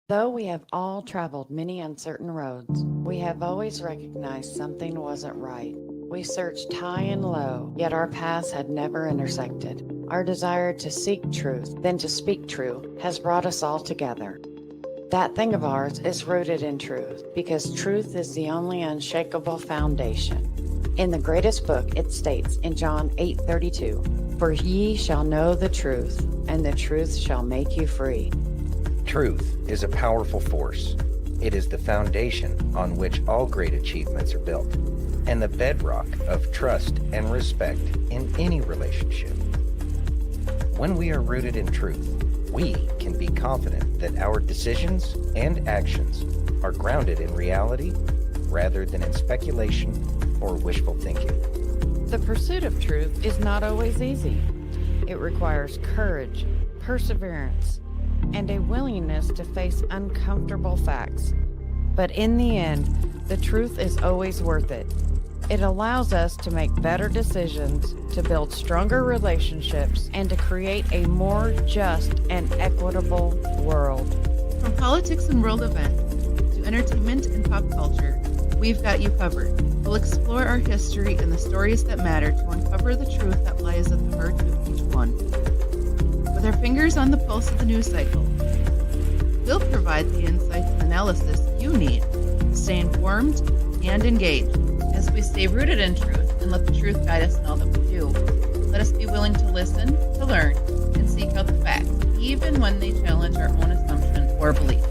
Though we have all traveled many uncertain roads, we have always recognized something wasn't right. We searched high and low, yet our paths had never intersected. Our desire to seek truth, then to speak true, has brought us all together. That thing of ours is rooted in truth, because truth is the only unshakable foundation. In the greatest book, it states in John 8:32, "For ye shall know the truth, and the truth shall make you free." Truth is a powerful force. It is the foundation on which all great achievements are built, and the bedrock of trust and respect in any relationship. When we are rooted in truth, we can be confident that our decisions and actions are grounded in reality rather than in speculation or wishful thinking. The pursuit of truth is not always easy. It requires courage, perseverance, and a willingness to face uncomfortable facts. But in the end, the truth is always worth it. It allows us to make better decisions, to build stronger relationships, and to create a more just and equitable world. From politics and world events to entertainment and pop culture, we've got you covered. We'll explore our history and the stories that matter to uncover the truth that lies at the heart of each one. With our fingers on the pulse of the news cycle, we'll provide the insights and analysis you need to stay informed and engaged. As we stay rooted in truth and let the truth guide us in all that we do, let us be willing to listen, to learn, and seek out the facts, even when they challenge our own assumption or belief.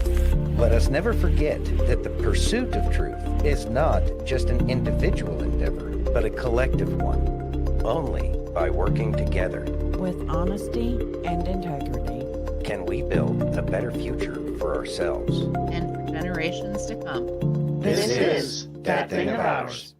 Let us never forget that the pursuit of truth is not just an individual endeavor, but a collective one. Only by working together With honesty and integrity, can we build a better future for ourselves And for generations to come. This is That Thing of Ours.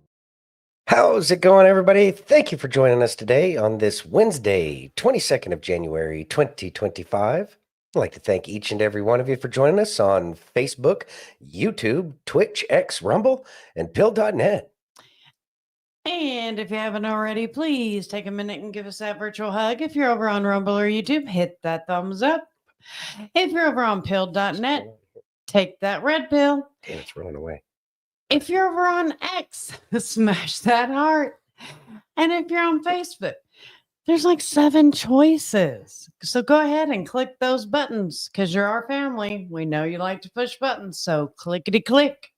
How's it going, everybody? Thank you for joining us today on this Wednesday, 22nd of January, 2025. I'd like to thank each and every one of you for joining us on Facebook, YouTube, Twitch, X, Rumble, and Pill.net. And if you haven't already, please take a minute and give us that virtual hug. If you're over on Rumble or YouTube, hit that thumbs up. If you're over on pill.net, take that red pill. Damn, it's running away. If you're over on X, smash that heart. And if you're on Facebook, there's like 7 choices. So go ahead and click those buttons because you're our family. We know you like to push buttons, so clickety click.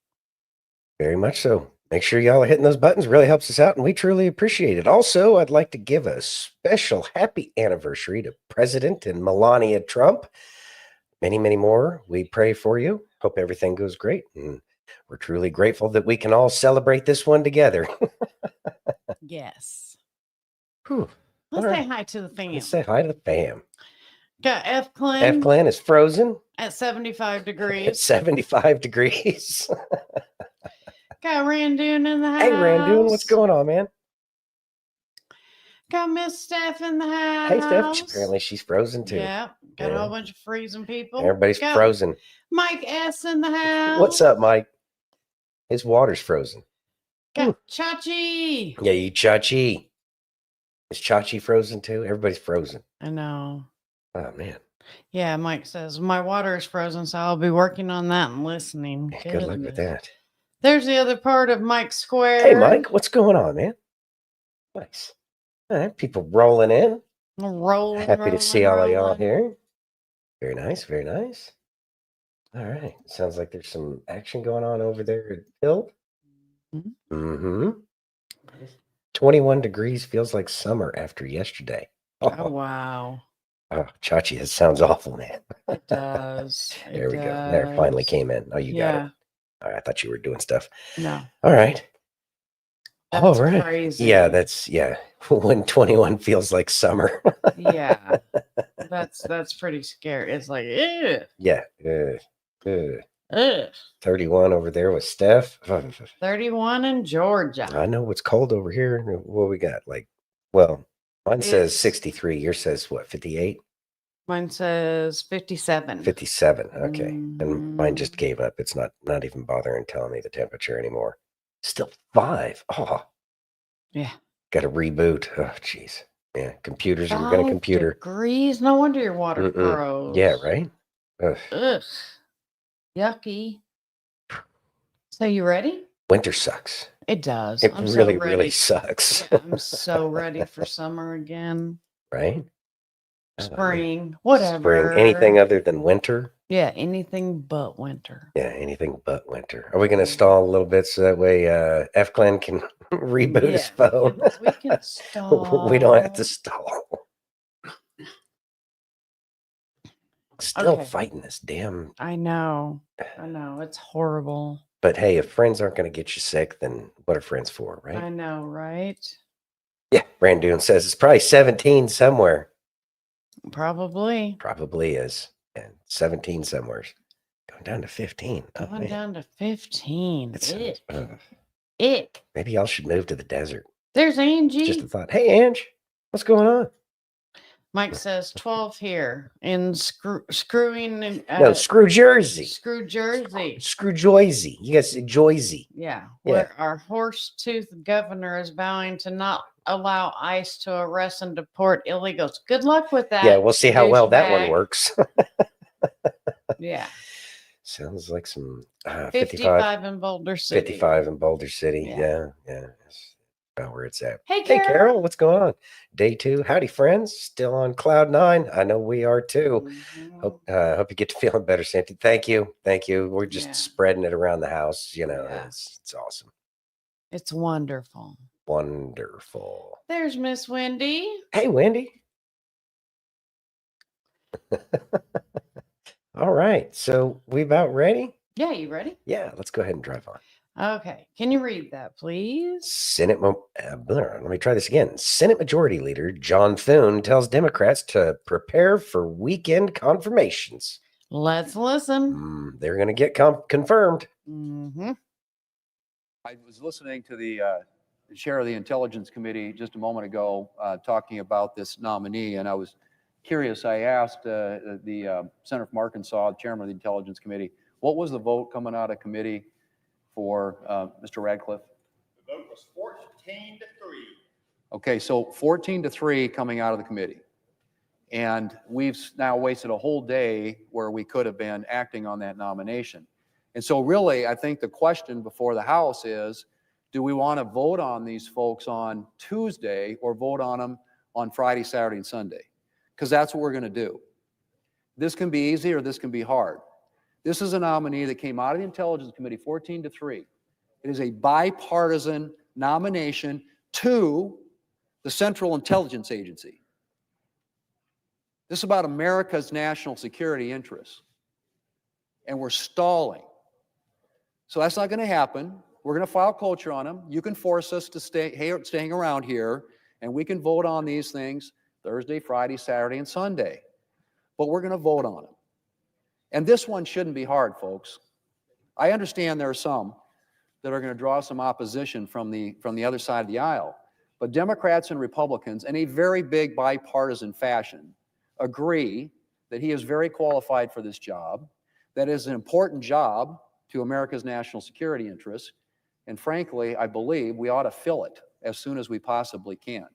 Very much so. Make sure y'all are hitting those buttons. Really helps us out, and we truly appreciate it. Also, I'd like to give a special happy anniversary to President and Melania Trump. Many, many more. We pray for you. Hope everything goes great. And we're truly grateful that we can all celebrate this one together. Yes. Whew. Let's All say right. hi to the fam. Let's say hi to the fam. Got F. Clan F Clan is frozen at 75 at degrees. 75 degrees. Got Randoon in the house. Hey, Randoon, what's going on, man? Got Miss Steph in the house. Hey, Steph. Apparently she's frozen too. Yeah. Got a Yeah. whole bunch of freezing people. Everybody's Got frozen. Mike S. in the house. What's up, Mike? His water's frozen. Got Chachi. Yeah, you Chachi. Is Chachi frozen too? Everybody's frozen. I know. Oh, man. Yeah, Mike says, my water is frozen, so I'll be working on that and listening. Yeah, good luck with that. There's the other part of Mike Square. Hey, Mike, what's going on, man? Nice. All right, people rolling in. Rolling. Happy to see all of y'all rolling. here. Very nice, very nice. All right. Sounds like there's some action going on over there at Pill. Mm-hmm. 21 degrees feels like summer after yesterday. Oh, wow. Oh, Chachi, that sounds awful, man. It does. There we go. There, it finally came in. Oh, you got it. All right, I thought you were doing stuff. No. All right. That's all right. crazy. Yeah, when 21 feels like summer. Yeah. That's pretty scary. It's like, ew. Yeah. Ugh. 31 over there with Steph. 31 in Georgia. I know what's cold over here. What we got? Mine says 63. Yours says what, 58? Mine says 57. 57. Okay. And mine just gave up. It's not even bothering telling me the temperature anymore. Still 5. Oh. Yeah. Got to reboot. Oh, jeez. Yeah. Computers are going to computer. Degrees. No wonder your water froze. Yeah, right? Ugh. Ugh. Yucky. So you ready? Winter sucks. It does. It I'm really, so ready. really sucks. Yeah, I'm so ready for summer again. Right? Spring, whatever. Spring. Anything other than winter? Yeah, anything but winter. Yeah, anything but winter. Are we going to stall a little bit so that way F. Glenn can reboot his phone? We can stall. We don't have to stall. Still Okay. fighting this damn. I know. It's horrible. But hey, if friends aren't going to get you sick, then what are friends for, right? I know, right? Yeah, Brandon says it's probably 17 somewhere. Probably. Probably is. And 17 somewhere. Going down to 15. Going down to 15. It sounds, Ick. maybe y'all should move to the desert. There's Angie. Just a thought. Hey, Ange, what's going on? Mike says 12 here in screwing. No, Screw Jersey. Screw Jersey. Screw Joyzy. You guys say Joyzy. Yeah. Where our horse-toothed governor is vowing to not allow ICE to arrest and deport illegals. Good luck with that. Yeah, we'll see how well that one douchebag. works. Yeah. Sounds like some 55 in Boulder City. 55 in Boulder City. Yeah. Yeah. That's about where it's at. Hey, Hey, Carroll. Carol, what's going on? Day 2. Howdy, friends. Still on cloud 9. I know we are too. Mhm. Hope you get to feeling better, Sandy. Thank you. We're just Yeah. spreading it around the house. You know, Yeah. it's awesome. It's wonderful. Wonderful. There's Miss Wendy. Hey, Wendy. All right. So we about ready? Yeah, you ready? Yeah, let's go ahead and drive on. Okay. Can you read that, please? Let me try this again. Senate Majority Leader John Thune tells Democrats to prepare for weekend confirmations. Let's listen. They're going to get confirmed. Mm-hmm. I was listening to the chair of the Intelligence Committee just a moment ago talking about this nominee, and I was curious. I asked the Senator from Arkansas, the chairman of the Intelligence Committee, what was the vote coming out of committee for Mr. Radcliffe? The vote was 14-3. Okay, so 14-3 coming out of the committee. And we've now wasted a whole day where we could have been acting on that nomination. And so really, I think the question before the House is, do we want to vote on these folks on Tuesday or vote on them on Friday, Saturday, and Sunday? Because that's what we're going to do. This can be easy or this can be hard. This is a nominee that came out of the Intelligence Committee 14-3. It is a bipartisan nomination to the Central Intelligence Agency. This is about America's national security interests. And we're stalling. So that's not going to happen. We're going to file cloture on them. You can force us to staying around here, and we can vote on these things Thursday, Friday, Saturday, and Sunday. But we're going to vote on them. And this one shouldn't be hard, folks. I understand there are some that are going to draw some opposition from the other side of the aisle. But Democrats and Republicans, in a very big bipartisan fashion, agree that he is very qualified for this job, that is an important job to America's national security interests, and frankly, I believe we ought to fill it as soon as we possibly can.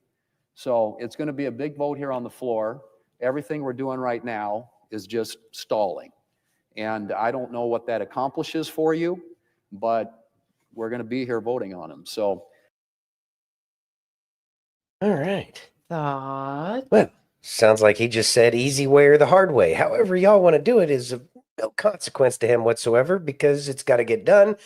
So it's going to be a big vote here on the floor. Everything we're doing right now is just stalling. And I don't know what that accomplishes for you, but we're going to be here voting on them. So. All right. Thought. Well, sounds like he just said easy way or the hard way. However y'all want to do it is of no consequence to him whatsoever, because it's got to get done,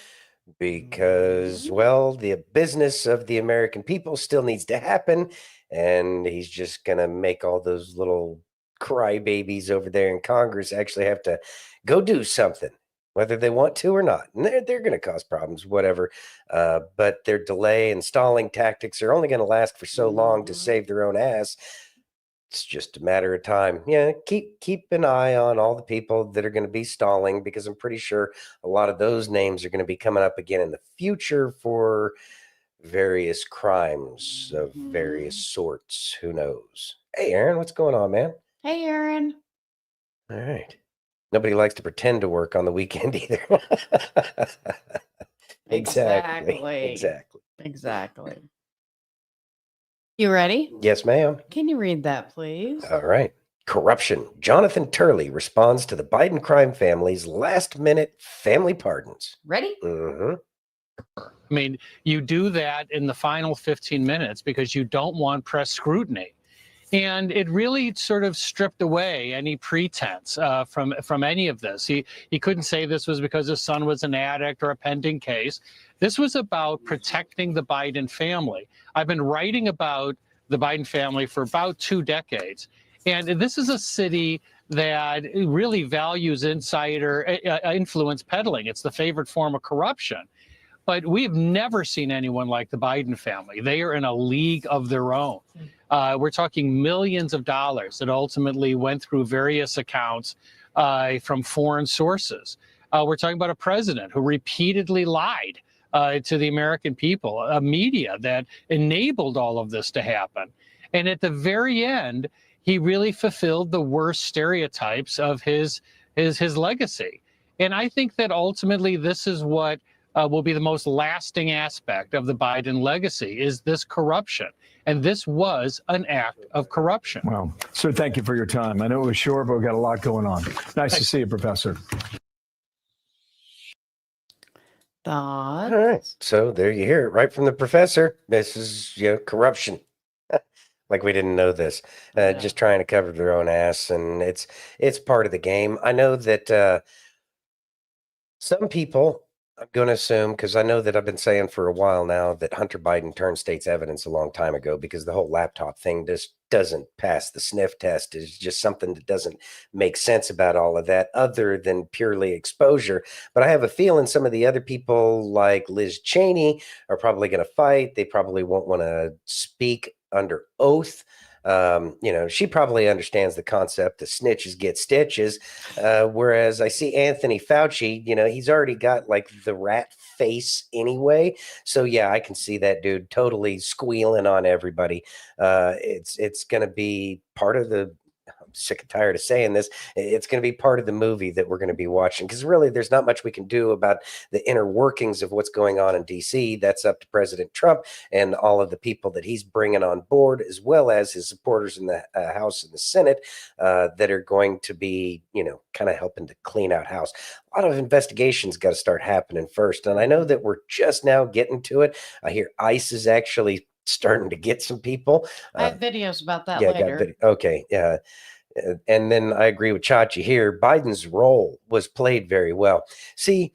because, well, the business of the American people still needs to happen, and he's just going to make all those little crybabies over there in Congress actually have to go do something, whether they want to or not. And they're going to cause problems, whatever. But their delay and stalling tactics are only going to last for so long to save their own ass. It's just a matter of time. Yeah, keep an eye on all the people that are going to be stalling, because I'm pretty sure a lot of those names are going to be coming up again in the future for various crimes of various sorts. Who knows? Hey, Aaron, what's going on, man? Hey, Aaron. All right. Nobody likes to pretend to work on the weekend either. Exactly. You ready? Yes, ma'am. Can you read that, please? All right. Corruption. Jonathan Turley responds to the Biden crime family's last-minute family pardons. Ready? Mm-hmm. I mean, you do that in the final 15 minutes because you don't want press scrutiny. And it really sort of stripped away any pretense from any of this. He couldn't say this was because his son was an addict or a pending case. This was about protecting the Biden family. I've been writing about the Biden family for about 2 decades. And this is a city that really values insider influence peddling. It's the favorite form of corruption. But we've never seen anyone like the Biden family. They are in a league of their own. We're talking millions of dollars that ultimately went through various accounts from foreign sources. We're talking about a president who repeatedly lied to the American people, a media that enabled all of this to happen. And at the very end, he really fulfilled the worst stereotypes of his legacy. And I think that ultimately this is what will be the most lasting aspect of the Biden legacy, is this corruption. And this was an act of corruption. Well, sir, thank you for your time. I know it was short, but we've got a lot going on. Nice to see you, Professor. Thoughts? All right. So there you hear it right from the professor. This is, corruption. Like we didn't know this. Just trying to cover their own ass, and it's part of the game. I know that some people, I'm going to assume, because I know that I've been saying for a while now that Hunter Biden turned state's evidence a long time ago, because the whole laptop thing just doesn't pass the sniff test. It's just something that doesn't make sense about all of that other than purely exposure. But I have a feeling some of the other people like Liz Cheney are probably going to fight. They probably won't want to speak under oath. She probably understands the concept that snitches get stitches. Whereas I see Anthony Fauci, he's already got like the rat face anyway. So yeah, I can see that dude totally squealing on everybody. It's going to be part of the, I'm sick and tired of saying this, it's going to be part of the movie that we're going to be watching, because really there's not much we can do about the inner workings of what's going on in DC. That's up to President Trump and all of the people that he's bringing on board, as well as his supporters in the House and the Senate that are going to be, kind of helping to clean out house. A lot of investigations got to start happening first. And I know that we're just now getting to it. I hear ICE is actually starting to get some people. I have videos about that later. Okay. Yeah. And then I agree with Chachi here. Biden's role was played very well. See,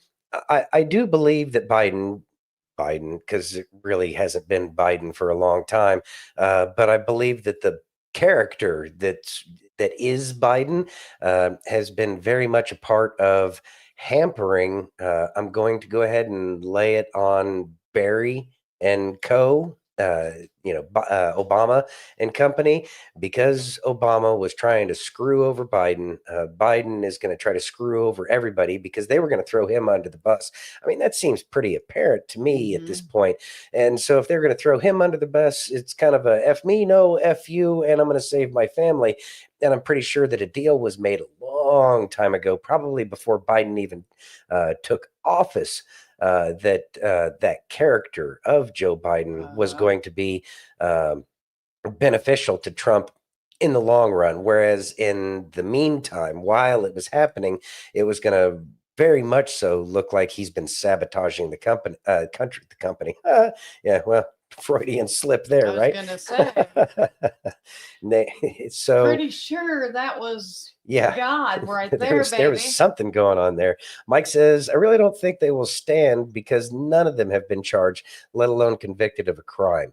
I do believe that Biden, because it really hasn't been Biden for a long time, but I believe that the character that is Biden has been very much a part of hampering. I'm going to go ahead and lay it on Barry and co. Obama and company, because Obama was trying to screw over Biden. Biden is going to try to screw over everybody because they were going to throw him under the bus. I mean, that seems pretty apparent to me at this point. And so if they're going to throw him under the bus, it's kind of a F me, no, F you, and I'm going to save my family. And I'm pretty sure that a deal was made a long time ago, probably before Biden even took office, that character of Joe Biden was going to be beneficial to Trump in the long run. Whereas in the meantime, while it was happening, it was going to very much so look like he's been sabotaging the company. Yeah, well, Freudian slip there, right? I was gonna say. So Pretty sure that was God right there, there baby. was something going on there. Mike says, I really don't think they will stand because none of them have been charged, let alone convicted of a crime.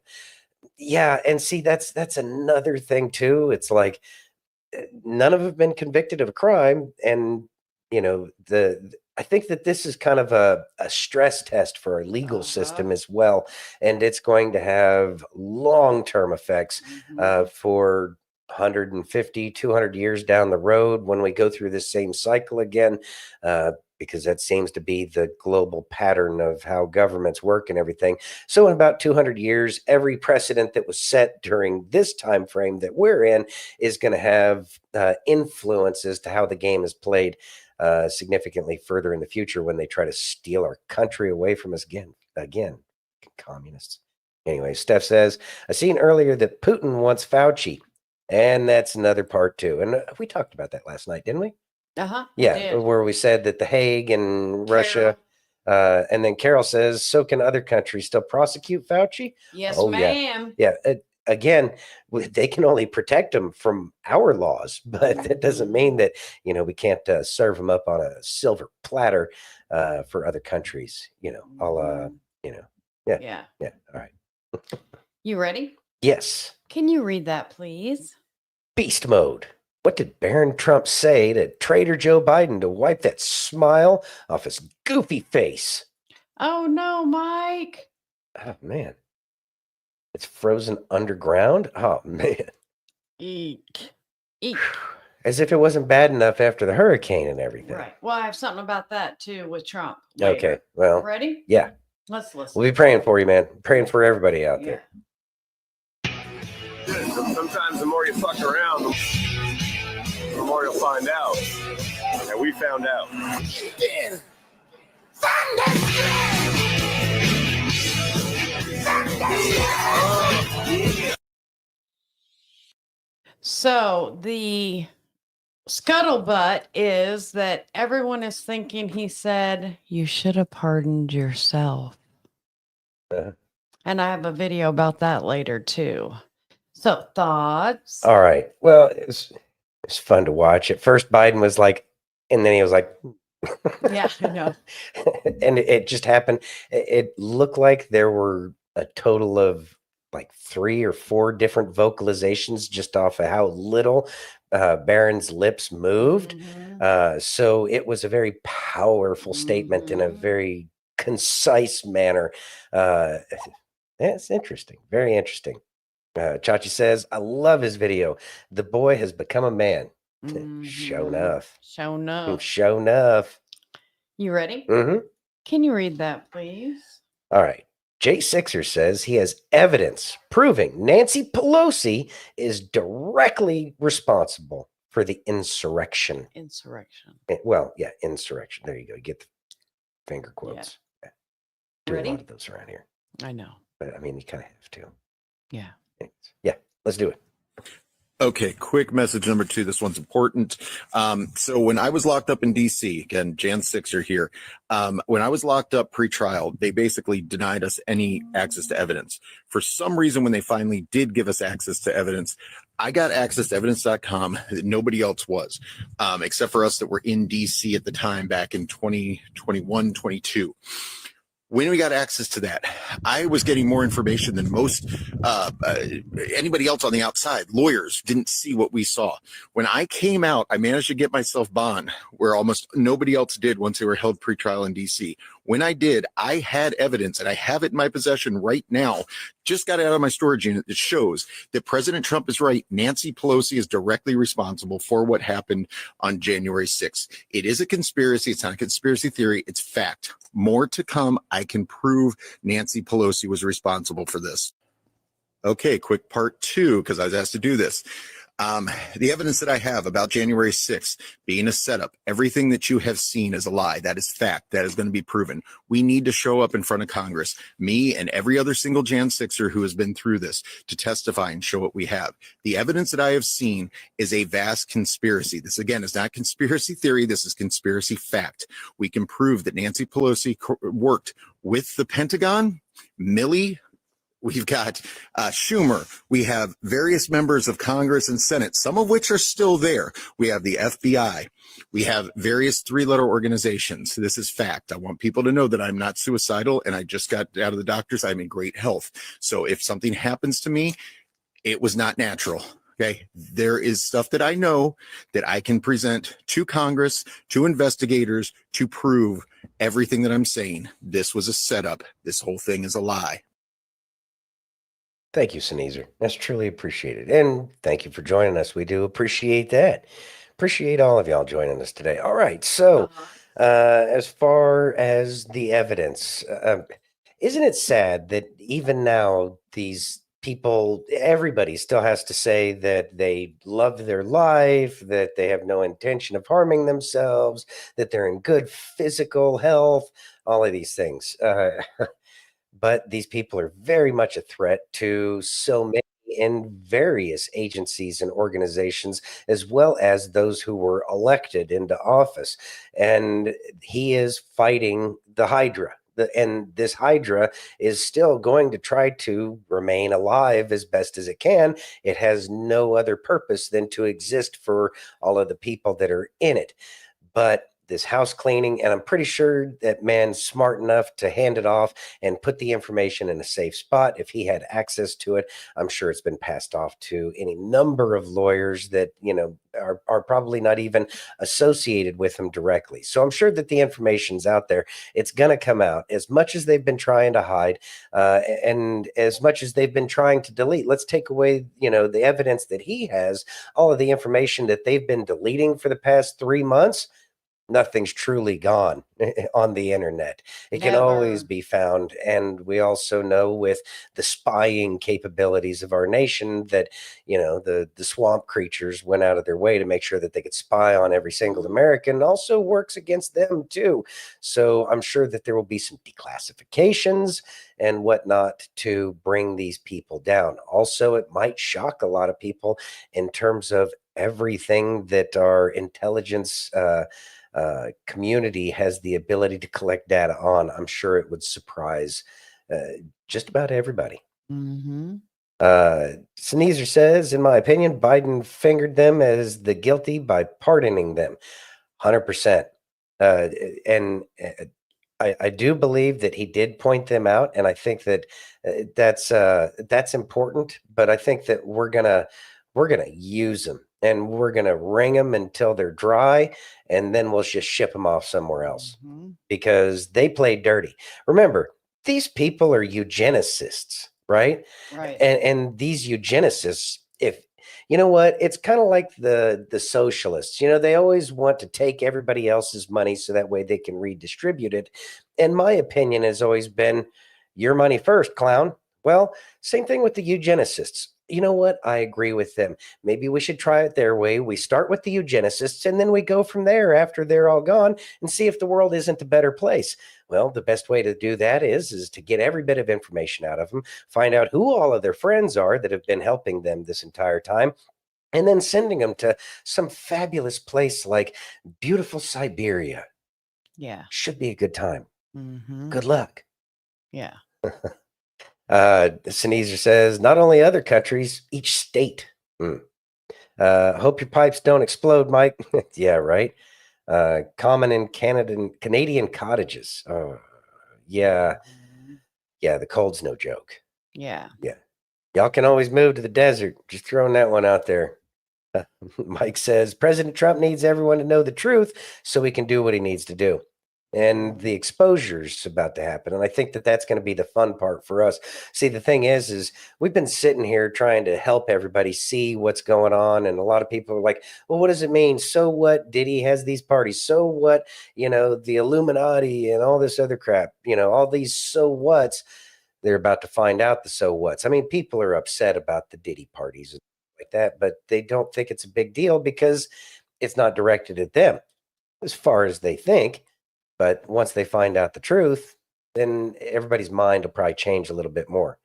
Yeah, and see, that's another thing too. It's like none of them have been convicted of a crime, and I think that this is kind of a stress test for our legal system as well, and it's going to have long-term effects for 150, 200 years down the road when we go through this same cycle again, because that seems to be the global pattern of how governments work and everything. So in about 200 years, every precedent that was set during this time frame that we're in is going to have influences to how the game is played significantly further in the future when they try to steal our country away from us again, communists. Anyway, Steph says, I seen earlier that Putin wants Fauci And that's another part too. And we talked about that last night, didn't we? Uh-huh. Yeah, where we said that The Hague and Russia, and then Carroll says, so can other countries still prosecute Fauci? Yes, Oh, ma'am. Yeah. Again, they can only protect him from our laws, but that doesn't mean that, we can't serve him up on a silver platter for other countries, I'll, yeah. Yeah. Yeah. All right. You ready? Yes. Can you read that, please? Beast mode. What did Barron Trump say to Traitor Joe Biden to wipe that smile off his goofy face? Oh, no, Mike. Oh, man. It's frozen underground? Oh, man. Eek. Eek. As if it wasn't bad enough after the hurricane and everything. Right. Well, I have something about that, too, with Trump. Okay. later. Well, Ready? yeah. Let's listen. We'll be praying for you, man. Praying for everybody out Yeah. there. Sometimes the more you fuck around, the more you'll find out. And we found out. So the scuttlebutt is that everyone is thinking he said, you should have pardoned yourself. Uh-huh. And I have a video about that later, too. So, thoughts? All right. Well, it's fun to watch. At first, Biden was like, and then he was like, Yeah, I know. And it just happened. It looked like there were a total of like 3 or 4 different vocalizations just off of how little Barron's lips moved. Mhm. So it was a very powerful statement in a Mhm. very concise manner. It's interesting. Very interesting. Chachi says, I love his video. The boy has become a man. Show Mhm. enough. Show enough. Show enough. You ready? Mm-hmm. Can you read that, please? All right. Jay Sixer says he has evidence proving Nancy Pelosi is directly responsible for the insurrection. Insurrection. Well, yeah, insurrection. There you go. You get the finger quotes. Yeah. Do Ready? a lot of those around here. I know. But I mean, you kind of have to. Yeah. Yeah, let's do it. Okay, quick message number 2. This one's important. So when I was locked up in DC, again, Jan Sixer here, when I was locked up pre-trial, they basically denied us any access to evidence. For some reason, when they finally did give us access to evidence, I got access to evidence.com that nobody else was, except for us that were in DC at the time back in 2021, 22. When we got access to that, I was getting more information than most anybody else on the outside. Lawyers didn't see what we saw. When I came out, I managed to get myself bond where almost nobody else did once they were held pretrial in DC. When I did, I had evidence, and I have it in my possession right now. Just got it out of my storage unit that shows that President Trump is right. Nancy Pelosi is directly responsible for what happened on January 6th. It is a conspiracy. It's not a conspiracy theory. It's fact. More to come. I can prove Nancy Pelosi was responsible for this. Okay, quick part 2, because I was asked to do this. The evidence that I have about January 6th being a setup, everything that you have seen is a lie. That is fact. That is going to be proven. We need to show up in front of Congress, me and every other single Jan Sixer who has been through this, to testify and show what we have. The evidence that I have seen is a vast conspiracy. This, again, is not conspiracy theory. This is conspiracy fact. We can prove that Nancy Pelosi worked with the Pentagon, Milley. We've got Schumer. We have various members of Congress and Senate, some of which are still there. We have the FBI. We have various 3-letter organizations. This is fact. I want people to know that I'm not suicidal, and I just got out of the doctors. I'm in great health. So if something happens to me, it was not natural. Okay. There is stuff that I know that I can present to Congress, to investigators, to prove everything that I'm saying. This was a setup. This whole thing is a lie. Thank you, Sneezer. That's truly appreciated. And thank you for joining us. We do appreciate that. Appreciate all of y'all joining us today. All right. So, as far as the evidence, isn't it sad that even now these people, everybody still has to say that they love their life, that they have no intention of harming themselves, that they're in good physical health, all of these things. But these people are very much a threat to so many in various agencies and organizations, as well as those who were elected into office. And he is fighting the Hydra. And this Hydra is still going to try to remain alive as best as it can. It has no other purpose than to exist for all of the people that are in it. But this house cleaning, and I'm pretty sure that man's smart enough to hand it off and put the information in a safe spot. If he had access to it, I'm sure it's been passed off to any number of lawyers that, are probably not even associated with him directly. So I'm sure that the information's out there. It's going to come out. As much as they've been trying to hide, and as much as they've been trying to delete, let's take away, the evidence that he has, all of the information that they've been deleting for the past 3 months. Nothing's truly gone on the internet. It can always be found. And we also know with the spying capabilities of our nation that, the swamp creatures went out of their way to make sure that they could spy on every single American, also works against them too. So I'm sure that there will be some declassifications and whatnot to bring these people down. Also, it might shock a lot of people in terms of everything that our intelligence community has the ability to collect data on. I'm sure it would surprise just about everybody. Mm-hmm. Sneezer says, in my opinion, Biden fingered them as the guilty by pardoning them. 100%. And I do believe that he did point them out, and I think that that's important. But I think that we're gonna use them, and we're gonna wring them until they're dry, and then we'll just ship them off somewhere else because they played dirty. Remember, these people are eugenicists, right? Right. And these eugenicists, if you know what, it's kind of like the socialists. They always want to take everybody else's money so that way they can redistribute it. And my opinion has always been, your money first, clown. Well, same thing with the eugenicists. You know what? I agree with them. Maybe we should try it their way. We start with the eugenicists, and then we go from there after they're all gone and see if the world isn't a better place. Well, the best way to do that is to get every bit of information out of them, find out who all of their friends are that have been helping them this entire time, and then sending them to some fabulous place like beautiful Siberia. Yeah. Should be a good time. Mm-hmm. Good luck. Yeah. Sneezer says, not only other countries, each state. Hope your pipes don't explode, Mike. Yeah, right. Common in Canadian cottages. Yeah. Yeah, the cold's no joke. Yeah. Yeah. Y'all can always move to the desert. Just throwing that one out there. Mike says, President Trump needs everyone to know the truth so he can do what he needs to do. And the exposure's about to happen. And I think that that's going to be the fun part for us. See, the thing is we've been sitting here trying to help everybody see what's going on. And a lot of people are like, well, what does it mean? So what? Diddy has these parties. So what? The Illuminati and all this other crap, all these so what's. They're about to find out the so what's. I mean, people are upset about the Diddy parties and like that, but they don't think it's a big deal because it's not directed at them as far as they think. But once they find out the truth, then everybody's mind will probably change a little bit more.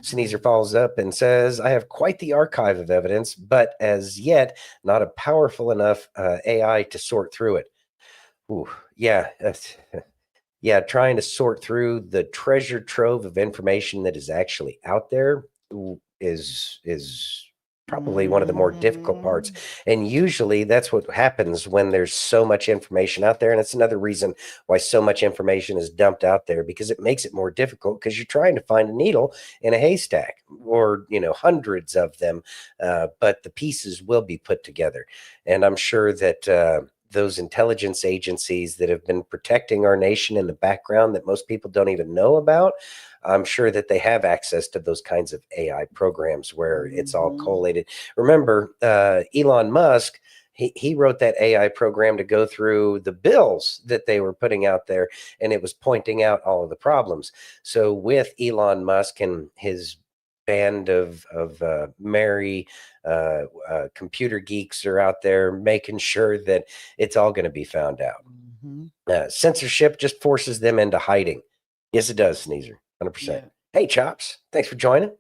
Sneezer follows up and says, I have quite the archive of evidence, but as yet, not a powerful enough AI to sort through it. Ooh, yeah. Yeah, trying to sort through the treasure trove of information that is actually out there is probably one of the more difficult parts. And usually that's what happens when there's so much information out there. And it's another reason why so much information is dumped out there, because it makes it more difficult because you're trying to find a needle in a haystack, or, hundreds of them. But the pieces will be put together. And I'm sure that those intelligence agencies that have been protecting our nation in the background that most people don't even know about, I'm sure that they have access to those kinds of AI programs where it's all collated. Remember, Elon Musk, he wrote that AI program to go through the bills that they were putting out there, and it was pointing out all of the problems. So with Elon Musk and his band of merry computer geeks are out there making sure that it's all going to be found out. Censorship just forces them into hiding. Yes, it does, Sneezer. 100%. Yeah. Hey, Chops. Thanks for joining.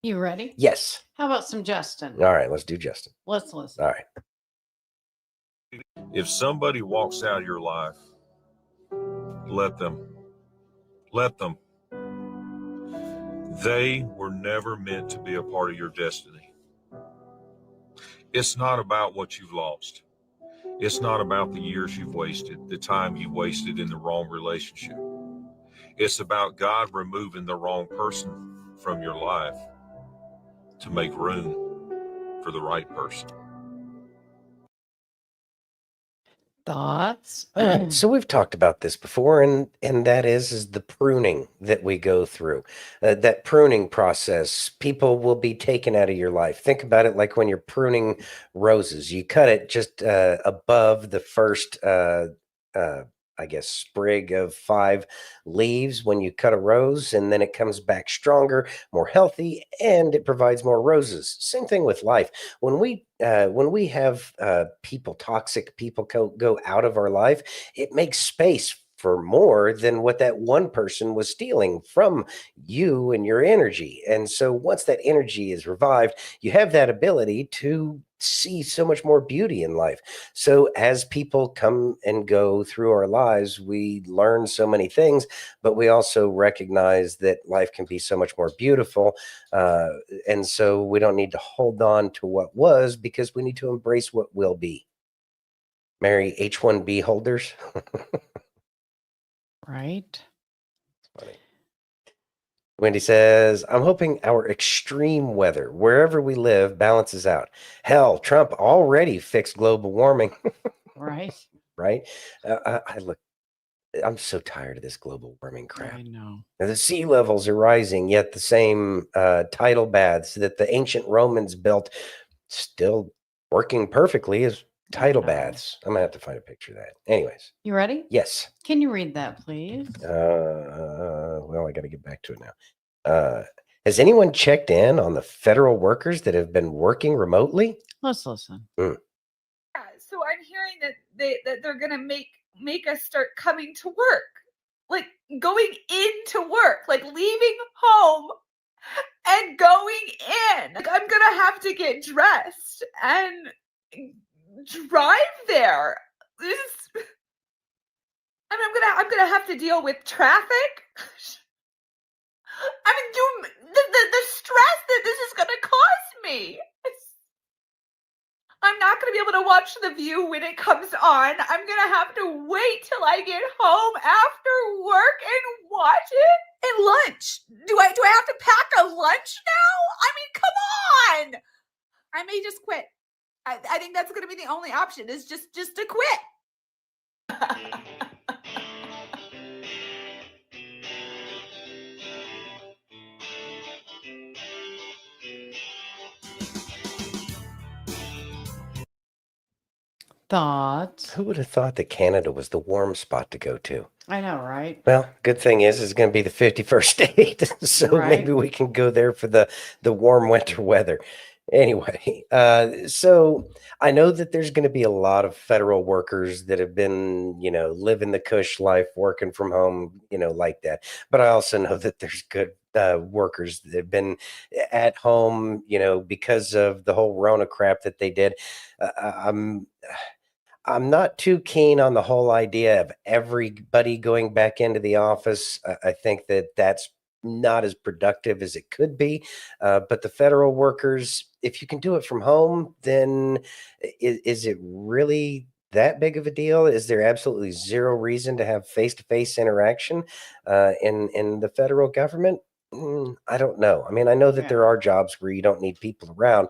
You ready? Yes. How about some Justin? All right, let's do Justin. Let's listen. All right. If somebody walks out of your life, let them. Let them. They were never meant to be a part of your destiny. It's not about what you've lost. It's not about the years you've wasted, the time you wasted in the wrong relationship. It's about God removing the wrong person from your life to make room for the right person. Thoughts? All right. So we've talked about this before, and that is the pruning that we go through. That pruning process, people will be taken out of your life. Think about it like when you're pruning roses. You cut it just above the first, I guess, sprig of 5 leaves when you cut a rose, and then it comes back stronger, more healthy, and it provides more roses. Same thing with life. When we have toxic people go out of our life, it makes space for more than what that one person was stealing from you and your energy. And so once that energy is revived, you have that ability to see so much more beauty in life. So as people come and go through our lives, we learn so many things, but we also recognize that life can be so much more beautiful. And so we don't need to hold on to what was, because we need to embrace what will be. Marry H-1B holders. Right. Funny. Wendy says, I'm hoping our extreme weather, wherever we live, balances out. Hell, Trump already fixed global warming. Right. Right? I'm so tired of this global warming crap. I know. Now, the sea levels are rising, yet the same tidal baths that the ancient Romans built still working perfectly as tidal baths. I'm gonna have to find a picture of that. Anyways. You ready? Yes. Can you read that, please? Well, I got to get back to it now. Has anyone checked in on the federal workers that have been working remotely? Let's listen. Yeah, so I'm hearing that they're gonna make us start coming to work, like going into work, like leaving home and going in. Like I'm gonna have to get dressed and drive there. I'm gonna have to deal with traffic. I mean, the stress that this is gonna cause me. I'm not gonna be able to watch The View when it comes on. I'm gonna have to wait till I get home after work and watch it. And lunch. Do I have to pack a lunch now? I mean, come on. I may just quit. I think that's gonna be the only option, is just to quit. Thoughts? Who would have thought that Canada was the warm spot to go to? I know, right? Well, good thing is it's going to be the 51st state, so Right. maybe we can go there for the warm winter weather. Anyway, so I know that there's going to be a lot of federal workers that have been, living the cush life, working from home, like that. But I also know that there's good workers that have been at home, because of the whole Rona crap that they did. I'm not too keen on the whole idea of everybody going back into the office. I think that that's not as productive as it could be. But the federal workers, if you can do it from home, then is it really that big of a deal? Is there absolutely zero reason to have face-to-face interaction in the federal government? I don't know. I mean, I know that there are jobs where you don't need people around.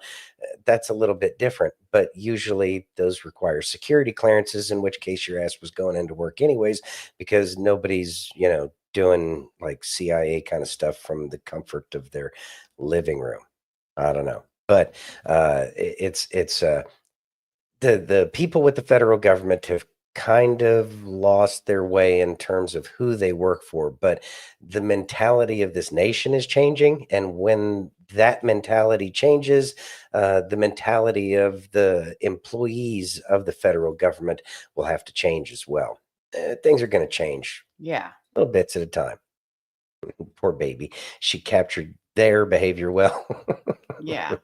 That's a little bit different, but usually those require security clearances, in which case your ass was going into work anyways, because nobody's, doing like CIA kind of stuff from the comfort of their living room. I don't know, but it's the people with the federal government have kind of lost their way in terms of who they work for, but the mentality of this nation is changing. And when that mentality changes, the mentality of the employees of the federal government will have to change as well. Things are going to change. Yeah. Little bits at a time. Poor baby. She captured their behavior well. Yeah.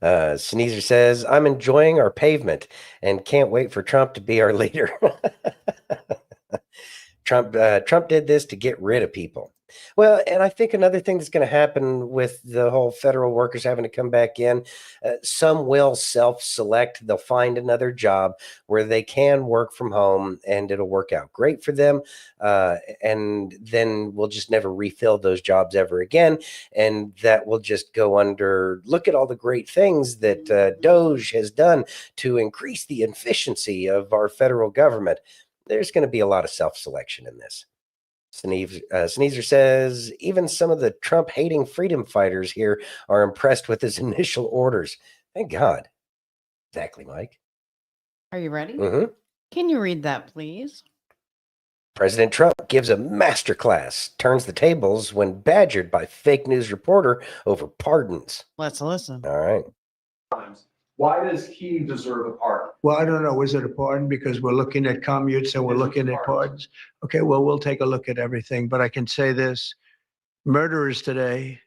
Sneezer says, I'm enjoying our pavement and can't wait for Trump to be our leader. Trump did this to get rid of people. Well, and I think another thing that's going to happen with the whole federal workers having to come back in, some will self-select. They'll find another job where they can work from home, and it'll work out great for them. And then we'll just never refill those jobs ever again. And that will just go under, look at all the great things that Doge has done to increase the efficiency of our federal government. There's going to be a lot of self-selection in this. Sneezer says, even some of the Trump-hating freedom fighters here are impressed with his initial orders. Thank God. Exactly, Mike. Are you ready? Mm-hmm. Can you read that, please? President Trump gives a masterclass, turns the tables when badgered by fake news reporter over pardons. Let's listen. All right. Why does he deserve a pardon? Well, I don't know. Is it a pardon? Because we're looking at commutes and we're looking at pardons. Okay, well, we'll take a look at everything. But I can say this. Murderers today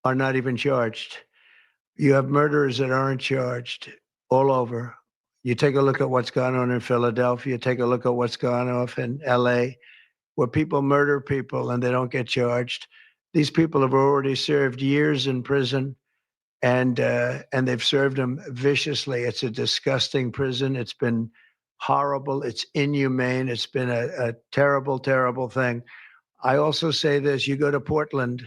are not even charged. You have murderers that aren't charged all over. You take a look at what's gone on in Philadelphia. Take a look at what's gone off in LA, where people murder people and they don't get charged. These people have already served years in prison. And they've served them viciously. It's a disgusting prison. It's been horrible. It's inhumane. It's been a terrible, terrible thing. I also say this, you go to Portland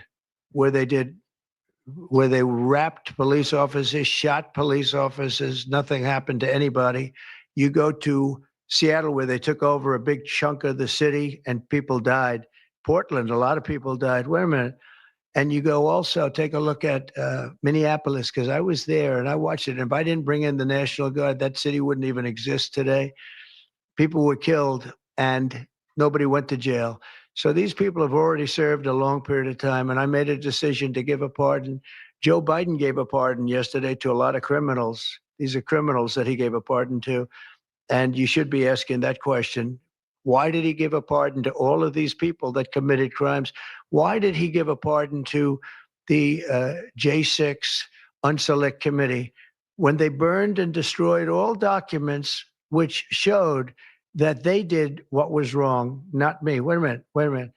where they wrapped police officers, shot police officers, nothing happened to anybody. You go to Seattle where they took over a big chunk of the city and people died. Portland, a lot of people died. Wait a minute. And you go also take a look at Minneapolis, because I was there and I watched it. And if I didn't bring in the National Guard, that city wouldn't even exist today. People were killed and nobody went to jail. So these people have already served a long period of time. And I made a decision to give a pardon. Joe Biden gave a pardon yesterday to a lot of criminals. These are criminals that he gave a pardon to. And you should be asking that question. Why did he give a pardon to all of these people that committed crimes? Why did he give a pardon to the J6 Unselect Committee when they burned and destroyed all documents which showed that they did what was wrong, not me? Wait a minute.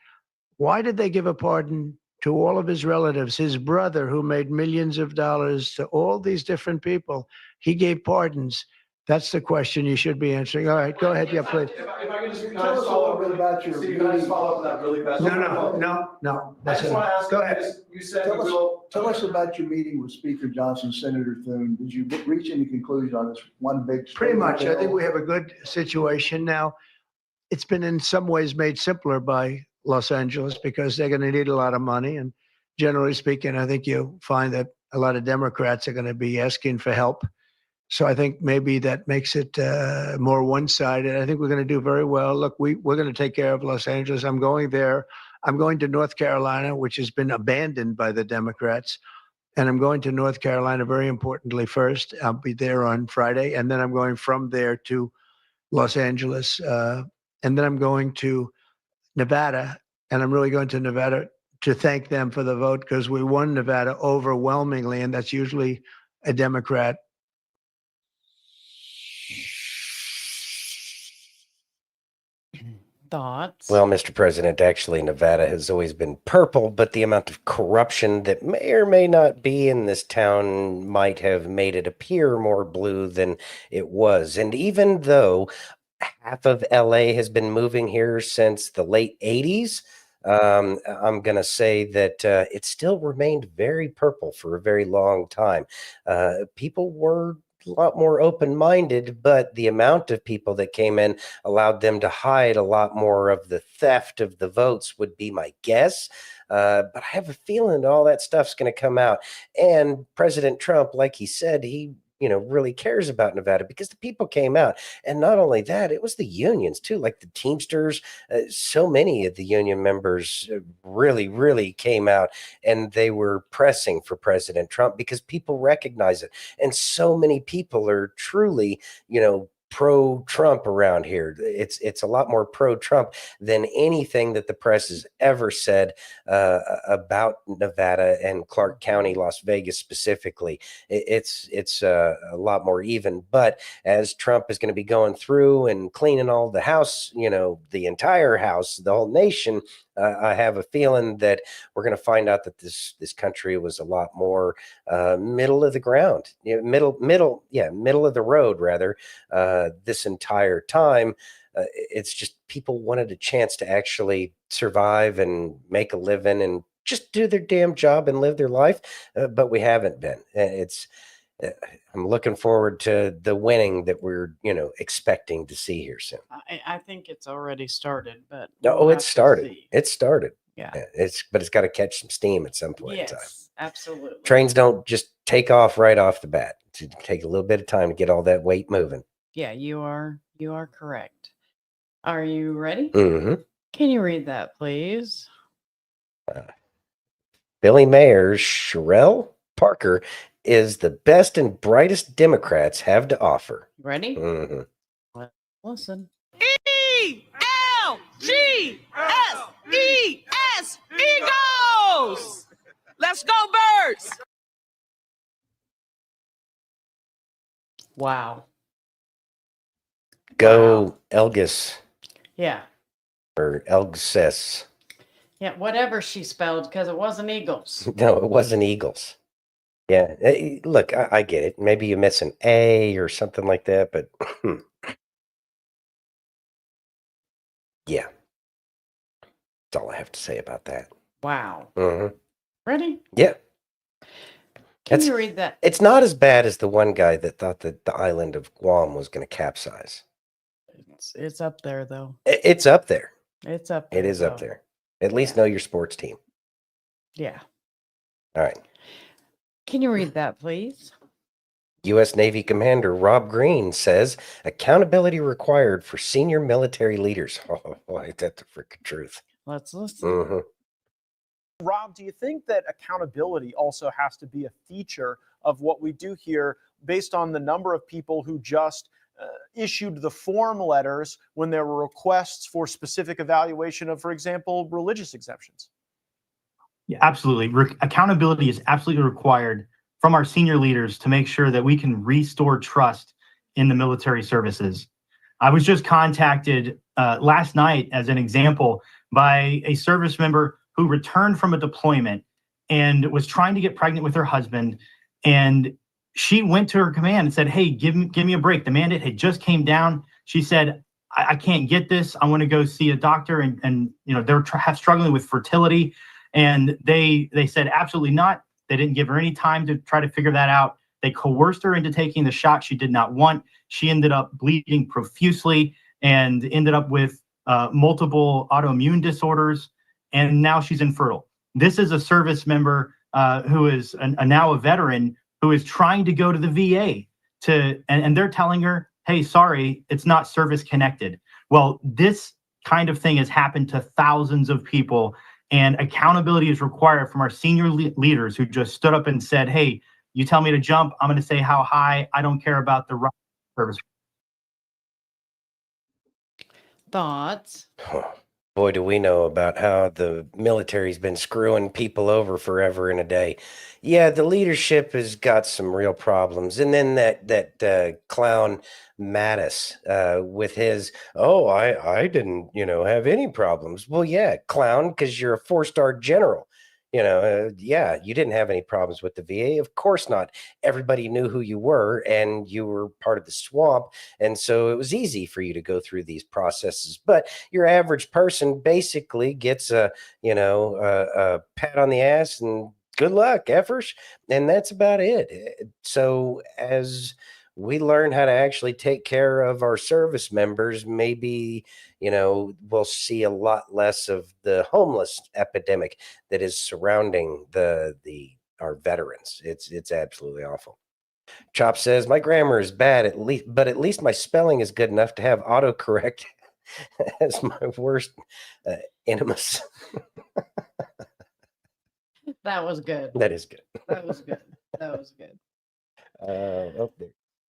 Why did they give a pardon to all of his relatives, his brother who made millions of dollars, to all these different people? He gave pardons. That's the question you should be answering. All right, go ahead. Yeah, please. If I can just tell us a little bit about your meeting. Can I just follow up on that really fast? No. I just want to ask. Go ahead. You said Tell us about your meeting with Speaker Johnson, Senator Thune. Did you reach any conclusion on this one big? Pretty much. I think we have a good situation now. It's been in some ways made simpler by Los Angeles because they're going to need a lot of money. And generally speaking, I think you'll find that a lot of Democrats are going to be asking for help. So I think maybe that makes it more one-sided. I think we're going to do very well. Look, we're going to take care of Los Angeles. I'm going there. I'm going to North Carolina, which has been abandoned by the Democrats. And I'm going to North Carolina, very importantly, first. I'll be there on Friday. And then I'm going from there to Los Angeles. And then I'm going to Nevada. And I'm really going to Nevada to thank them for the vote because we won Nevada overwhelmingly. And that's usually a Democrat. Thoughts? Well, Mr. President, actually, Nevada has always been purple, but the amount of corruption that may or may not be in this town might have made it appear more blue than it was. And even though half of LA has been moving here since the late 80s, I'm going to say that it still remained very purple for a very long time. People were a lot more open-minded, but the amount of people that came in allowed them to hide a lot more of the theft of the votes would be my guess. But I have a feeling all that stuff's going to come out. And President Trump, like he said, he really cares about Nevada because the people came out. And not only that, it was the unions too, like the Teamsters. So many of the union members really, really came out and they were pressing for President Trump because people recognize it. And so many people are truly, pro-Trump around here. It's a lot more pro-Trump than anything that the press has ever said about Nevada and Clark County, Las Vegas specifically. It's a lot more even. But as Trump is going to be going through and cleaning all the house, the entire house, the whole nation, I have a feeling that we're going to find out that this country was a lot more middle of the ground, middle of the road rather. This entire time, it's just people wanted a chance to actually survive and make a living and just do their damn job and live their life, but we haven't been. I'm looking forward to the winning that we're expecting to see here soon. I think it's already started, but No, it started. see. It started. Yeah. But it's got to catch some steam at some point in time. Yes, absolutely. Trains don't just take off right off the bat. To take a little bit of time to get all that weight moving. Yeah, you are correct. Are you ready? Mm-hmm. Can you read that, please? Billy Mayer's Cherelle Parker is the best and brightest Democrats have to offer. Ready? Mm-hmm. Listen. ELGSES Eagles! Let's go, birds! Wow. Go Elgis Yeah. or Elgses. Yeah, whatever she spelled, because it wasn't Eagles. No, it wasn't Eagles. Yeah, look, I get it. Maybe you miss an A or something like that, but yeah, that's all I have to say about that. Wow. Mm-hmm. Ready? Yeah. Can you read that? It's not as bad as the one guy that thought that the island of Guam was going to capsize. It's up there, though. It's up there. It's up there. It is up there. At least know your sports team. Yeah. All right. Can you read that, please? U.S. Navy Commander Rob Green says accountability required for senior military leaders. Oh, boy, that's the freaking truth. Let's listen. Mm-hmm. Rob, do you think that accountability also has to be a feature of what we do here based on the number of people who just issued the form letters when there were requests for specific evaluation of, for example, religious exemptions? Yeah, absolutely. Accountability is absolutely required from our senior leaders to make sure that we can restore trust in the military services. I was just contacted last night, as an example, by a service member who returned from a deployment and was trying to get pregnant with her husband. And she went to her command and said, hey, give me a break. The mandate had just came down. She said, I can't get this. I want to go see a doctor. And they're struggling with fertility. And they said, absolutely not. They didn't give her any time to try to figure that out. They coerced her into taking the shot she did not want. She ended up bleeding profusely and ended up with multiple autoimmune disorders. And now she's infertile. This is a service member who is now a veteran who is trying to go to the VA and they're telling her, hey, sorry, it's not service connected. Well, this kind of thing has happened to thousands of people, and accountability is required from our senior leaders who just stood up and said, hey, you tell me to jump, I'm going to say how high. I don't care about the right service. Thoughts? Boy, do we know about how the military's been screwing people over forever and a day. Yeah, the leadership has got some real problems. And then that clown Mattis with his, I didn't, have any problems. Well, yeah, clown, because you're a 4-star general. Yeah, you didn't have any problems with the VA. Of course not. Everybody knew who you were, and you were part of the swamp. And so it was easy for you to go through these processes. But your average person basically gets a pat on the ass and good luck, effers. And that's about it. So as we learn how to actually take care of our service members, maybe, we'll see a lot less of the homeless epidemic that is surrounding our veterans. It's absolutely awful. Chop says, my grammar is bad but at least my spelling is good enough to have autocorrect as my worst enemies. That was good. That is good. That was good. That was good.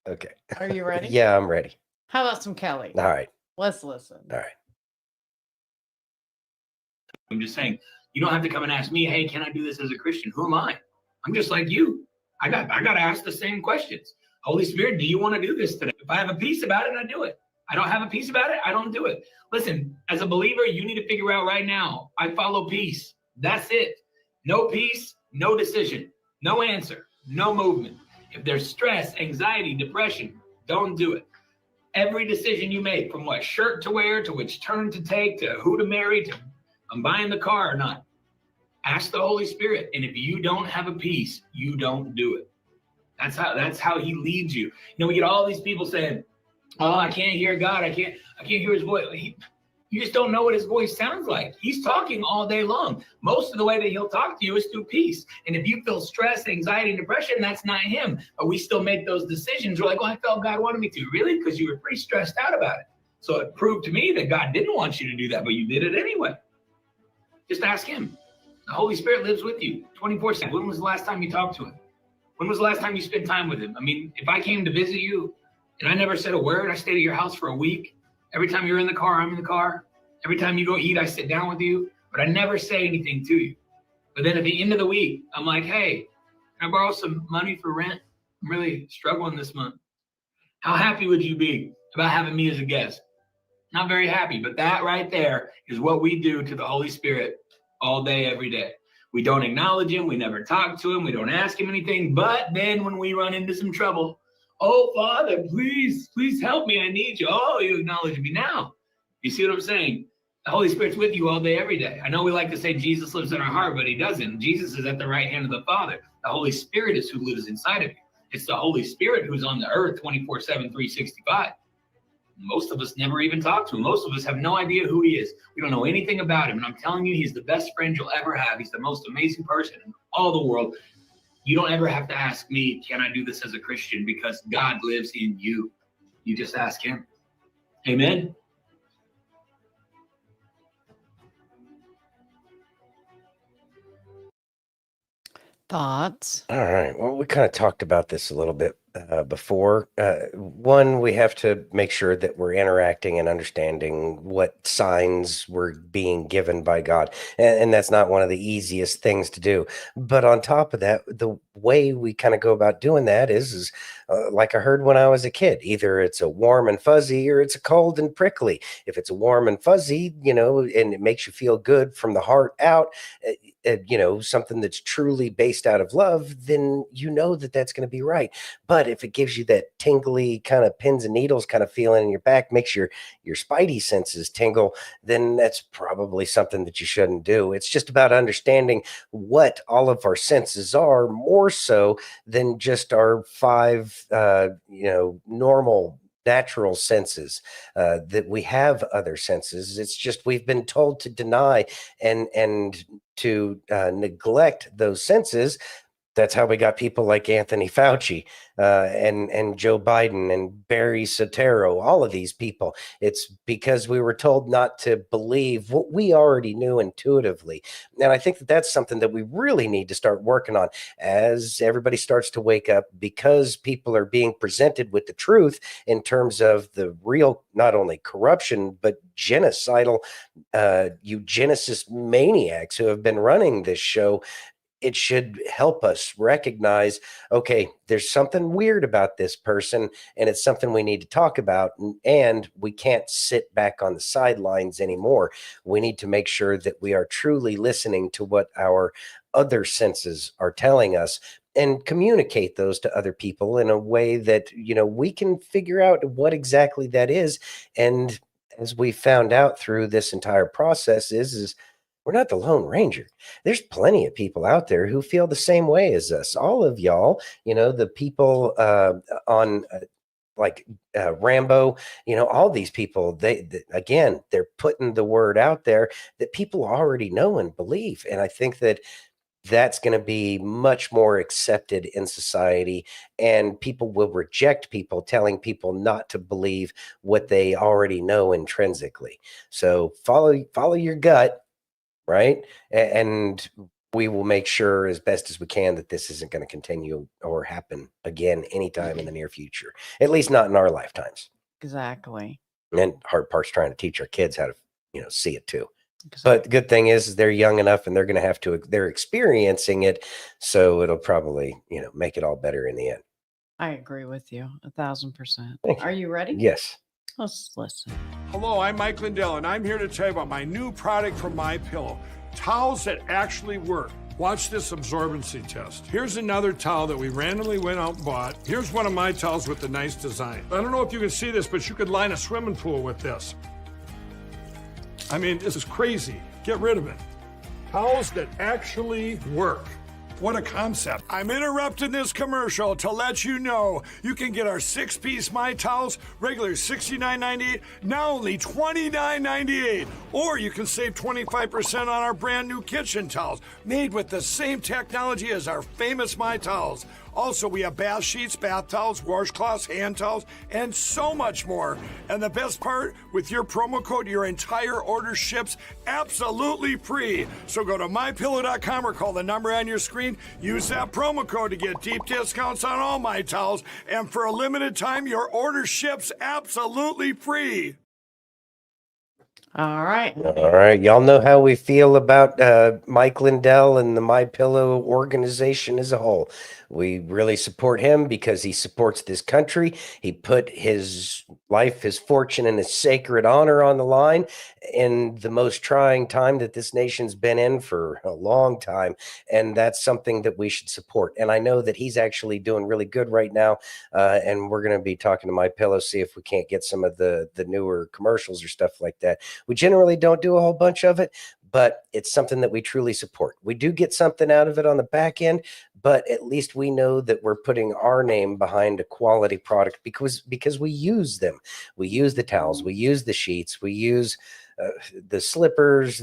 Okay. Are you ready? Yeah, I'm ready. How about some Kelly? All right. Let's listen. All right. I'm just saying, you don't have to come and ask me, hey, can I do this as a Christian? Who am I? I'm just like you. I got to ask the same questions. Holy Spirit, do you want to do this today? If I have a peace about it, I do it. I don't have a peace about it, I don't do it. Listen, as a believer, you need to figure out right now, I follow peace. That's it. No peace, no decision, no answer, no movement. If there's stress, anxiety, depression, don't do it. Every decision you make, from what shirt to wear, to which turn to take, to who to marry, to I'm buying the car or not, ask the Holy Spirit. And if you don't have a peace, you don't do it. That's how he leads you. You know, we get all these people saying, oh, I can't hear God. I can't hear his voice. You just don't know what his voice sounds like. He's talking all day long. Most of the way that he'll talk to you is through peace. And if you feel stress, anxiety, and depression, that's not him. But we still make those decisions. We're like, well, I felt God wanted me to. Really? Because you were pretty stressed out about it. So it proved to me that God didn't want you to do that, but you did it anyway. Just ask him. The Holy Spirit lives with you 24/7. When was the last time you talked to him? When was the last time you spent time with him? I mean, if I came to visit you and I never said a word, I stayed at your house for a week. Every time you're in the car, I'm in the car. Every time you go eat, I sit down with you, but I never say anything to you. But then at the end of the week, I'm like, hey, can I borrow some money for rent? I'm really struggling this month. How happy would you be about having me as a guest? Not very happy, but that right there is what we do to the Holy Spirit all day, every day. We don't acknowledge him. We never talk to him. We don't ask him anything. But then when we run into some trouble, oh, Father, please help me. I need you. Oh, you acknowledge me now. You see what I'm saying? The Holy Spirit's with you all day, every day. I know we like to say Jesus lives in our heart, but he doesn't. Jesus is at the right hand of the Father. The Holy Spirit is who lives inside of you. It's the Holy Spirit who's on the earth 24/7, 365. Most of us never even talk to him. Most of us have no idea who he is. We don't know anything about him. And I'm telling you, he's the best friend you'll ever have. He's the most amazing person in all the world. You don't ever have to ask me, can I do this as a Christian? Because God lives in you. You just ask him. Amen. Thoughts? All right. Well, we kind of talked about this a little bit before. One, we have to make sure that we're interacting and understanding what signs we're being given by God. And that's not one of the easiest things to do. But on top of that, the way we kind of go about doing that is like I heard when I was a kid. Either it's a warm and fuzzy or it's a cold and prickly. If it's a warm and fuzzy, and it makes you feel good from the heart out, something that's truly based out of love, then that's going to be right. But if it gives you that tingly kind of pins and needles kind of feeling in your back, makes your spidey senses tingle, then that's probably something that you shouldn't do. It's just about understanding what all of our senses are, more so than just our five, normal natural senses, that we have other senses. It's just we've been told to deny and to neglect those senses. That's how we got people like Anthony Fauci and Joe Biden and Barry Soetoro, all of these people. It's because we were told not to believe what we already knew intuitively. And I think that that's something that we really need to start working on as everybody starts to wake up, because people are being presented with the truth in terms of the real, not only corruption, but genocidal eugenicist maniacs who have been running this show. It should help us recognize, okay, there's something weird about this person, and it's something we need to talk about, and we can't sit back on the sidelines anymore. We need to make sure that we are truly listening to what our other senses are telling us and communicate those to other people in a way that, we can figure out what exactly that is. And as we found out through this entire process is we're not the Lone Ranger. There's plenty of people out there who feel the same way as us. All of y'all, the people on Rambo, all these people, they're putting the word out there that people already know and believe. And I think that that's going to be much more accepted in society, and people will reject people telling people not to believe what they already know intrinsically. So follow your gut. Right. And we will make sure as best as we can that this isn't going to continue or happen again anytime in the near future, at least not in our lifetimes. Exactly. And hard part's trying to teach our kids how to, see it too. But the good thing is they're young enough and they're experiencing it. So it'll probably, make it all better in the end. I agree with you 1,000%. Thank you. Are you ready? Yes. Let's listen. Hello, I'm Mike Lindell, and I'm here to tell you about my new product from MyPillow, towels that actually work. Watch this absorbency test. Here's another towel that we randomly went out and bought. Here's one of my towels with the nice design. I don't know if you can see this, but you could line a swimming pool with this. I mean, this is crazy. Get rid of it. Towels that actually work. What a concept. I'm interrupting this commercial to let you know you can get our 6-piece My Towels, regular $69.98, now only $29.98. Or you can save 25% on our brand new kitchen towels, made with the same technology as our famous My Towels. Also, we have bath sheets, bath towels, washcloths, hand towels, and so much more. And the best part, with your promo code, your entire order ships absolutely free. So go to mypillow.com or call the number on your screen. Use that promo code to get deep discounts on all My Towels. And for a limited time, your order ships absolutely free. All right. All right. Y'all know how we feel about Mike Lindell and the MyPillow organization as a whole. We really support him because he supports this country. He put his life, his fortune, and his sacred honor on the line in the most trying time that this nation's been in for a long time. And that's something that we should support. And I know that he's actually doing really good right now. And we're going to be talking to MyPillow, see if we can't get some of the newer commercials or stuff like that. We generally don't do a whole bunch of it, but it's something that we truly support. We do get something out of it on the back end, but at least we know that we're putting our name behind a quality product because we use them. We use the towels, we use the sheets, we use the slippers,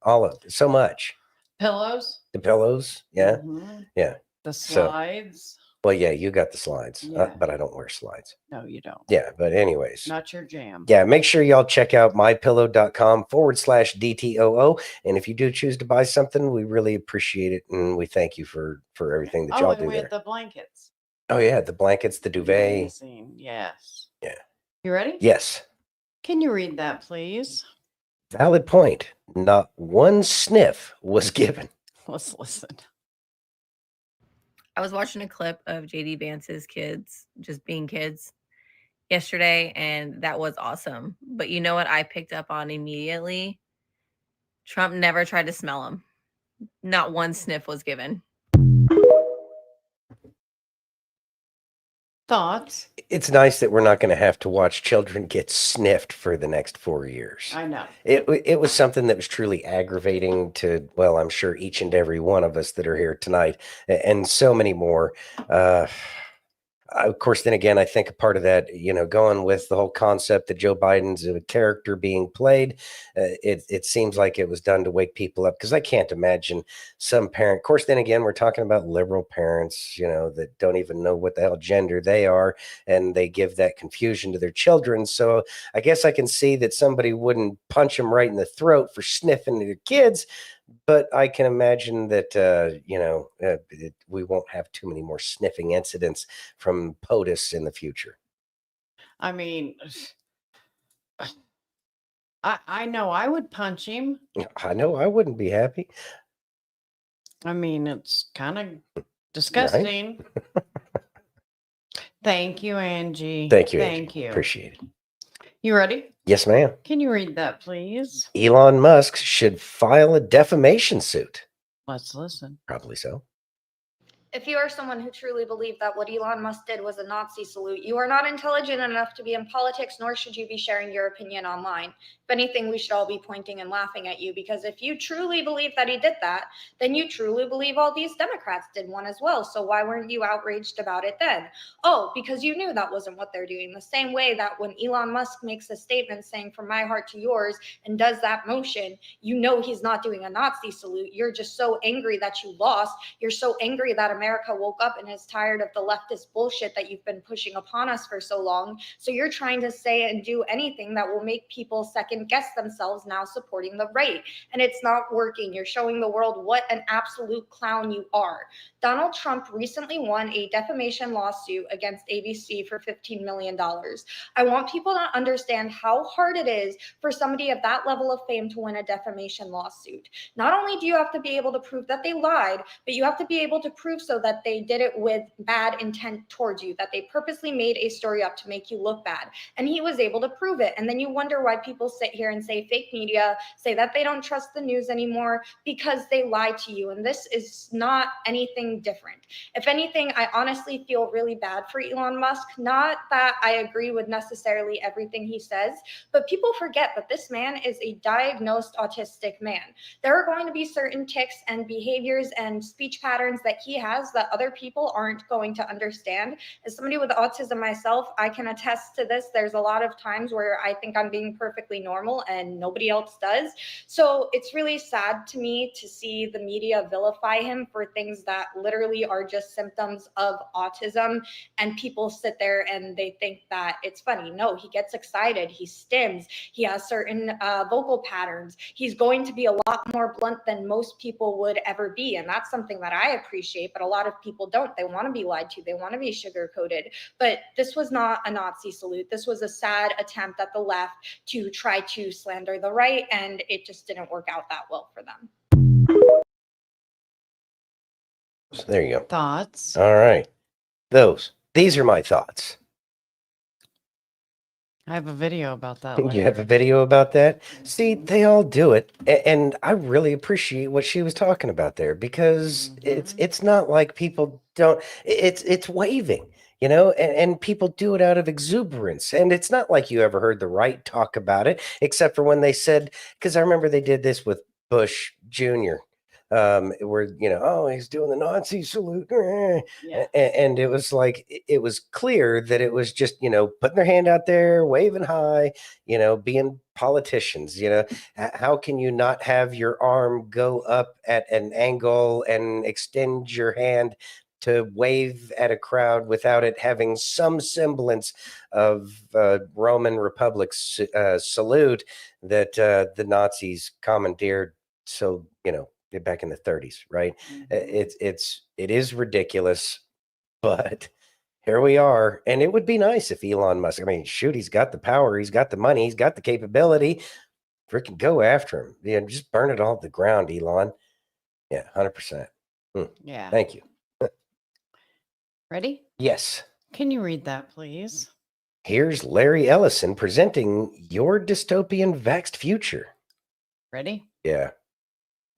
all of it, so much. Pillows. The pillows, yeah, yeah. The slides. Well, yeah, you got the slides, Yeah. but I don't wear slides. No, you don't. Yeah, but anyways. Not your jam. Yeah, make sure y'all check out mypillow.com/DTOO. And if you do choose to buy something, we really appreciate it. And we thank you for everything that y'all and do we there. have the blankets. Oh, yeah, the blankets, the duvet. Amazing. Yes. Yeah. You ready? Yes. Can you read that, please? Valid point. Not one sniff was given. Let's listen. I was watching a clip of JD Vance's kids just being kids yesterday, and that was awesome. But you know what I picked up on immediately? Trump never tried to smell him. Not one sniff was given. Thoughts? It's nice that we're not going to have to watch children get sniffed for the next 4 years. I know. It was something that was truly aggravating to, well, I'm sure each and every one of us that are here tonight and so many more. Of course, then again, I think a part of that, going with the whole concept that Joe Biden's a character being played, it seems like it was done to wake people up because I can't imagine some parent. Of course, then again, we're talking about liberal parents, that don't even know what the hell gender they are, and they give that confusion to their children. So I guess I can see that somebody wouldn't punch them right in the throat for sniffing their kids. But I can imagine that, we won't have too many more sniffing incidents from POTUS in the future. I mean, I know I would punch him. I know I wouldn't be happy. I mean, it's kind of disgusting. Right? Thank you, Angie. Thank you. Thank Angie. you. Appreciate it. You ready? Yes, ma'am. Can you read that, please? Elon Musk should file a defamation suit. Let's listen. Probably so. If you are someone who truly believed that what Elon Musk did was a Nazi salute, you are not intelligent enough to be in politics, nor should you be sharing your opinion online. If anything, we should all be pointing and laughing at you, because if you truly believe that he did that, then you truly believe all these Democrats did one as well. So why weren't you outraged about it then? Oh, because you knew that wasn't what they're doing. The same way that when Elon Musk makes a statement saying from my heart to yours and does that motion, you know he's not doing a Nazi salute. You're just so angry that you lost. You're so angry that America woke up and is tired of the leftist bullshit that you've been pushing upon us for so long. So you're trying to say and do anything that will make people second guess themselves now supporting the right. And it's not working. You're showing the world what an absolute clown you are. Donald Trump recently won a defamation lawsuit against ABC for $15 million. I want people to understand how hard it is for somebody of that level of fame to win a defamation lawsuit. Not only do you have to be able to prove that they lied, but you have to be able to prove so that they did it with bad intent towards you, that they purposely made a story up to make you look bad. And he was able to prove it. And then you wonder why people sit here and say fake media, say that they don't trust the news anymore because they lied to you. And this is not anything different. If anything, I honestly feel really bad for Elon Musk. Not that I agree with necessarily everything he says, but people forget that this man is a diagnosed autistic man. There are going to be certain tics and behaviors and speech patterns that he has that other people aren't going to understand. As somebody with autism myself, I can attest to this. There's a lot of times where I think I'm being perfectly normal and nobody else does. So it's really sad to me to see the media vilify him for things that literally are just symptoms of autism, and people sit there and they think that it's funny. No, he gets excited, he stims, he has certain vocal patterns. He's going to be a lot more blunt than most people would ever be, and that's something that I appreciate, but a lot of people don't. They want to be lied to, they want to be sugar-coated. But this was not a Nazi salute. This was a sad attempt at the left to try to slander the right, and it just didn't work out that well for them. So there you go. Thoughts? All right. These are my thoughts. I have a video about that. You later. have a video about that? See, they all do it. And I really appreciate what she was talking about there, because it's not like people don't, it's waving, you know, and people do it out of exuberance. And it's not like you ever heard the right talk about it, except for when they said, because I remember they did this with Bush Jr., where, you know, oh, he's doing the Nazi salute. Yeah. And it was like, it was clear that it was just, you know, putting their hand out there, waving high, you know, being politicians. You know, how can you not have your arm go up at an angle and extend your hand to wave at a crowd without it having some semblance of Roman Republic salute that the Nazis commandeered? So, you know, back in the 30s, right? It is ridiculous, but here we are. And it would be nice if Elon Musk, I mean, shoot, he's got the power, he's got the money, he's got the capability. Freaking go after him. Yeah, just burn it all to the ground, Elon. Yeah, 100%. Yeah. Thank you. Ready? Yes. Can you read that, please? Here's Larry Ellison presenting your dystopian vaxxed future. Ready? Yeah.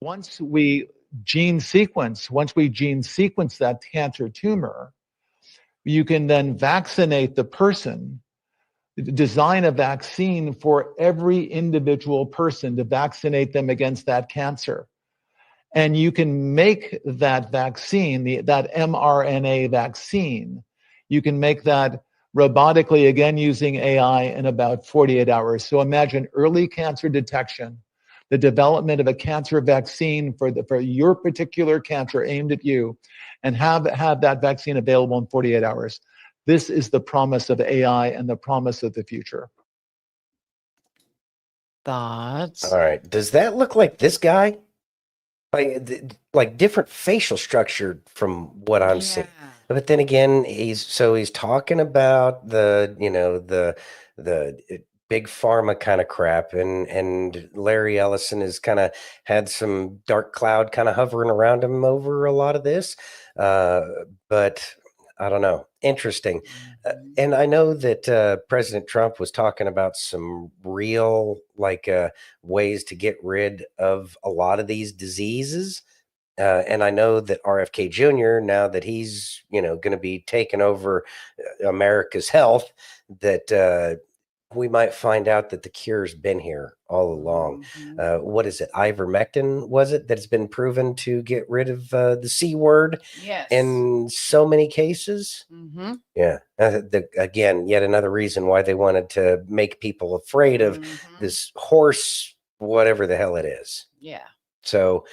Once we gene sequence that cancer tumor, you can then vaccinate the person, design a vaccine for every individual person to vaccinate them against that cancer. And you can make that vaccine, that mRNA vaccine, you can make that robotically, again, using AI in about 48 hours. So imagine early cancer detection, the development of a cancer vaccine for your particular cancer aimed at you, and have that vaccine available in 48 hours. This is the promise of AI and the promise of the future. Thoughts? All right. Does that look like this guy? Like different facial structure from what I'm seeing. But then again, he's talking about the, you know, the big pharma kind of crap, and Larry Ellison has kind of had some dark cloud kind of hovering around him over a lot of this. But I don't know. Interesting. And I know that President Trump was talking about some real ways to get rid of a lot of these diseases. And I know that RFK Jr., now that he's, you know, going to be taking over America's health, that we might find out that the cure's been here all along. What is it? Ivermectin, was it, that's been proven to get rid of the C word in so many cases? Yeah. Again, yet another reason why they wanted to make people afraid of this horse, whatever the hell it is. Yeah. So,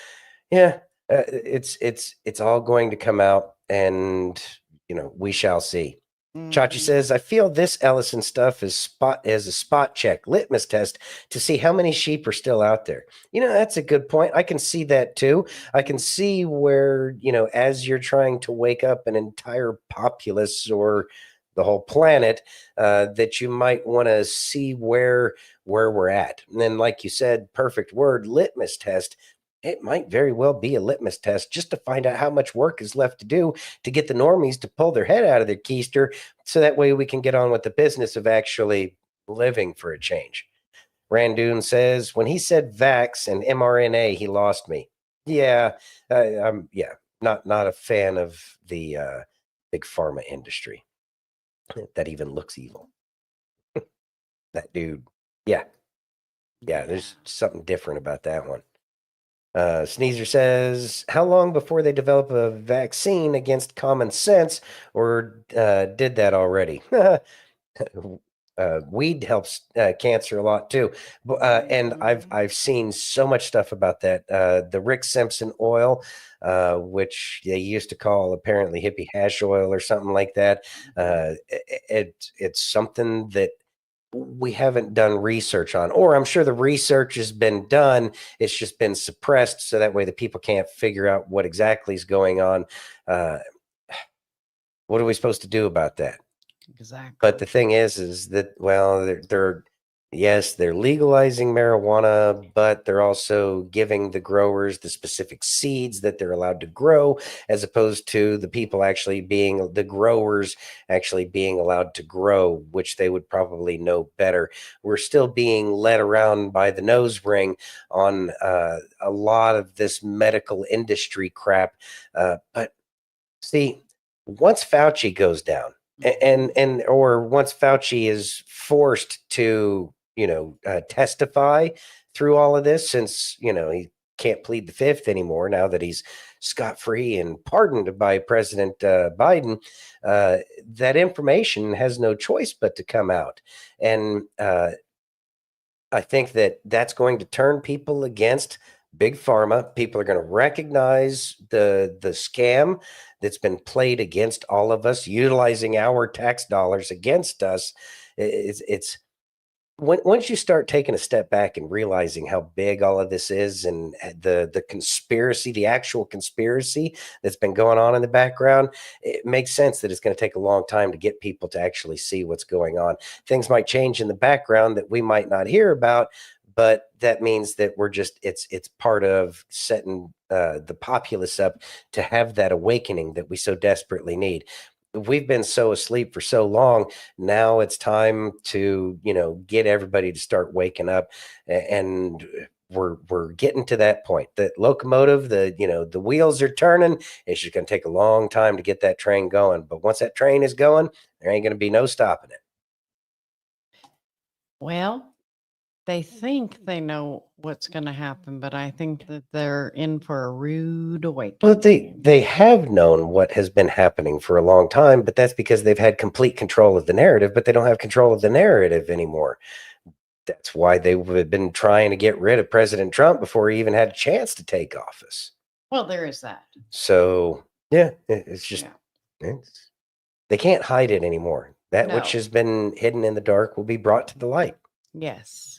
yeah, It's all going to come out, and we shall see. Chachi says, I feel this Ellison stuff is a spot check litmus test to see how many sheep are still out there. That's a good point. I can see that too. I can see where, as you're trying to wake up an entire populace or the whole planet, that you might want to see where we're at. And then, like you said, perfect word, litmus test. It might very well be a litmus test just to find out how much work is left to do to get the normies to pull their head out of their keister, so that way we can get on with the business of actually living for a change. Randoon says, when he said vax and mRNA, he lost me. Yeah, I'm not a fan of the big pharma industry. That even looks evil. That dude. Yeah, there's something different about that one. Sneezer says, how long before they develop a vaccine against common sense, or did that already? Weed helps cancer a lot too, and I've seen so much stuff about that. The Rick Simpson oil, which they used to call apparently hippie hash oil or something like that. It's something that we haven't done research on, or I'm sure the research has been done. It's just been suppressed, so that way the people can't figure out what exactly is going on. What are we supposed to do about that? Exactly. But the thing is that, well, they're legalizing marijuana, but they're also giving the growers the specific seeds that they're allowed to grow, as opposed to the people the growers actually being allowed to grow, which they would probably know better. We're still being led around by the nose ring on a lot of this medical industry crap. But see, once Fauci goes down, or once Fauci is forced to testify through all of this, since he can't plead the fifth anymore now that he's scot-free and pardoned by President Biden, that information has no choice but to come out. And I think that's going to turn people against big pharma. People are going to recognize the scam that's been played against all of us, utilizing our tax dollars against us. It's once you start taking a step back and realizing how big all of this is, and the conspiracy, the actual conspiracy that's been going on in the background, it makes sense that it's going to take a long time to get people to actually see what's going on. Things might change in the background that we might not hear about, but that means that it's part of setting the populace up to have that awakening that we so desperately need. We've been so asleep for so long. Now it's time to, get everybody to start waking up, and we're getting to that point. The locomotive, the wheels are turning. It's just going to take a long time to get that train going. But once that train is going, there ain't going to be no stopping it. Well, they think they know what's going to happen, but I think that they're in for a rude awakening. Well, they have known what has been happening for a long time, but that's because they've had complete control of the narrative, but they don't have control of the narrative anymore. That's why they've been trying to get rid of President Trump before he even had a chance to take office. Well, there is that. So, yeah, it's just, they can't hide it anymore. That which has been hidden in the dark will be brought to the light. Yes.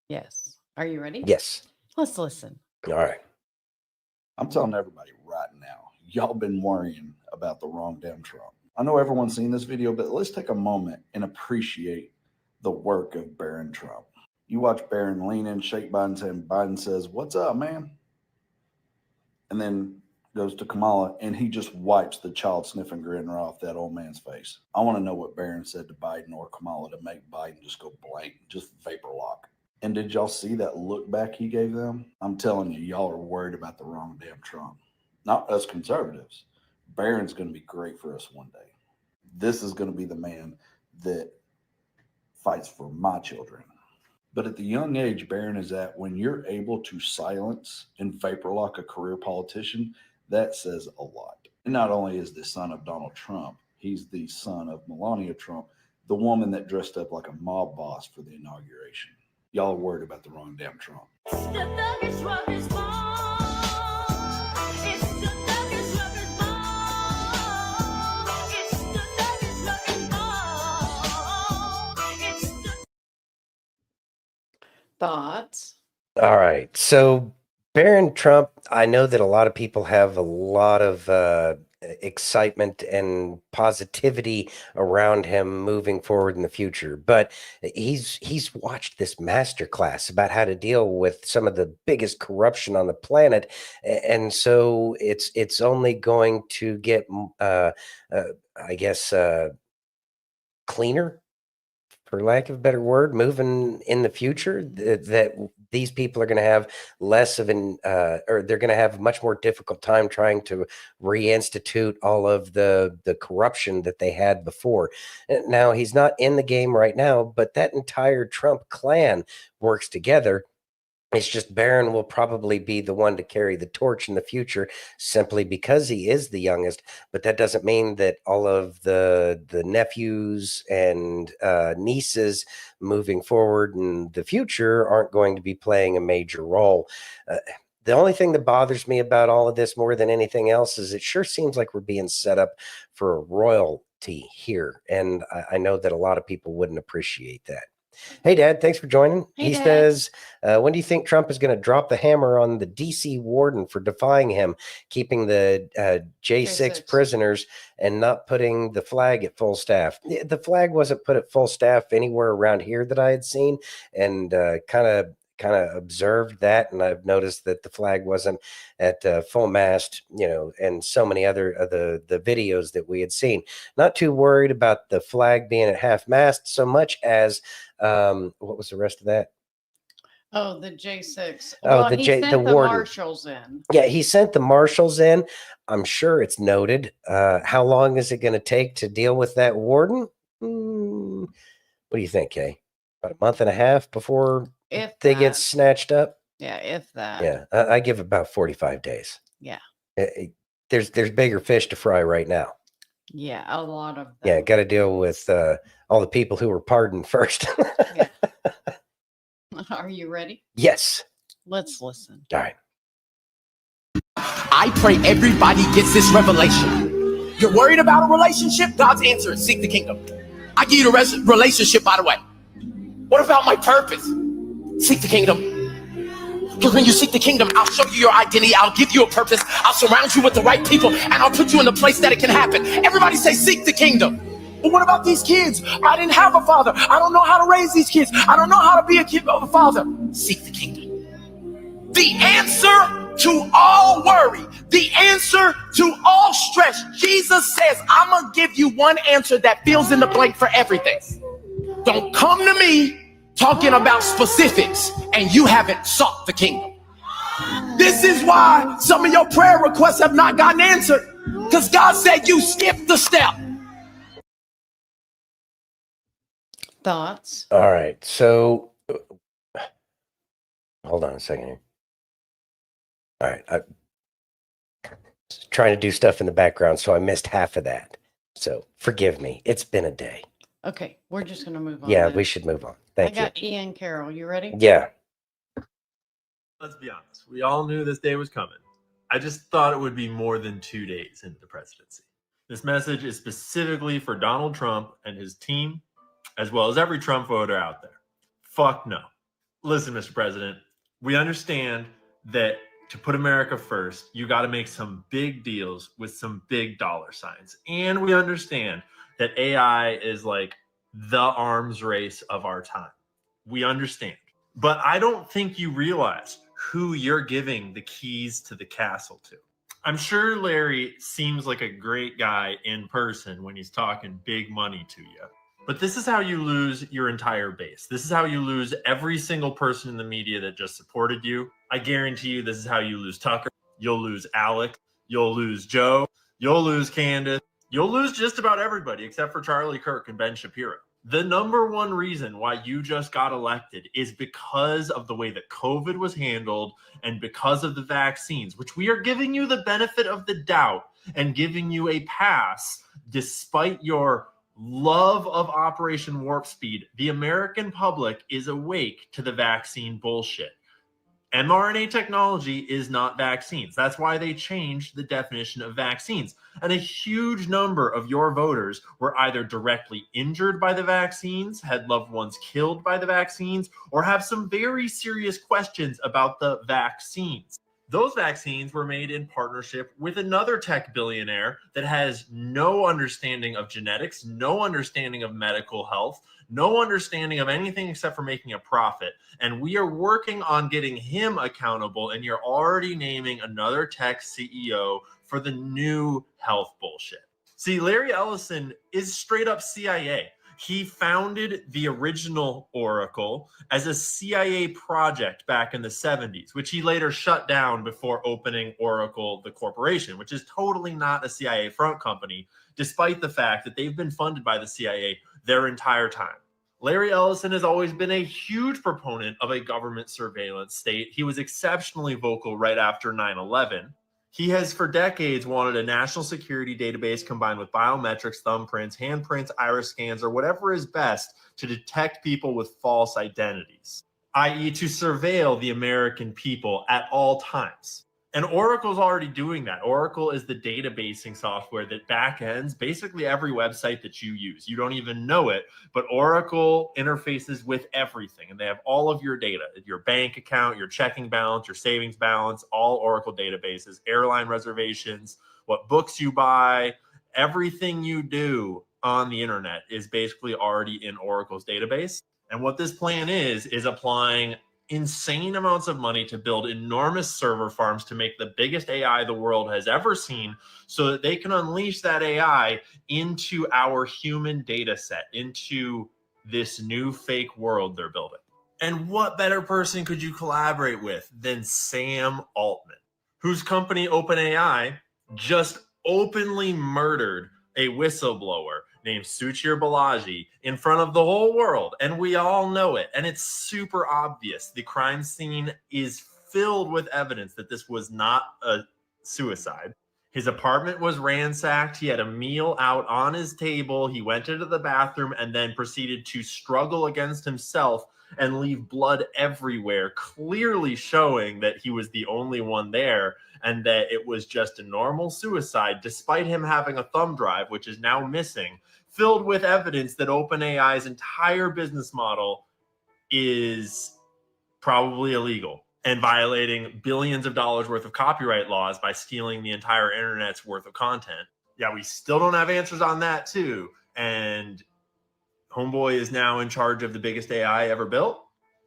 Yes. Are you ready? Yes. Let's listen. All right. I'm telling everybody right now, y'all been worrying about the wrong damn Trump. I know everyone's seen this video, but let's take a moment and appreciate the work of Barron Trump. You watch Barron lean in, shake Biden's hand, Biden says, "What's up, man?" And then goes to Kamala, and he just wipes the child sniffing grin right off that old man's face. I want to know what Barron said to Biden or Kamala to make Biden just go blank, just vapor lock. And did y'all see that look back he gave them? I'm telling you, y'all are worried about the wrong damn Trump. Not us conservatives. Barron's going to be great for us one day. This is going to be the man that fights for my children. But at the young age Barron is at, when you're able to silence and vapor lock a career politician, that says a lot. And not only is the son of Donald Trump, he's the son of Melania Trump, the woman that dressed up like a mob boss for the inauguration. Y'all are worried about the wrong damn Trump. Thoughts? All right. So, Barron Trump, I know that a lot of people have a lot of excitement and positivity around him moving forward in the future, but he's watched this masterclass about how to deal with some of the biggest corruption on the planet, and so it's only going to get, I guess, cleaner, for lack of a better word, moving in the future, that these people are going to have less of or they're going to have a much more difficult time trying to reinstitute all of the corruption that they had before. Now, he's not in the game right now, but that entire Trump clan works together. It's just Barron will probably be the one to carry the torch in the future simply because he is the youngest. But that doesn't mean that all of the nephews and nieces moving forward in the future aren't going to be playing a major role. The only thing that bothers me about all of this more than anything else is it sure seems like we're being set up for a royalty here. And I know that a lot of people wouldn't appreciate that. Hey, Dad, thanks for joining. Hey, he Dad. says, when do you think Trump is going to drop the hammer on the D.C. warden for defying him, keeping the J6 prisoners and not putting the flag at full staff? The flag wasn't put at full staff anywhere around here that I had seen, and kind of observed that, and I've noticed that the flag wasn't at full mast, and so many other of the videos that we had seen. Not too worried about the flag being at half mast so much as what was the rest of that? Oh, the J6. Oh, Well, the he J, sent the the warden. marshals in. Yeah, he sent the marshals in. I'm sure it's noted. How long is it going to take to deal with that warden? What do you think, Kay? About a month and a half before If they that. get snatched up? Yeah, if that. Yeah, I give about 45 days. Yeah. There's bigger fish to fry right now. Yeah, a lot of them. Yeah, got to deal with all the people who were pardoned first. Yeah. Are you ready? Yes. Let's listen. All right. I pray everybody gets this revelation. You're worried about a relationship? God's answer is seek the kingdom. I give you the relationship, by the way. What about my purpose? Seek the kingdom. Because when you seek the kingdom, I'll show you your identity. I'll give you a purpose. I'll surround you with the right people, and I'll put you in the place that it can happen. Everybody say, seek the kingdom. But what about these kids? I didn't have a father. I don't know how to raise these kids. I don't know how to be a kid of a father. Seek the kingdom. The answer to all worry, the answer to all stress. Jesus says, I'm going to give you one answer that fills in the blank for everything. Don't come to me talking about specifics and you haven't sought the kingdom. This is why some of your prayer requests have not gotten answered, because God said you skipped the step. Thoughts? All right. So hold on a second here. All right. I'm trying to do stuff in the background, so I missed half of that. So forgive me. It's been a day. Okay, we're just going to move on. Yeah, then. we should move on. Thank you. I got Ian Carroll. You ready? Yeah. Let's be honest. We all knew this day was coming. I just thought it would be more than 2 days into the presidency. This message is specifically for Donald Trump and his team, as well as every Trump voter out there. Fuck no. Listen, Mr. President, we understand that to put America first, you got to make some big deals with some big dollar signs. And we understand that AI is like the arms race of our time. We understand. But I don't think you realize who you're giving the keys to the castle to. I'm sure Larry seems like a great guy in person when he's talking big money to you. But this is how you lose your entire base. This is how you lose every single person in the media that just supported you. I guarantee you this is how you lose Tucker. You'll lose Alec. You'll lose Joe. You'll lose Candace. You'll lose just about everybody except for Charlie Kirk and Ben Shapiro. The number one reason why you just got elected is because of the way that COVID was handled and because of the vaccines, which we are giving you the benefit of the doubt and giving you a pass despite your love of Operation Warp Speed. The American public is awake to the vaccine bullshit. mRNA technology is not vaccines. That's why they changed the definition of vaccines. And a huge number of your voters were either directly injured by the vaccines, had loved ones killed by the vaccines, or have some very serious questions about the vaccines. Those vaccines were made in partnership with another tech billionaire that has no understanding of genetics, no understanding of medical health, no understanding of anything except for making a profit. And we are working on getting him accountable. And you're already naming another tech CEO for the new health bullshit. See, Larry Ellison is straight up CIA. He founded the original Oracle as a CIA project back in the 70s, which he later shut down before opening Oracle, the corporation, which is totally not a CIA front company, despite the fact that they've been funded by the CIA their entire time. Larry Ellison has always been a huge proponent of a government surveillance state. He was exceptionally vocal right after 9/11. He has for decades wanted a national security database combined with biometrics, thumbprints, handprints, iris scans, or whatever is best to detect people with false identities, i.e. to surveil the American people at all times. And Oracle's already doing that. Oracle is the databasing software that backends basically every website that you use. You don't even know it, but Oracle interfaces with everything. And they have all of your data, your bank account, your checking balance, your savings balance, all Oracle databases, airline reservations, what books you buy, everything you do on the internet is basically already in Oracle's database. And what this plan is applying insane amounts of money to build enormous server farms to make the biggest AI the world has ever seen so that they can unleash that AI into our human data set, into this new fake world they're building. And what better person could you collaborate with than Sam Altman, whose company OpenAI just openly murdered a whistleblower named Suchir Balaji in front of the whole world. And we all know it. And it's super obvious. The crime scene is filled with evidence that this was not a suicide. His apartment was ransacked. He had a meal out on his table. He went into the bathroom and then proceeded to struggle against himself and leave blood everywhere, clearly showing that he was the only one there and that it was just a normal suicide, despite him having a thumb drive, which is now missing, filled with evidence that OpenAI's entire business model is probably illegal and violating billions of dollars worth of copyright laws by stealing the entire internet's worth of content. Yeah, we still don't have answers on that too. And Homeboy is now in charge of the biggest AI ever built.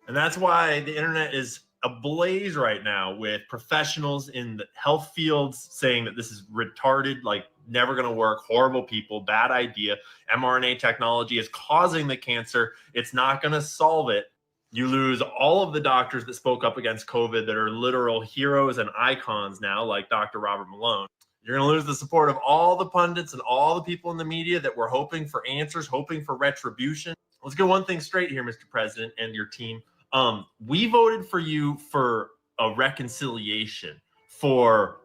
And that's why the internet is ablaze right now with professionals in the health fields saying that this is retarded, like never going to work, horrible people, bad idea. mRNA technology is causing the cancer. It's not going to solve it. You lose all of the doctors that spoke up against COVID that are literal heroes and icons now, like Dr. Robert Malone. You're going to lose the support of all the pundits and all the people in the media that were hoping for answers, hoping for retribution. Let's get one thing straight here, Mr. President and your team. We voted for you for a reconciliation, for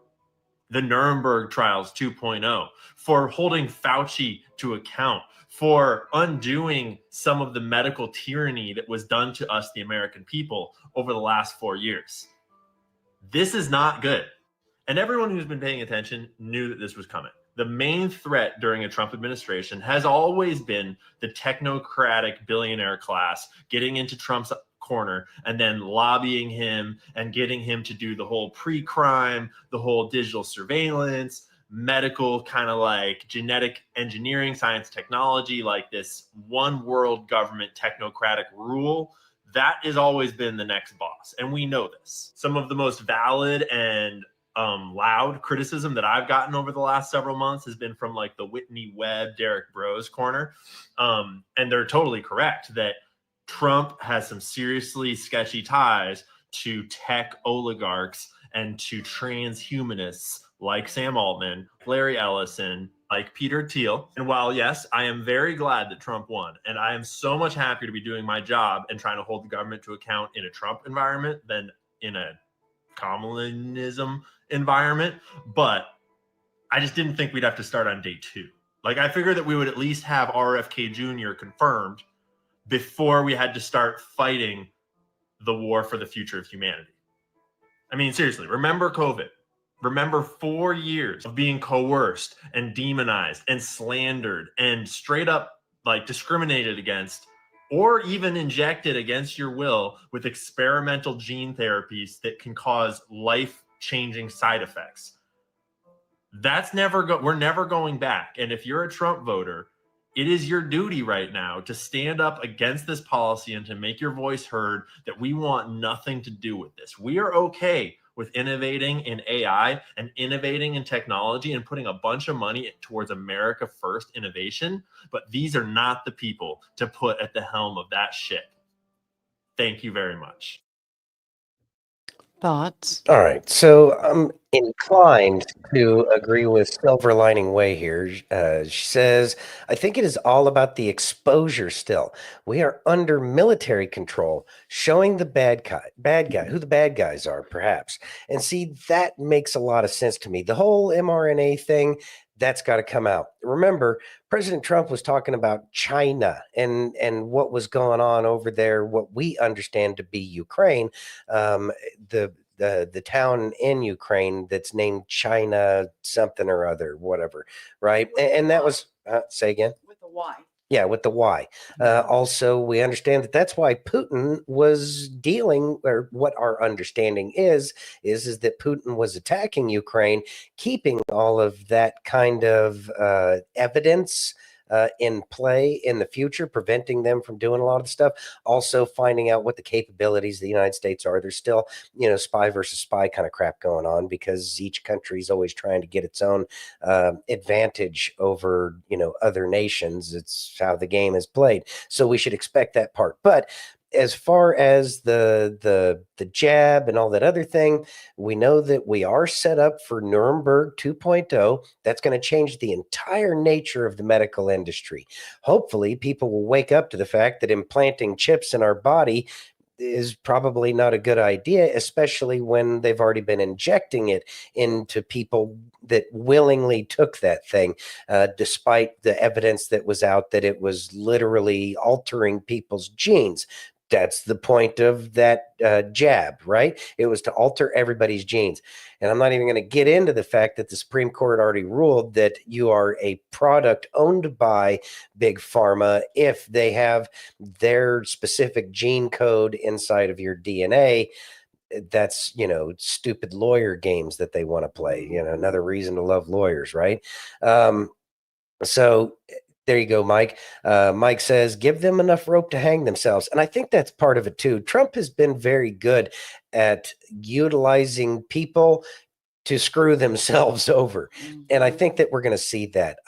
the Nuremberg trials 2.0, for holding Fauci to account, for undoing some of the medical tyranny that was done to us, the American people, over the last 4 years. This is not good. And everyone who's been paying attention knew that this was coming. The main threat during a Trump administration has always been the technocratic billionaire class getting into Trump's corner and then lobbying him and getting him to do the whole pre-crime, the whole digital surveillance, medical kind of like genetic engineering, science, technology, like this one world government technocratic rule. That has always been the next boss. And we know this. Some of the most valid and loud criticism that I've gotten over the last several months has been from like the Whitney Webb, Derek Bros corner. And they're totally correct that Trump has some seriously sketchy ties to tech oligarchs and to transhumanists like Sam Altman, Larry Ellison, like Peter Thiel. And while, yes, I am very glad that Trump won, and I am so much happier to be doing my job and trying to hold the government to account in a Trump environment than in a Kamalanism environment, but I just didn't think we'd have to start on day 2. Like, I figured that we would at least have RFK Jr. confirmed before we had to start fighting the war for the future of humanity. I mean, seriously, remember COVID. Remember 4 years of being coerced and demonized and slandered and straight up like discriminated against or even injected against your will with experimental gene therapies that can cause life-changing side effects. That's we're never going back. And if you're a Trump voter, it is your duty right now to stand up against this policy and to make your voice heard that we want nothing to do with this. We are okay with innovating in AI and innovating in technology and putting a bunch of money towards America first innovation, but these are not the people to put at the helm of that shit. Thank you very much. Thoughts? All right, so I'm inclined to agree with Silver Lining Way here. She says, I think it is all about the exposure still. We are under military control, showing the bad guy, who the bad guys are, perhaps. And see, that makes a lot of sense to me. The whole mRNA thing, that's got to come out. Remember, President Trump was talking about China and what was going on over there, what we understand to be Ukraine, the town in Ukraine that's named China something or other, whatever, right? And that was, say again? With a Y. Yeah, with the Y. Also, we understand that that's why Putin was dealing, or what our understanding is that Putin was attacking Ukraine, keeping all of that kind of evidence in play in the future, preventing them from doing a lot of the stuff. Also finding out what the capabilities of the United States are. There's still, spy versus spy kind of crap going on because each country is always trying to get its own advantage over, other nations. It's how the game is played. So we should expect that part. But as far as the jab and all that other thing, we know that we are set up for Nuremberg 2.0. That's going to change the entire nature of the medical industry. Hopefully, people will wake up to the fact that implanting chips in our body is probably not a good idea, especially when they've already been injecting it into people that willingly took that thing, despite the evidence that was out that it was literally altering people's genes. That's the point of that jab, right? It was to alter everybody's genes. And I'm not even going to get into the fact that the Supreme Court already ruled that you are a product owned by Big Pharma if they have their specific gene code inside of your DNA. That's, stupid lawyer games that they want to play. Another reason to love lawyers, right? So there you go, Mike. Mike says, give them enough rope to hang themselves. And I think that's part of it too. Trump has been very good at utilizing people to screw themselves over. And I think that we're going to see that.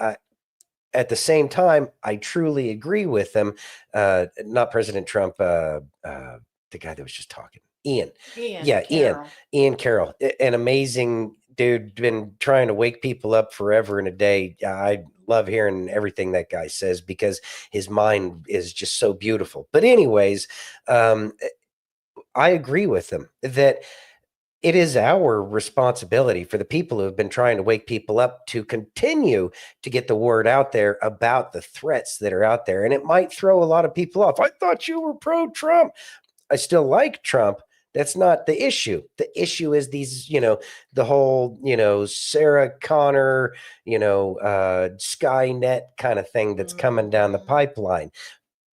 At the same time, I truly agree with him. Not President Trump, the guy that was just talking. Ian. Ian Carroll, an amazing dude, been trying to wake people up forever and a day. I love hearing everything that guy says because his mind is just so beautiful. But anyways, I agree with him that it is our responsibility for the people who have been trying to wake people up to continue to get the word out there about the threats that are out there. And it might throw a lot of people off. I thought you were pro-Trump. I still like Trump. That's not the issue. The issue is these, the whole, Sarah Connor, Skynet kind of thing that's coming down the pipeline.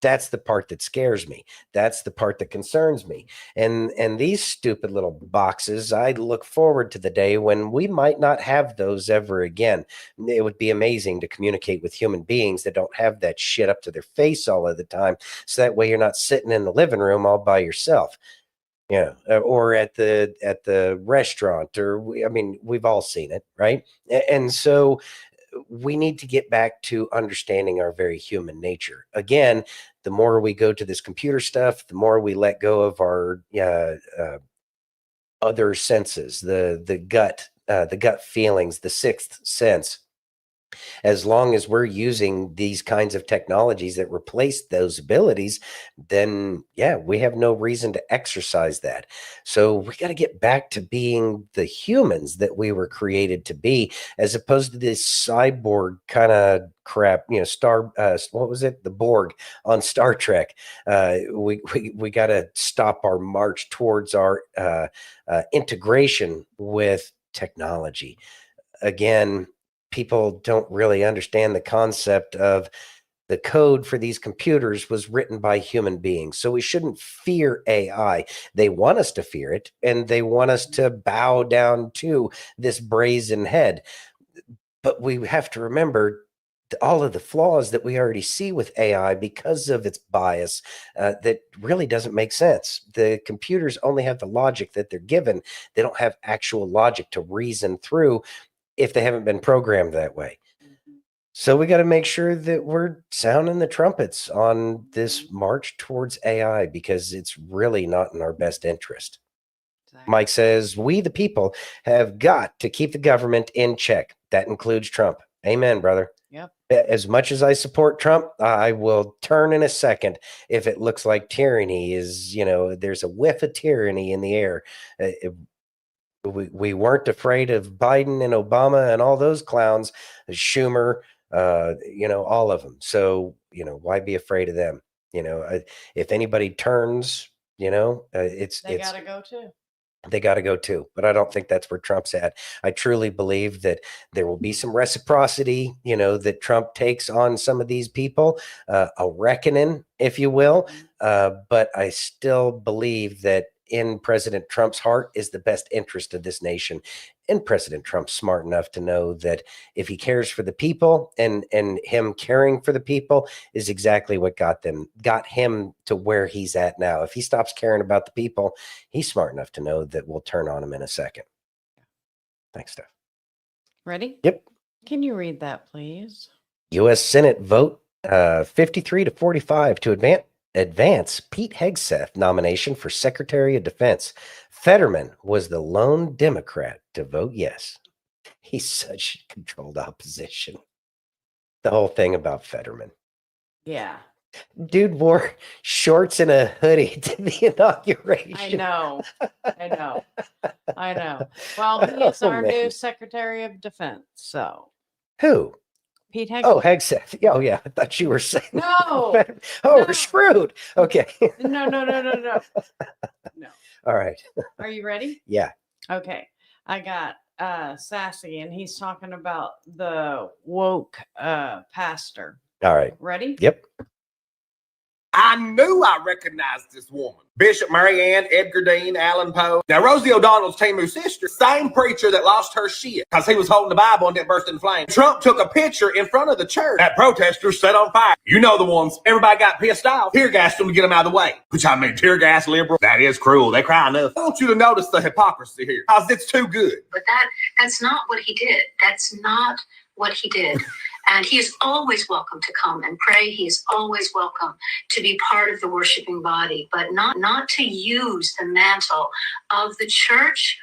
That's the part that scares me. That's the part that concerns me. And these stupid little boxes, I look forward to the day when we might not have those ever again. It would be amazing to communicate with human beings that don't have that shit up to their face all of the time. So that way you're not sitting in the living room all by yourself. Or at the restaurant, or we've all seen it, right? And so we need to get back to understanding our very human nature. Again, the more we go to this computer stuff, the more we let go of our other senses, the gut feelings, the sixth sense. As long as we're using these kinds of technologies that replace those abilities, then yeah, we have no reason to exercise that. So we got to get back to being the humans that we were created to be, as opposed to this cyborg kind of crap. What was it? The Borg on Star Trek. We got to stop our march towards our integration with technology. Again, people don't really understand the concept of the code for these computers was written by human beings. So we shouldn't fear AI. They want us to fear it, and they want us to bow down to this brazen head. But we have to remember all of the flaws that we already see with AI because of its bias that really doesn't make sense. The computers only have the logic that they're given. They don't have actual logic to reason through if they haven't been programmed that way. So we got to make sure that we're sounding the trumpets on this march towards AI, because it's really not in our best interest. Mike says, we the people have got to keep the government in check. That includes Trump. Amen, brother. Yep. As much as I support Trump, I will turn in a second if it looks like tyranny is, there's a whiff of tyranny in the air. We weren't afraid of Biden and Obama and all those clowns, Schumer, all of them. So, why be afraid of them? If anybody turns, they got to go too. They got to go too. But I don't think that's where Trump's at. I truly believe that there will be some reciprocity, that Trump takes on some of these people, a reckoning, if you will. But I still believe that in President Trump's heart is the best interest of this nation. And President Trump's smart enough to know that if he cares for the people, and him caring for the people is exactly what got him to where he's at now. If he stops caring about the people, he's smart enough to know that we'll turn on him in a second. Thanks, Steph. Ready? Yep. Can you read that, please? U.S. Senate vote 53-45 to advance Pete Hegseth nomination for Secretary of Defense. Fetterman was the lone Democrat to vote yes. He's such controlled opposition. The whole thing about Fetterman. Yeah. Dude wore shorts and a hoodie to the inauguration. I know. Well, he's our new Secretary of Defense. So who? Pete Hegseth. Oh, Hegseth. Oh, yeah. I thought you were saying. No. We're screwed. Okay. No. No. All right. Are you ready? Yeah. Okay. I got Sassy, and he's talking about the woke pastor. All right. Ready? Yep. I knew I recognized this woman. Bishop Mary Ann, Edgar Dean, Alan Poe. Now, Rosie O'Donnell's Timu's sister, same preacher that lost her shit because he was holding the Bible and didn't burst in flames. Trump took a picture in front of the church that protesters set on fire. You know the ones. Everybody got pissed off. Tear gassed them to get them out of the way. Which, I mean, tear gas liberal. That is cruel. They cry enough. I want you to notice the hypocrisy here because it's too good. But that's not what he did. That's not what he did. And he is always welcome to come and pray. He is always welcome to be part of the worshiping body, but not to use the mantle of the church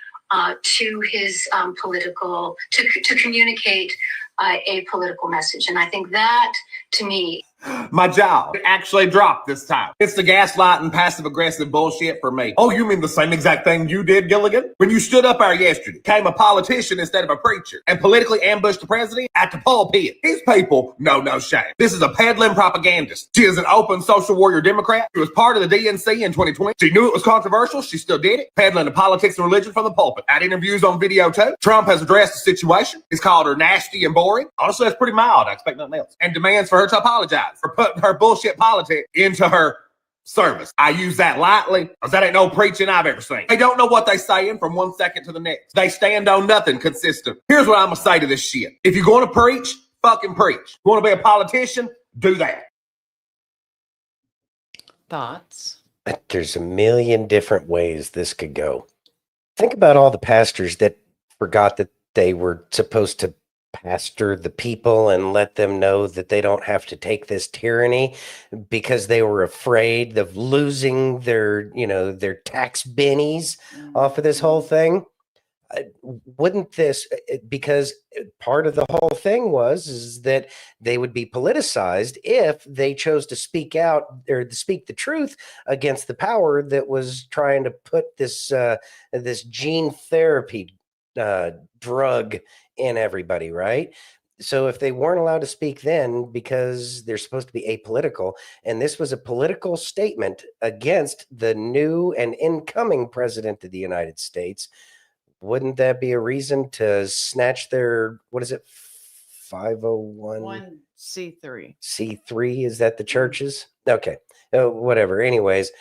to his political, to communicate a political message. And I think that, to me, my jaw actually dropped this time. It's the gaslighting, passive-aggressive bullshit for me. Oh, you mean the same exact thing you did, Gilligan? When you stood up there yesterday, became a politician instead of a preacher, and politically ambushed the president at the pulpit. These people know no shame. This is a peddling propagandist. She is an open social warrior Democrat. She was part of the DNC in 2020. She knew it was controversial. She still did it. Peddling the politics and religion from the pulpit. At interviews on video, too. Trump has addressed the situation. He's called her nasty and boring. Honestly, that's pretty mild. I expect nothing else. And demands for her to apologize for putting her bullshit politics into her service. I use that lightly because that ain't no preaching I've ever seen. They don't know what they saying from one second to the next. They stand on nothing consistent. Here's what I'm going to say to this shit. If you're going to preach, fucking preach. You want to be a politician? Do that. Thoughts? There's a million different ways this could go. Think about all the pastors that forgot that they were supposed to pastor the people and let them know that they don't have to take this tyranny because they were afraid of losing their tax bennies off of this whole thing. Wouldn't this, because part of the whole thing is that they would be politicized if they chose to speak out or to speak the truth against the power that was trying to put this gene therapy drug in everybody, right? So if they weren't allowed to speak then because they're supposed to be apolitical, and this was a political statement against the new and incoming president of the United States, wouldn't that be a reason to snatch their, what is it, 501? C3. C3, is that the churches? Okay, whatever. Anyways,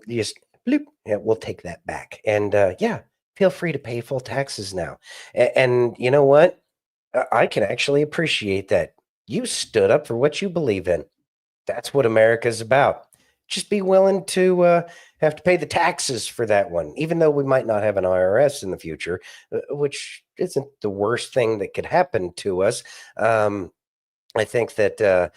just bloop, yeah, we'll take that back. And yeah, feel free to pay full taxes now. And you know what? I can actually appreciate that. You stood up for what you believe in. That's what America's about. Just be willing to have to pay the taxes for that one, even though we might not have an IRS in the future, which isn't the worst thing that could happen to us. I think that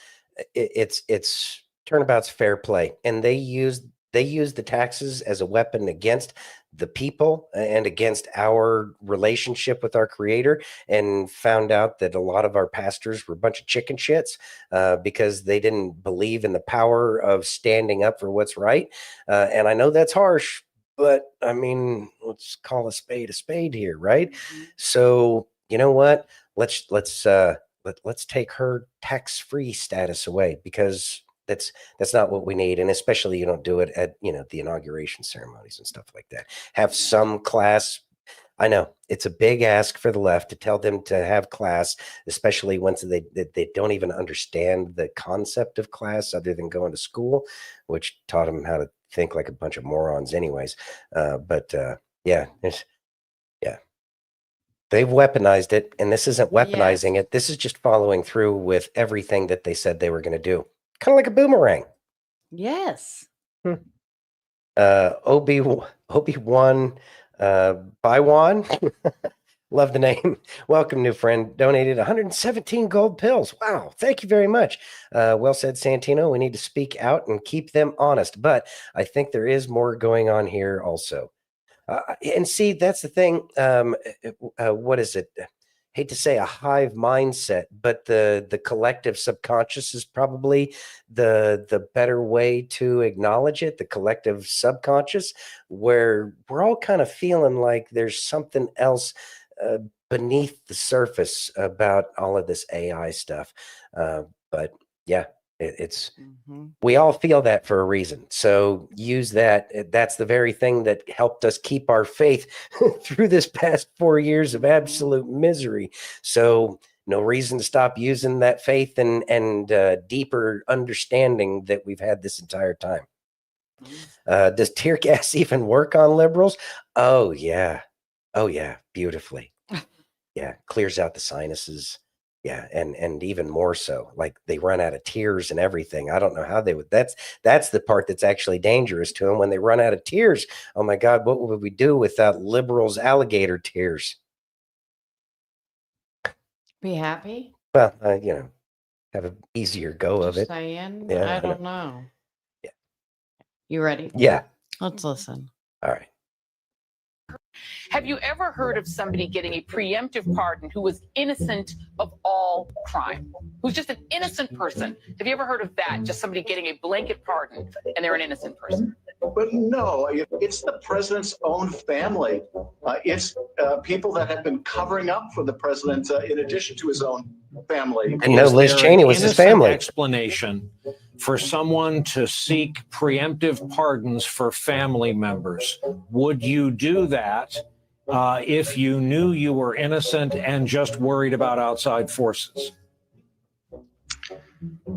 it's turnabout's fair play, and they use the taxes as a weapon against the people and against our relationship with our creator, and found out that a lot of our pastors were a bunch of chicken shits because they didn't believe in the power of standing up for what's right. And I know that's harsh, but I mean, let's call a spade here, right? So you know what? Let's take her tax-free status away, because that's not what we need. And especially you don't do it at, the inauguration ceremonies and stuff like that. Have some class. I know it's a big ask for the left to tell them to have class, especially once they don't even understand the concept of class other than going to school, which taught them how to think like a bunch of morons anyways. Yeah, they've weaponized it, and this isn't weaponizing it. This is just following through with everything that they said they were going to do. Kind of like a boomerang. Yes. Obi-Wan Bywan. Love the name. Welcome, new friend. Donated 117 gold pills. Wow. Thank you very much. Well said, Santino. We need to speak out and keep them honest. But I think there is more going on here also. And see, that's the thing. What is it? Hate to say a hive mindset, but the collective subconscious is probably the better way to acknowledge it. The collective subconscious, where we're all kind of feeling like there's something else beneath the surface about all of this AI stuff. But yeah, we all feel that for a reason. So use that. That's the very thing that helped us keep our faith through this past 4 years of absolute misery. So no reason to stop using that faith and deeper understanding that we've had this entire time. Does tear gas even work on liberals? Oh yeah. Beautifully. Yeah. Clears out the sinuses. Yeah, and even more so, like they run out of tears and everything. I don't know how they would. That's the part that's actually dangerous to them, when they run out of tears. Oh my God, what would we do without liberals' alligator tears? Be happy? Well, have an easier go of it. Saying? Yeah, I don't know. Yeah. You ready? Yeah. Let's listen. All right. Have you ever heard of somebody getting a preemptive pardon who was innocent of all crime? Who's just an innocent person? Have you ever heard of that? Just somebody getting a blanket pardon and they're an innocent person? But no, it's the president's own family. It's people that have been covering up for the president in addition to his own family. And no, Liz Cheney was his family. Explanation for someone to seek preemptive pardons for family members. Would you do that if you knew you were innocent and just worried about outside forces?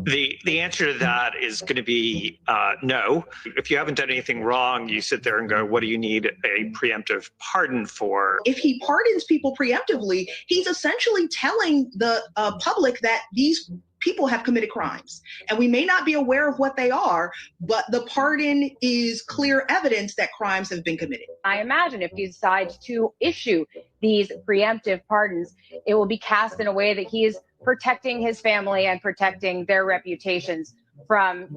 The answer to that is going to be no. If you haven't done anything wrong, you sit there and go, what do you need a preemptive pardon for? If he pardons people preemptively, he's essentially telling the public that these people have committed crimes. And we may not be aware of what they are, but the pardon is clear evidence that crimes have been committed. I imagine if he decides to issue these preemptive pardons, it will be cast in a way that he is protecting his family and protecting their reputations from,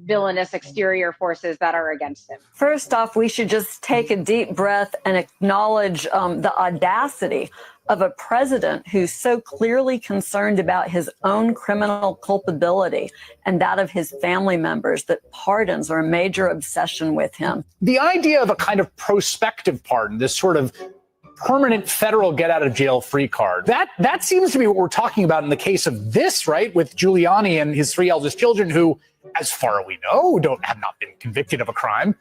villainous exterior forces that are against him. First off, we should just take a deep breath and acknowledge the audacity of a president who's so clearly concerned about his own criminal culpability and that of his family members that pardons are a major obsession with him. The idea of a kind of prospective pardon, this sort of permanent federal get out of jail free card, that seems to be what we're talking about in the case of this, right? With Giuliani and his 3 eldest children who, as far as we know, have not been convicted of a crime.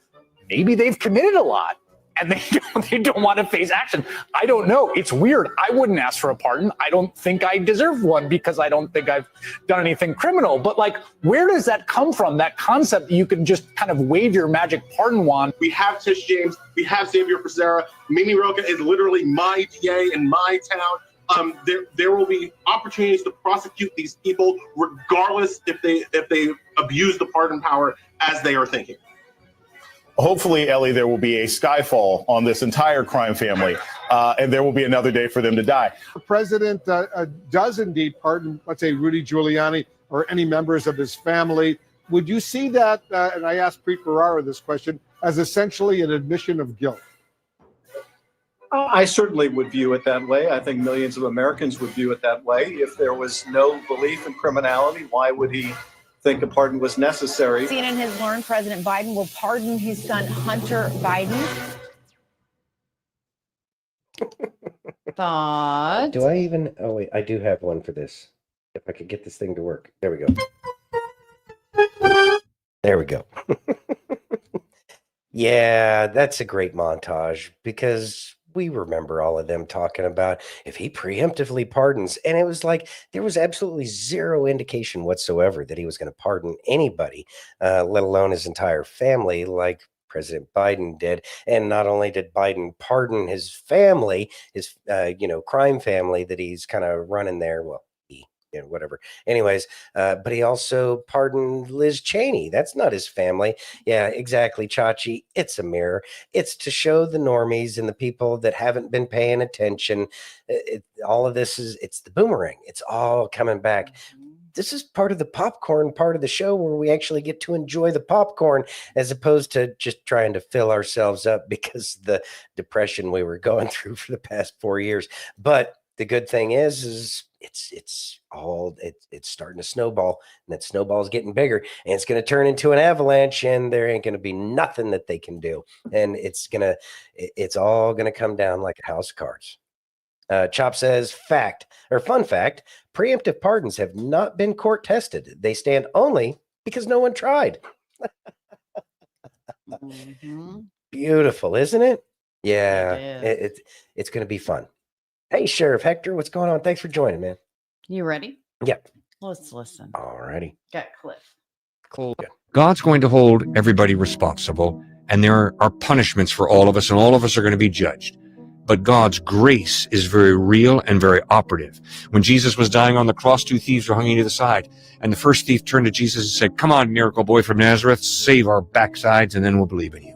Maybe they've committed a lot and they don't want to face action. I don't know. It's weird. I wouldn't ask for a pardon. I don't think I deserve one because I don't think I've done anything criminal. But like, where does that come from? That concept that you can just kind of wave your magic pardon wand. We have Tish James. We have Xavier Becerra. Mimi Roca is literally my DA in my town. There will be opportunities to prosecute these people regardless if they abuse the pardon power as they are thinking. Hopefully, Ellie, there will be a skyfall on this entire crime family, and there will be another day for them to die. The president does indeed pardon, let's say, Rudy Giuliani or any members of his family. Would you see that, and I asked Preet Bharara this question, as essentially an admission of guilt? I certainly would view it that way. I think millions of Americans would view it that way. If there was no belief in criminality, why would he think a pardon was necessary? CNN has learned President Biden will pardon his son Hunter Biden. Thought. Do I even? Oh wait, I do have one for this. If I could get this thing to work. There we go. There we go. Yeah, that's a great montage because we remember all of them talking about if he preemptively pardons. And it was like there was absolutely zero indication whatsoever that he was going to pardon anybody, let alone his entire family, like President Biden did. And not only did Biden pardon his family, his, crime family that he's kind of running there. Well, whatever. Anyways, but he also pardoned Liz Cheney. That's not his family. Yeah, exactly, Chachi. It's a mirror. It's to show the normies and the people that haven't been paying attention. All of this it's the boomerang. It's all coming back. This is part of the popcorn part of the show where we actually get to enjoy the popcorn as opposed to just trying to fill ourselves up because of the depression we were going through for the past 4 years. But the good thing is it's starting to snowball, and that snowball is getting bigger, and it's going to turn into an avalanche, and there ain't going to be nothing that they can do, and it's all going to come down like a house of cards. Chop says, fun fact, preemptive pardons have not been court tested. They stand only because no one tried. Beautiful, isn't it? Yeah, it's going to be fun. Hey, Sheriff Hector, what's going on? Thanks for joining, man. You ready? Yeah. Let's listen. All righty. Got Cliff. Cool. God's going to hold everybody responsible, and there are punishments for all of us, and all of us are going to be judged. But God's grace is very real and very operative. When Jesus was dying on the cross, 2 thieves were hanging to the side, and the first thief turned to Jesus and said, "Come on, miracle boy from Nazareth, save our backsides, and then we'll believe in you."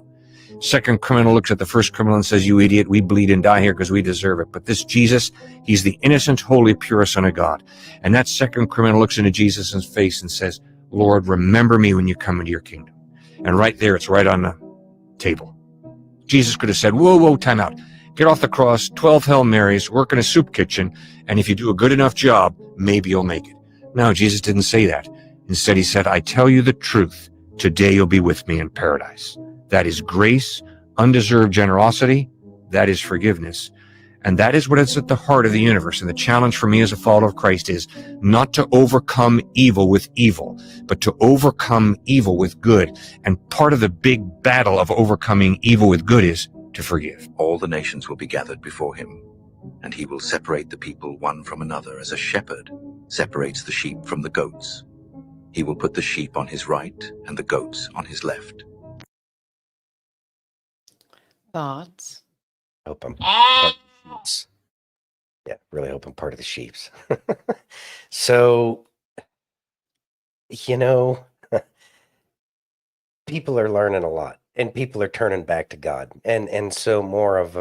Second criminal looks at the first criminal and says, "You idiot, we bleed and die here because we deserve it." But this Jesus, he's the innocent, holy, pure Son of God. And that second criminal looks into Jesus' face and says, "Lord, remember me when you come into your kingdom." And right there, it's right on the table. Jesus could have said, whoa, time out. Get off the cross, 12 Hail Marys, work in a soup kitchen, and if you do a good enough job, maybe you'll make it. No, Jesus didn't say that. Instead, he said, "I tell you the truth, today you'll be with me in paradise." That is grace, undeserved generosity. That is forgiveness. And that is what is at the heart of the universe. And the challenge for me as a follower of Christ is not to overcome evil with evil, but to overcome evil with good. And part of the big battle of overcoming evil with good is to forgive. All the nations will be gathered before him, and he will separate the people one from another as a shepherd separates the sheep from the goats. He will put the sheep on his right and the goats on his left. Thoughts? Hope I'm really hope I'm part of the sheeps. So, people are learning a lot and people are turning back to God, and so more of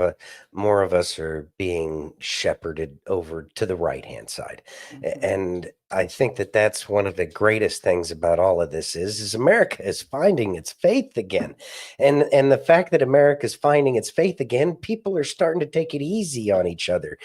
us are being shepherded over to the right hand side, and I think that that's one of the greatest things about all of this is America is finding its faith again, and the fact that America is finding its faith again, people are starting to take it easy on each other.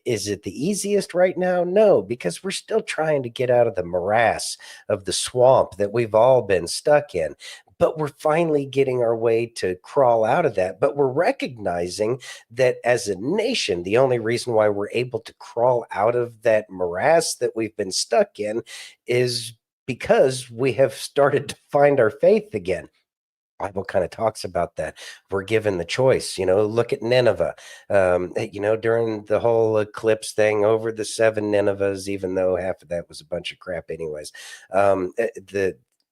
Is it the easiest right now? No, because we're still trying to get out of the morass of the swamp that we've all been stuck in. But we're finally getting our way to crawl out of that. But we're recognizing that as a nation, the only reason why we're able to crawl out of that morass that we've been stuck in is because we have started to find our faith again. Bible kind of talks about that. We're given the choice, look at Nineveh, during the whole eclipse thing over the 7 Ninevehs, even though half of that was a bunch of crap anyways.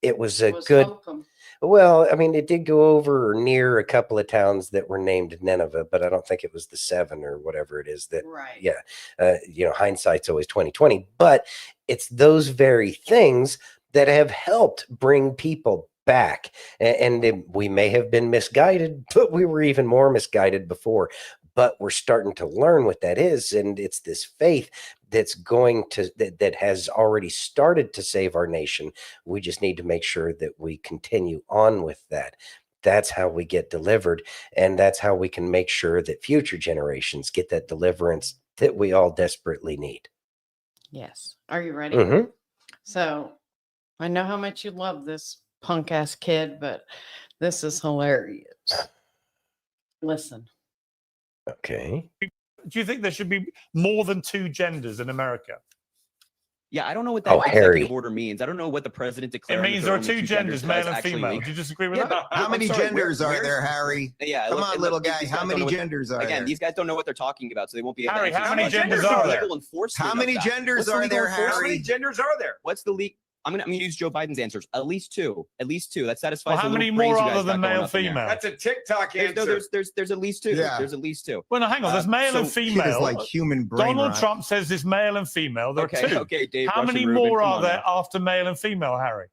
It was a good. Well, I mean, it did go over or near a couple of towns that were named Nineveh, but I don't think it was the 7 or whatever it is that, Right. Yeah. Hindsight's always 20/20, but it's those very things that have helped bring people back. And we may have been misguided, but we were even more misguided before. But we're starting to learn what that is. And it's this faith that's that has already started to save our nation. We just need to make sure that we continue on with that. That's how we get delivered. And that's how we can make sure that future generations get that deliverance that we all desperately need. Yes. Are you ready? Mhm. So I know how much you love this punk ass kid, but this is hilarious. Listen. Okay. Do you think there should be more than 2 genders in America? Yeah, I don't know what that Oh, Harry. executive order means. I don't know what the president It declared. means there are 2 genders, male and female. Do you disagree with that? How many genders are there, Harry? Yeah, Come on, little guy. How many genders are there? Again, these guys don't know what they're talking about, so they won't be able Harry, to answer. how many genders What's the are there? legal enforcement How of many that? genders What's the are legal there, enforcement? Harry? How many genders are there? What's the legal? I'm gonna use Joe Biden's answers. At least 2. At least 2. That satisfies. Well, how the many little more phrase you other guys than got going male, up in there. female? That's a TikTok answer. There's at least 2. Yeah. There's at least 2. Well, no, hang on. There's male and So kid is female. like human brain Donald rot. Trump says there's male and female. There Okay, are 2. okay, Dave. How many Russian Reuben, more come are on there now. after male and female, Harry?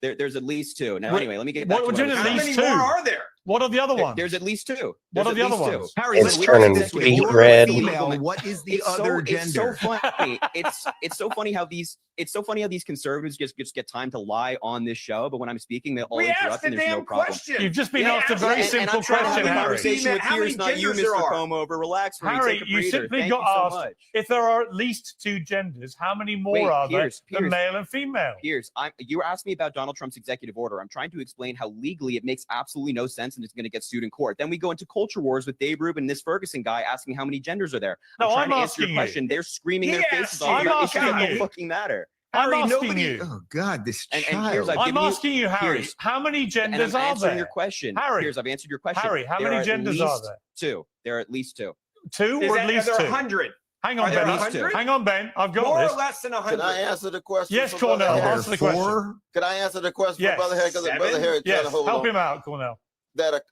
There's at least 2. Now, Wait, anyway, let me get back what to we're doing I was at saying. least 2. there? What are the other ones? There's at least 2. What There's are at the other least 2. ones? Harry, It's let me turning ask you this way. beet You're a red. female. What is the other gender? It's so funny. It's so funny how these conservatives just get time to lie on this show, but when I'm speaking, they'll all We asked interrupt the and there's no damn problem. question. You've just been asked a very And simple I'm trying to have question, a Harry. conversation with How many peers, not you, genders there Mr. are? Como over. Relax, Marie. Harry, Take a you breather. simply Thank got you so asked much. if there are at least 2 genders, how many more Wait, are there Piers, than Piers. male and female? Piers, you asked me about Donald Trump's executive order. I'm trying to explain how legally it makes absolutely no sense and it's going to get sued in court. Then we go into culture wars with Dave Rubin and this Ferguson guy asking how many genders are there. No, I'm trying I'm to answer your asking you. question. They're screaming their He faces asked off you. about I'm issues that asking don't you. fucking matter. I'm Harry, asking nobody- you. Oh God, this And child. Piers, I've I'm given asking you, Harry, Piers, how many and genders I'm are answering there? your question. Harry. Piers, I've answered your question. Harry, how There many are at genders are least there? 2. There are at least 2. 2 Is or that, at least are 2? there 100? Hang Are on, there Ben. 100? Hang on, Ben. I've got More this. or less than 100? Can I answer the question? Yes, for Cornell. Brother Harry? Answer the question. Four? Can I answer the question Yes. for Brother Harry? Because Brother 7? Harry trying Yes, to hold help on. him out, Cornell. That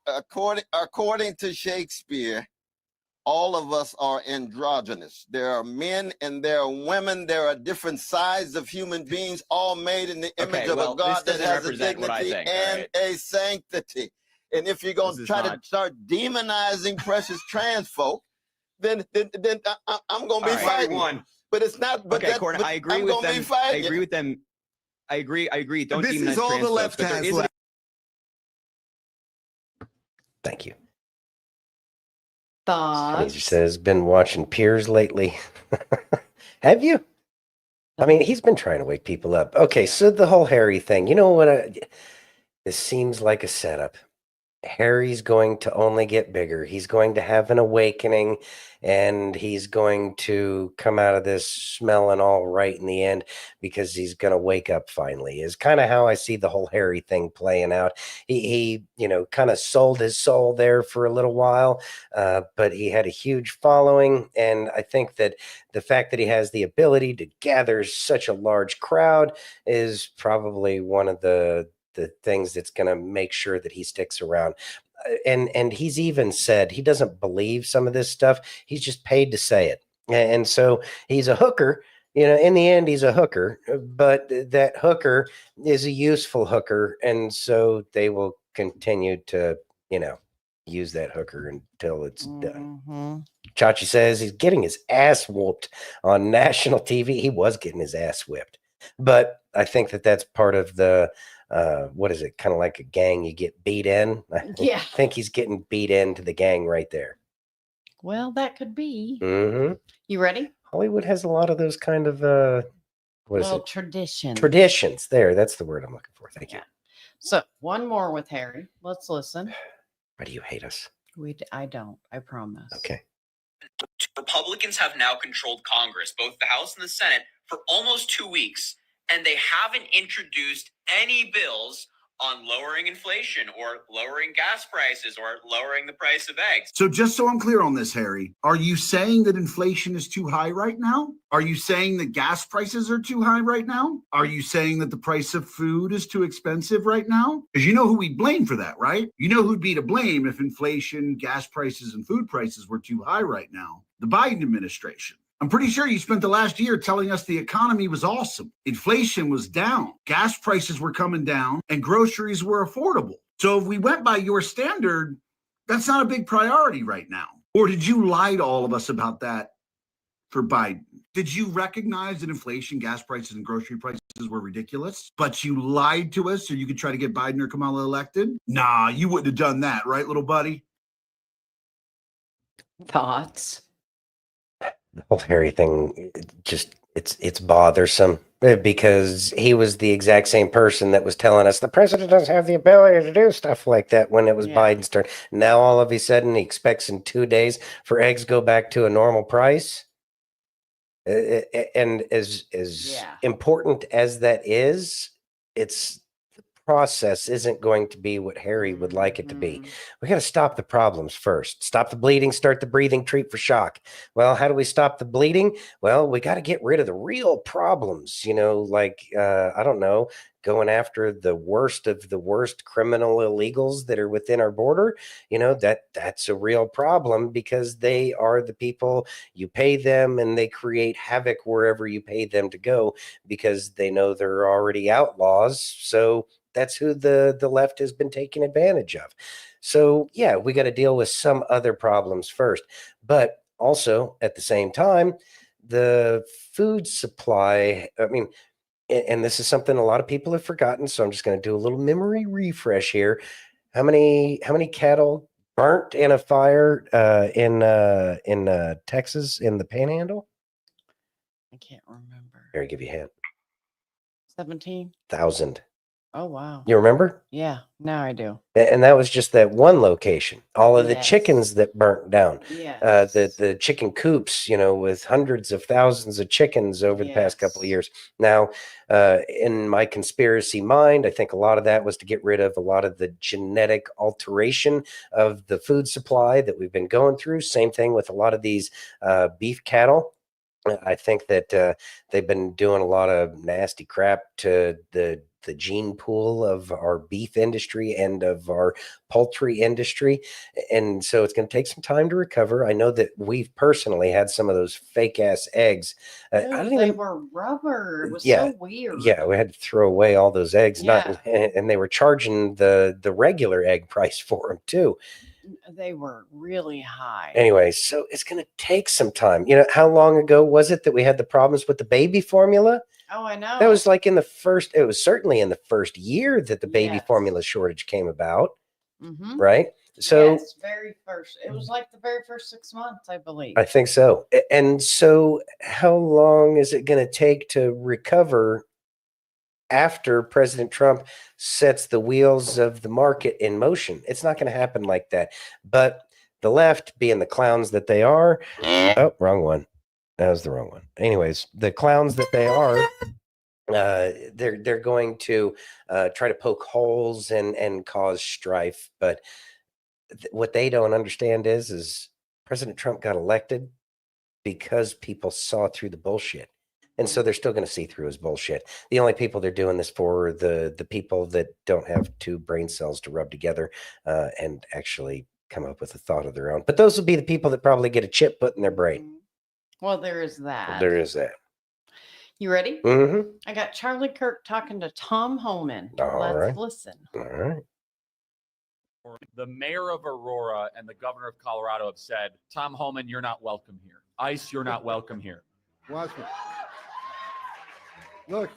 according to Shakespeare, all of us are androgynous. There are men and there are women. There are different sides of human beings, all made in the image of a God that this doesn't has a represent what I dignity think, all and a sanctity. And if you're going This to is try not- to start demonizing precious trans folk, then I'm going to be All right, fighting. one. But it's not. But Okay, that, Cornell, but I agree I'm with gonna be them. I fighting. agree with them. I agree. Don't This demonize is all trans the folks, left but there has is left. Thank you. Thoughts? He says, been watching Piers lately. Have you? I mean, he's been trying to wake people up. Okay, so the whole Harry thing. You know what? This seems like a setup. Harry's going to only get bigger. He's going to have an awakening, and he's going to come out of this smelling all right in the end because he's going to wake up finally, is kind of how I see the whole Harry thing playing out. He kind of sold his soul there for a little while, but he had a huge following, and I think that the fact that he has the ability to gather such a large crowd is probably one of the things that's going to make sure that he sticks around. And he's even said he doesn't believe some of this stuff. He's just paid to say it. And so he's a hooker. In the end, he's a hooker, but that hooker is a useful hooker. And so they will continue to, use that hooker until it's done. Chachi says he's getting his ass whooped on national TV. He was getting his ass whipped, but I think that's part of the, what is it? Kind of like a gang, you get beat in. Yeah. I think he's getting beat into the gang right there. Well, that could be. Mm-hmm. You ready? Hollywood has a lot of those kind of, what is it? Traditions. Traditions. There, that's the word I'm looking for. Thank you. So one more with Harry. Let's listen. Why do you hate us? I don't. I promise. Okay. Republicans have now controlled Congress, both the House and the Senate, for almost 2 weeks, and they haven't introduced any bills on lowering inflation or lowering gas prices or lowering the price of eggs. So just so I'm clear on this, Harry, are you saying that inflation is too high right now? Are you saying that gas prices are too high right now? Are you saying that the price of food is too expensive right now? Because you know who we'd blame for that, right? You know who'd be to blame if inflation, gas prices, and food prices were too high right now? The Biden administration. I'm pretty sure you spent the last year telling us the economy was awesome. Inflation was down, gas prices were coming down, and groceries were affordable. So if we went by your standard, that's not a big priority right now. Or did you lie to all of us about that for Biden? Did you recognize that inflation, gas prices, and grocery prices were ridiculous, but you lied to us so you could try to get Biden or Kamala elected? Nah, you wouldn't have done that, right, little buddy? Thoughts? The whole Harry thing, it's bothersome because he was the exact same person that was telling us the president doesn't have the ability to do stuff like that when it was Biden's turn. Now all of a sudden he expects in 2 days for eggs to go back to a normal price. And as important as that is, it's the process isn't going to be what Harry would like it to be. We got to stop the problems first. Stop the bleeding, start the breathing, treat for shock. Well, how do we stop the bleeding? Well, we got to get rid of the real problems, like, I don't know, going after the worst of the worst criminal illegals that are within our border. That's a real problem because they are the people you pay them and they create havoc wherever you pay them to go because they know they're already outlaws. So that's who the left has been taking advantage of. So, yeah, we got to deal with some other problems first. But also, at the same time, the food supply, and this is something a lot of people have forgotten, so I'm just going to do a little memory refresh here. How many cattle burnt in a fire in Texas in the Panhandle? I can't remember. Here, I give you a hint. 17,000. Oh, wow. You remember? Yeah, now I do. And that was just that one location. All of the Yes. chickens that burnt down. Yes. The chicken coops, with hundreds of thousands of chickens over the past couple of years. Now, in my conspiracy mind, I think a lot of that was to get rid of a lot of the genetic alteration of the food supply that we've been going through. Same thing with a lot of these beef cattle. I think that they've been doing a lot of nasty crap to the gene pool of our beef industry and of our poultry industry. And so it's going to take some time to recover. I know that we've personally had some of those fake ass eggs. They were rubber. It was so weird. Yeah, we had to throw away all those eggs. And they were charging the regular egg price for them too. They were really high. Anyway, so it's going to take some time. How long ago was it that we had the problems with the baby formula? Oh, I know. That was like it was certainly in the first year that the baby formula shortage came about, right? So yes, very first. It was like the very first 6 months, I believe. I think so. And so how long is it going to take to recover after President Trump sets the wheels of the market in motion? It's not going to happen like that. But the left, being the clowns that they are, oh, wrong one. That was the wrong one. Anyways, the clowns that they are, they're going to try to poke holes and cause strife. But what they don't understand is President Trump got elected because people saw through the bullshit. And so they're still going to see through his bullshit. The only people they're doing this for are the people that don't have two brain cells to rub together and actually come up with a thought of their own. But those will be the people that probably get a chip put in their brain. Well, there is that. There is that. You ready? Mm-hmm. I got Charlie Kirk talking to Tom Holman. All Let's right. listen. All right. The mayor of Aurora and the governor of Colorado have said, Tom Holman, you're not welcome here. ICE, you're not welcome here. Watch me. Look,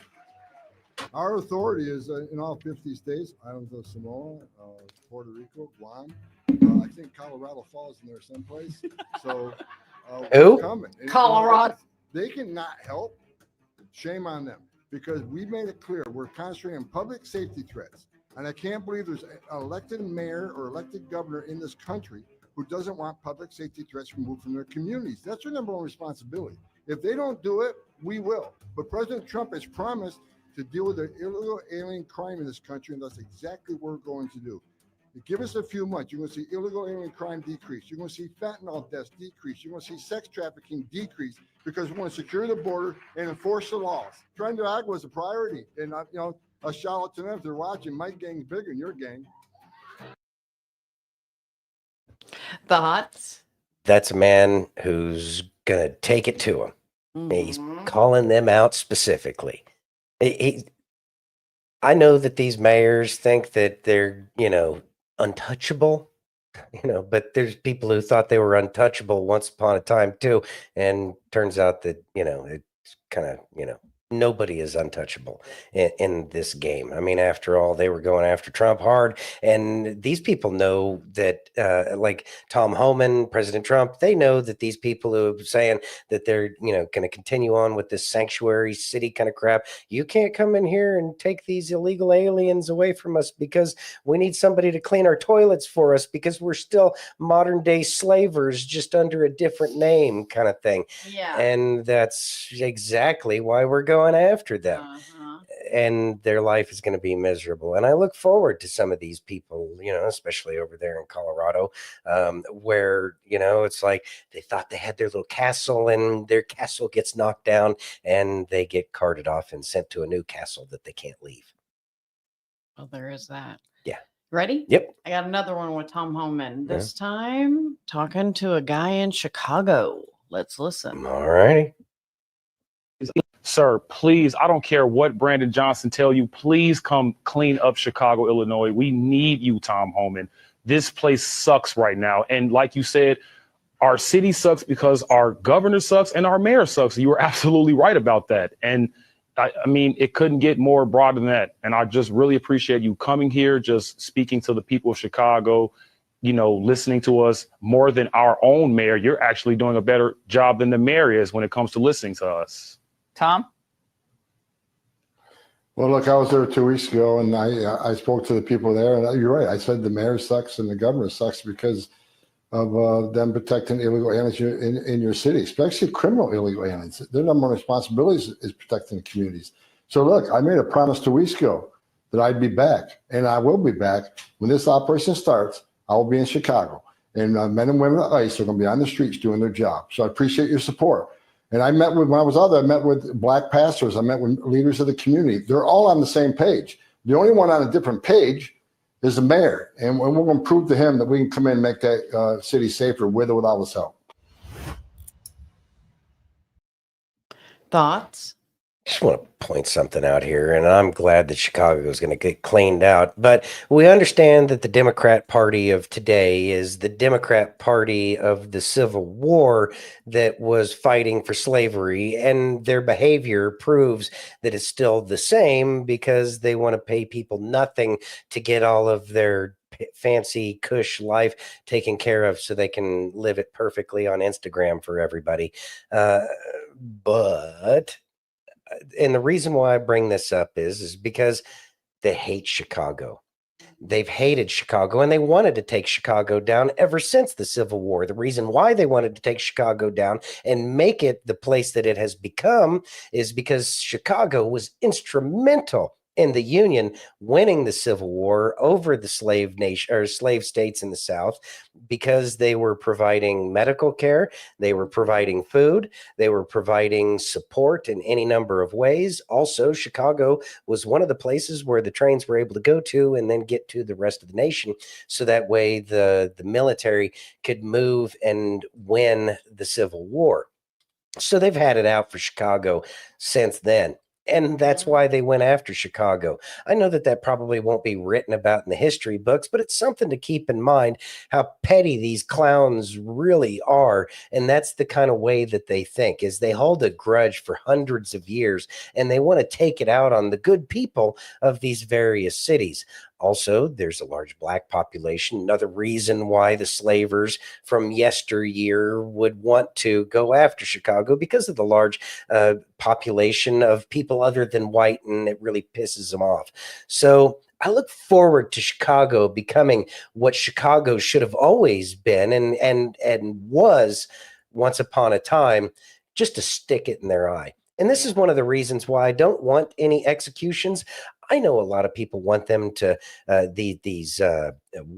our authority is in all 50 states, islands of Samoa, Puerto Rico, Guam. I think Colorado falls in there someplace. So Who? we're coming. Colorado. They cannot help. Shame on them, because we made it clear we're concentrating on public safety threats. And I can't believe there's an elected mayor or elected governor in this country who doesn't want public safety threats removed from their communities. That's their number one responsibility. If they don't do it, we will. But President Trump has promised to deal with the illegal alien crime in this country, and that's exactly what we're going to do. Give us a few months. You're going to see illegal alien crime decrease. You're going to see fentanyl deaths decrease. You're going to see sex trafficking decrease, because we want to secure the border and enforce the laws. Trying to act was a priority. And, a shout out to them if they're watching. My gang's bigger than your gang. Thoughts? That's a man who's going to take it to him. He's calling them out specifically. I know that these mayors think that they're, untouchable, but there's people who thought they were untouchable once upon a time too. And turns out that, it's kind of, nobody is untouchable in this game. I mean, after all, they were going after Trump hard. And these people know that, like Tom Holman, President Trump, they know that these people who are saying that they're, going to continue on with this sanctuary city kind of crap. You can't come in here and take these illegal aliens away from us, because we need somebody to clean our toilets for us, because we're still modern day slavers, just under a different name kind of thing. Yeah. And that's exactly why we're going after them. And their life is going to be miserable. And I look forward to some of these people, especially over there in Colorado, where, it's like they thought they had their little castle, and their castle gets knocked down, and they get carted off and sent to a new castle that they can't leave. Well, there is that. Yeah. Ready? Yep. I got another one with Tom Holman. This time talking to a guy in Chicago. Let's listen. All righty. Sir, please, I don't care what Brandon Johnson tell you, please come clean up Chicago, Illinois. We need you, Tom Holman. This place sucks right now. And like you said, our city sucks because our governor sucks and our mayor sucks. You were absolutely right about that. And I mean, it couldn't get more broad than that. And I just really appreciate you coming here, just speaking to the people of Chicago, listening to us more than our own mayor. You're actually doing a better job than the mayor is when it comes to listening to us. Tom? Well, look, I was there 2 weeks ago, and I spoke to the people there, and you're right. I said the mayor sucks and the governor sucks because of them protecting illegal aliens in your city, especially criminal illegal aliens. Their number one responsibility is protecting the communities. So look, I made a promise 2 weeks ago that I'd be back, and I will be back. When this operation starts, I will be in Chicago, and men and women at ICE are going to be on the streets doing their job. So I appreciate your support. And when I was out there, I met with black pastors. I met with leaders of the community. They're all on the same page. The only one on a different page is the mayor. And we're going to prove to him that we can come in and make that city safer with or without his help. Thoughts? Just want to point something out here, and I'm glad that Chicago is going to get cleaned out. But we understand that the Democrat Party of today is the Democrat Party of the Civil War that was fighting for slavery, and their behavior proves that it's still the same, because they want to pay people nothing to get all of their fancy cush life taken care of so they can live it perfectly on Instagram for everybody. And the reason why I bring this up is because they hate Chicago. They've hated Chicago, and they wanted to take Chicago down ever since the Civil War. The reason why they wanted to take Chicago down and make it the place that it has become is because Chicago was instrumental in the Union winning the Civil War over the slave nation or slave states in the South, because they were providing medical care, they were providing food, they were providing support in any number of ways. Also, Chicago was one of the places where the trains were able to go to and then get to the rest of the nation. So that way the military could move and win the Civil War. So they've had it out for Chicago since then. And that's why they went after Chicago. I know that that probably won't be written about in the history books, but it's something to keep in mind how petty these clowns really are. And that's the kind of way that they think, is they hold a grudge for hundreds of years and they want to take it out on the good people of these various cities. Also, there's a large black population. Another reason why the slavers from yesteryear would want to go after Chicago, because of the large population of people other than white, and it really pisses them off. So I look forward to Chicago becoming what Chicago should have always been and was once upon a time, just to stick it in their eye. And this is one of the reasons why I don't want any executions. I know a lot of people want them to these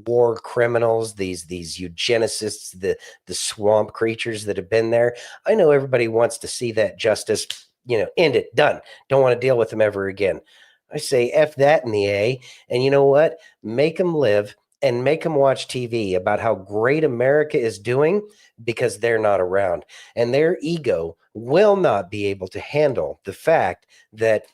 war criminals, these eugenicists, the swamp creatures that have been there. I know everybody wants to see that justice, end it, done. Don't want to deal with them ever again. I say F that in the A. And you know what? Make them live and make them watch TV about how great America is doing, because they're not around. And their ego will not be able to handle the fact that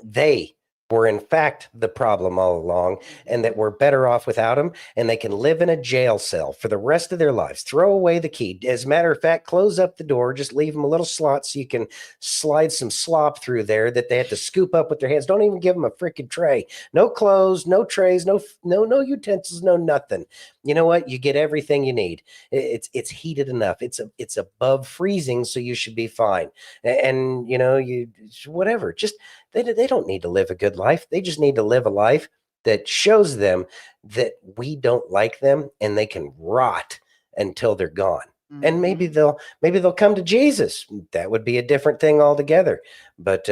they were in fact the problem all along, and that we're better off without them, and they can live in a jail cell for the rest of their lives. Throw away the key. As a matter of fact, close up the door, just leave them a little slot so you can slide some slop through there that they have to scoop up with their hands. Don't even give them a freaking tray. No clothes, no trays, no utensils, no nothing. You know what? You get everything you need. It's heated enough. It's above freezing, so you should be fine. And you whatever. Just they don't need to live a good life. They just need to live a life that shows them that we don't like them, and they can rot until they're gone. Mm-hmm. And maybe they'll come to Jesus. That would be a different thing altogether. But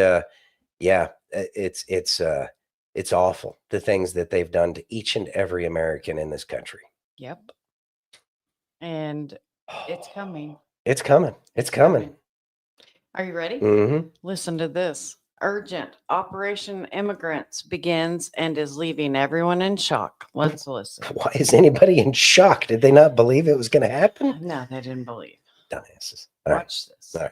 yeah, it's awful, the things that they've done to each and every American in this country. Yep. And it's coming. It's coming. It's coming. Are you ready? Mm-hmm. Listen to this. Urgent Operation Immigrants begins and is leaving everyone in shock. Let's listen. Why is anybody in shock? Did they not believe it was going to happen? No, they didn't believe. Dumbasses. Watch this. All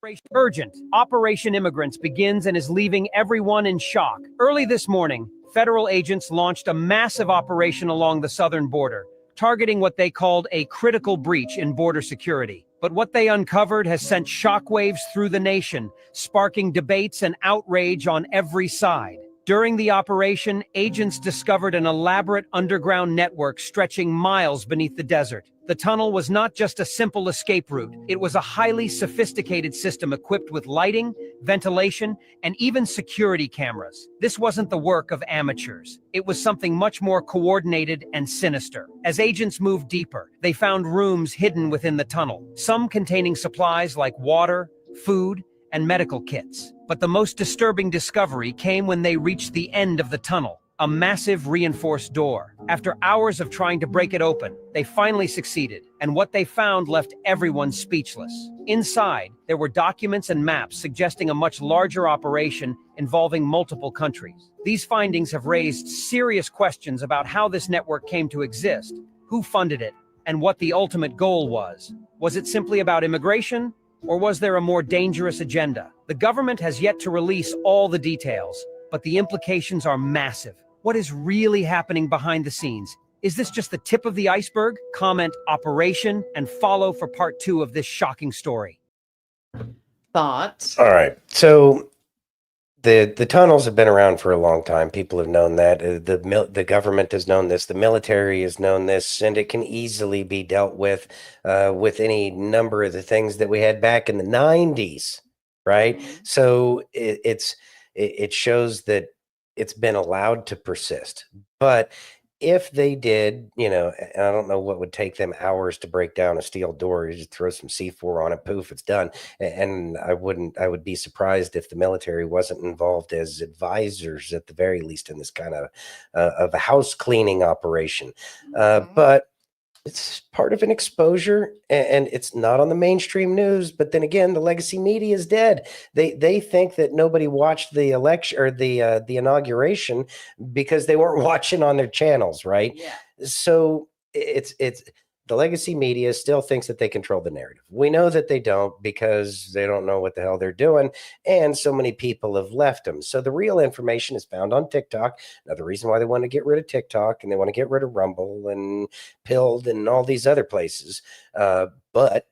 right. Urgent Operation Immigrants begins and is leaving everyone in shock. Early this morning, federal agents launched a massive operation along the southern border, targeting what they called a critical breach in border security. But what they uncovered has sent shockwaves through the nation, sparking debates and outrage on every side. During the operation, agents discovered an elaborate underground network stretching miles beneath the desert. The tunnel was not just a simple escape route. It was a highly sophisticated system equipped with lighting, ventilation, and even security cameras. This wasn't the work of amateurs. It was something much more coordinated and sinister. As agents moved deeper, they found rooms hidden within the tunnel, some containing supplies like water, food, and medical kits. But the most disturbing discovery came when they reached the end of the tunnel, a massive reinforced door. After hours of trying to break it open, they finally succeeded, and what they found left everyone speechless. Inside, there were documents and maps suggesting a much larger operation involving multiple countries. These findings have raised serious questions about how this network came to exist, who funded it, and what the ultimate goal was. Was it simply about immigration, or was there a more dangerous agenda? The government has yet to release all the details, but the implications are massive. What is really happening behind the scenes? Is this just the tip of the iceberg? Comment operation and follow for part 2 of this shocking story. Thoughts? All right. So the tunnels have been around for a long time. People have known that. The government has known this. The military has known this, and it can easily be dealt with any number of the things that we had back in the 90s, right? So it shows that it's been allowed to persist. But if they did, and I don't know what would take them hours to break down a steel door. You just throw some C4 on it, poof, it's done. And I would be surprised if the military wasn't involved as advisors at the very least in this kind of a house cleaning operation. But it's part of an exposure, and it's not on the mainstream news. But then again, the legacy media is dead. They think that nobody watched the election or the inauguration because they weren't watching on their channels, right? Yeah. So it's the legacy media still thinks that they control the narrative. We know that they don't because they don't know what the hell they're doing. And so many people have left them. So the real information is found on TikTok. Now, the reason why they want to get rid of TikTok and they want to get rid of Rumble and Pilled and all these other places. But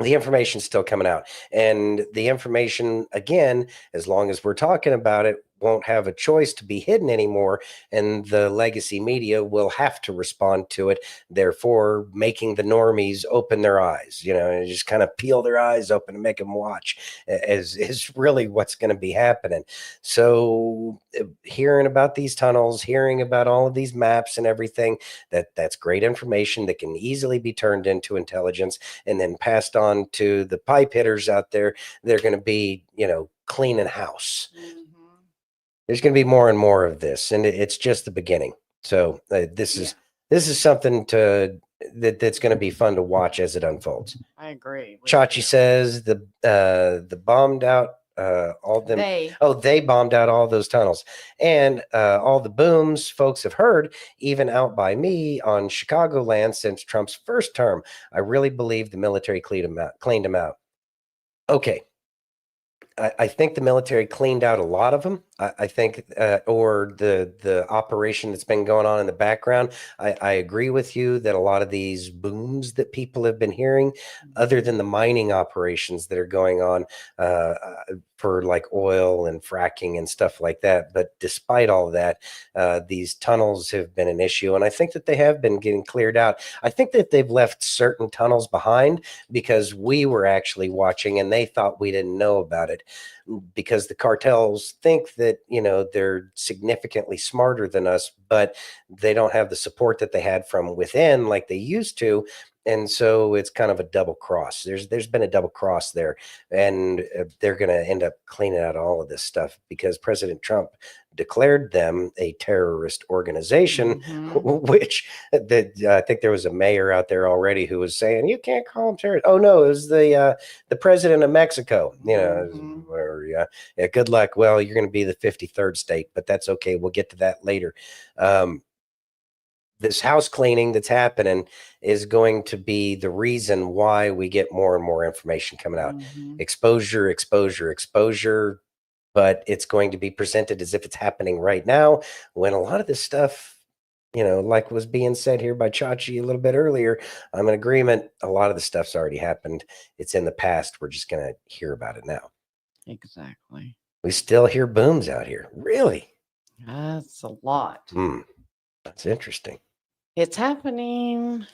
the information's still coming out. And the information, again, as long as we're talking about it, won't have a choice to be hidden anymore, and the legacy media will have to respond to it, therefore making the normies open their eyes, and just kind of peel their eyes open and make them watch is really what's going to be happening. So hearing about these tunnels, hearing about all of these maps and everything, that's great information that can easily be turned into intelligence and then passed on to the pipe hitters out there. They're going to be, cleaning house. There's going to be more and more of this, and it's just the beginning. So this is something that's going to be fun to watch as it unfolds. I agree. Chachi says the bombed out all them. They bombed out all those tunnels, and all the booms folks have heard, even out by me on Chicagoland since Trump's first term. I really believe the military cleaned them out. Okay. I think the military cleaned out a lot of them. I think, or the operation that's been going on in the background. I agree with you that a lot of these booms that people have been hearing, other than the mining operations that are going on for like oil and fracking and stuff like that. But despite all of that, these tunnels have been an issue. And I think that they have been getting cleared out. I think that they've left certain tunnels behind because we were actually watching and they thought we didn't know about it. Because the cartels think that, they're significantly smarter than us, but they don't have the support that they had from within like they used to. And so it's kind of a double cross. There's been a double cross there, and they're going to end up cleaning out all of this stuff because President Trump declared them a terrorist organization, which I think there was a mayor out there already who was saying, you can't call them terrorists. Oh, no, it was the president of Mexico, whatever, yeah, good luck. Well, you're going to be the 53rd state, but that's okay. We'll get to that later. This house cleaning that's happening is going to be the reason why we get more and more information coming out. Exposure, but it's going to be presented as if it's happening right now, when a lot of this stuff, like was being said here by Chachi a little bit earlier, I'm in agreement. A lot of the stuff's already happened. It's in the past. We're just going to hear about it now. Exactly. We still hear booms out here. Really? That's a lot. That's interesting. It's happening.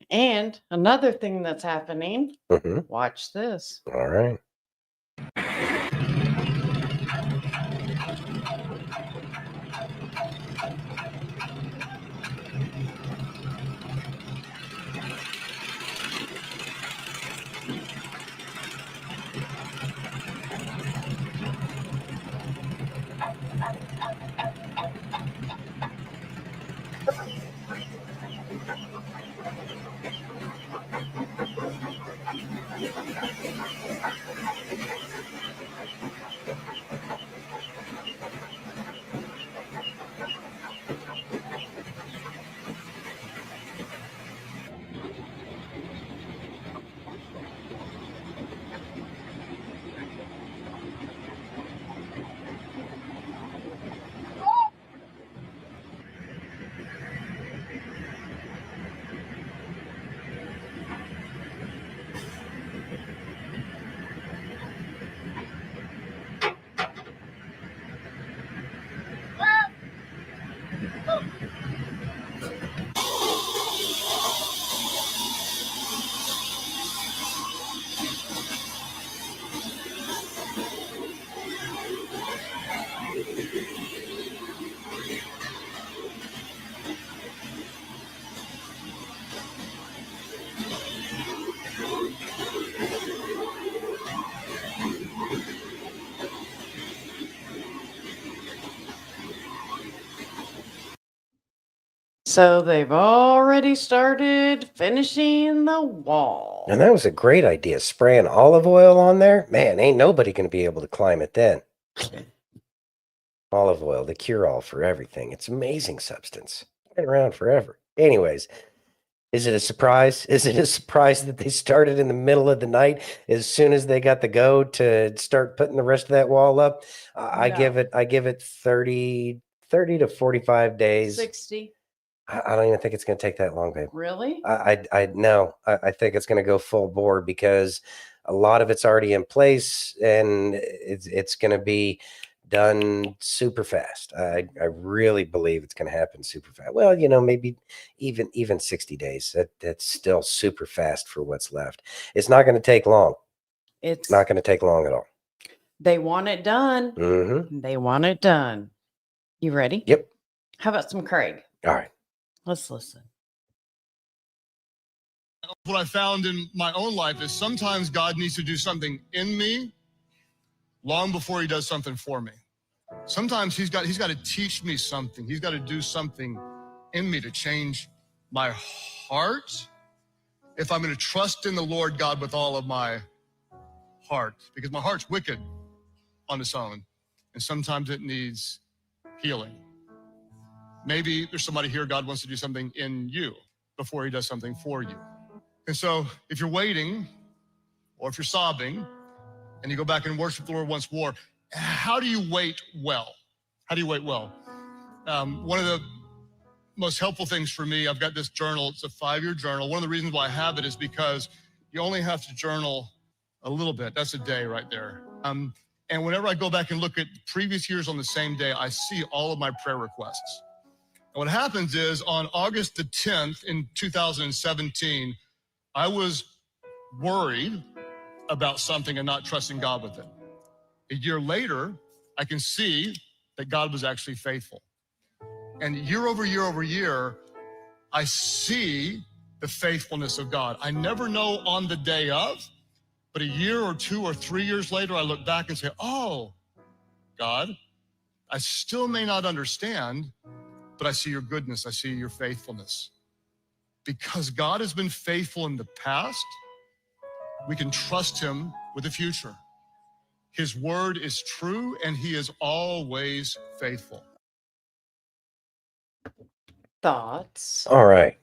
And another thing that's happening, watch this. All right. So they've already started finishing the wall. And that was a great idea. Spraying olive oil on there. Man, ain't nobody going to be able to climb it then. Olive oil, the cure-all for everything. It's amazing substance. Been around forever. Anyways, Is it a surprise? Is it a surprise that they started in the middle of the night as soon as they got the go to start putting the rest of that wall up? I give it 30 to 45 days. 60. I don't even think it's going to take that long, babe. Really? I think it's going to go full bore because a lot of it's already in place and it's going to be done super fast. I really believe it's going to happen super fast. Well, maybe even 60 days. That's still super fast for what's left. It's not going to take long. It's not going to take long at all. They want it done. Mm-hmm. They want it done. You ready? Yep. How about some Craig? All right. Let's listen. What I found in my own life is sometimes God needs to do something in me long before he does something for me. Sometimes he's got to teach me something. He's got to do something in me to change my heart if I'm going to trust in the Lord God with all of my heart, because my heart's wicked on its own, and sometimes it needs healing. Maybe there's somebody here, God wants to do something in you before he does something for you. And so if you're waiting or if you're sobbing and you go back and worship the Lord once more, how do you wait well? How do you wait well? One of the most helpful things for me, I've got this journal. It's a 5-year journal. One of the reasons why I have it is because you only have to journal a little bit. That's a day right there. And whenever I go back and look at previous years on the same day, I see all of my prayer requests. And what happens is on August the 10th in 2017, I was worried about something and not trusting God with it. A year later, I can see that God was actually faithful. And year over year over year, I see the faithfulness of God. I never know on the day of, but a year or 2 or 3 years later, I look back and say, oh, God, I still may not understand, but I see your goodness. I see your faithfulness. Because God has been faithful in the past, we can trust him with the future. His word is true and he is always faithful. Thoughts? All right.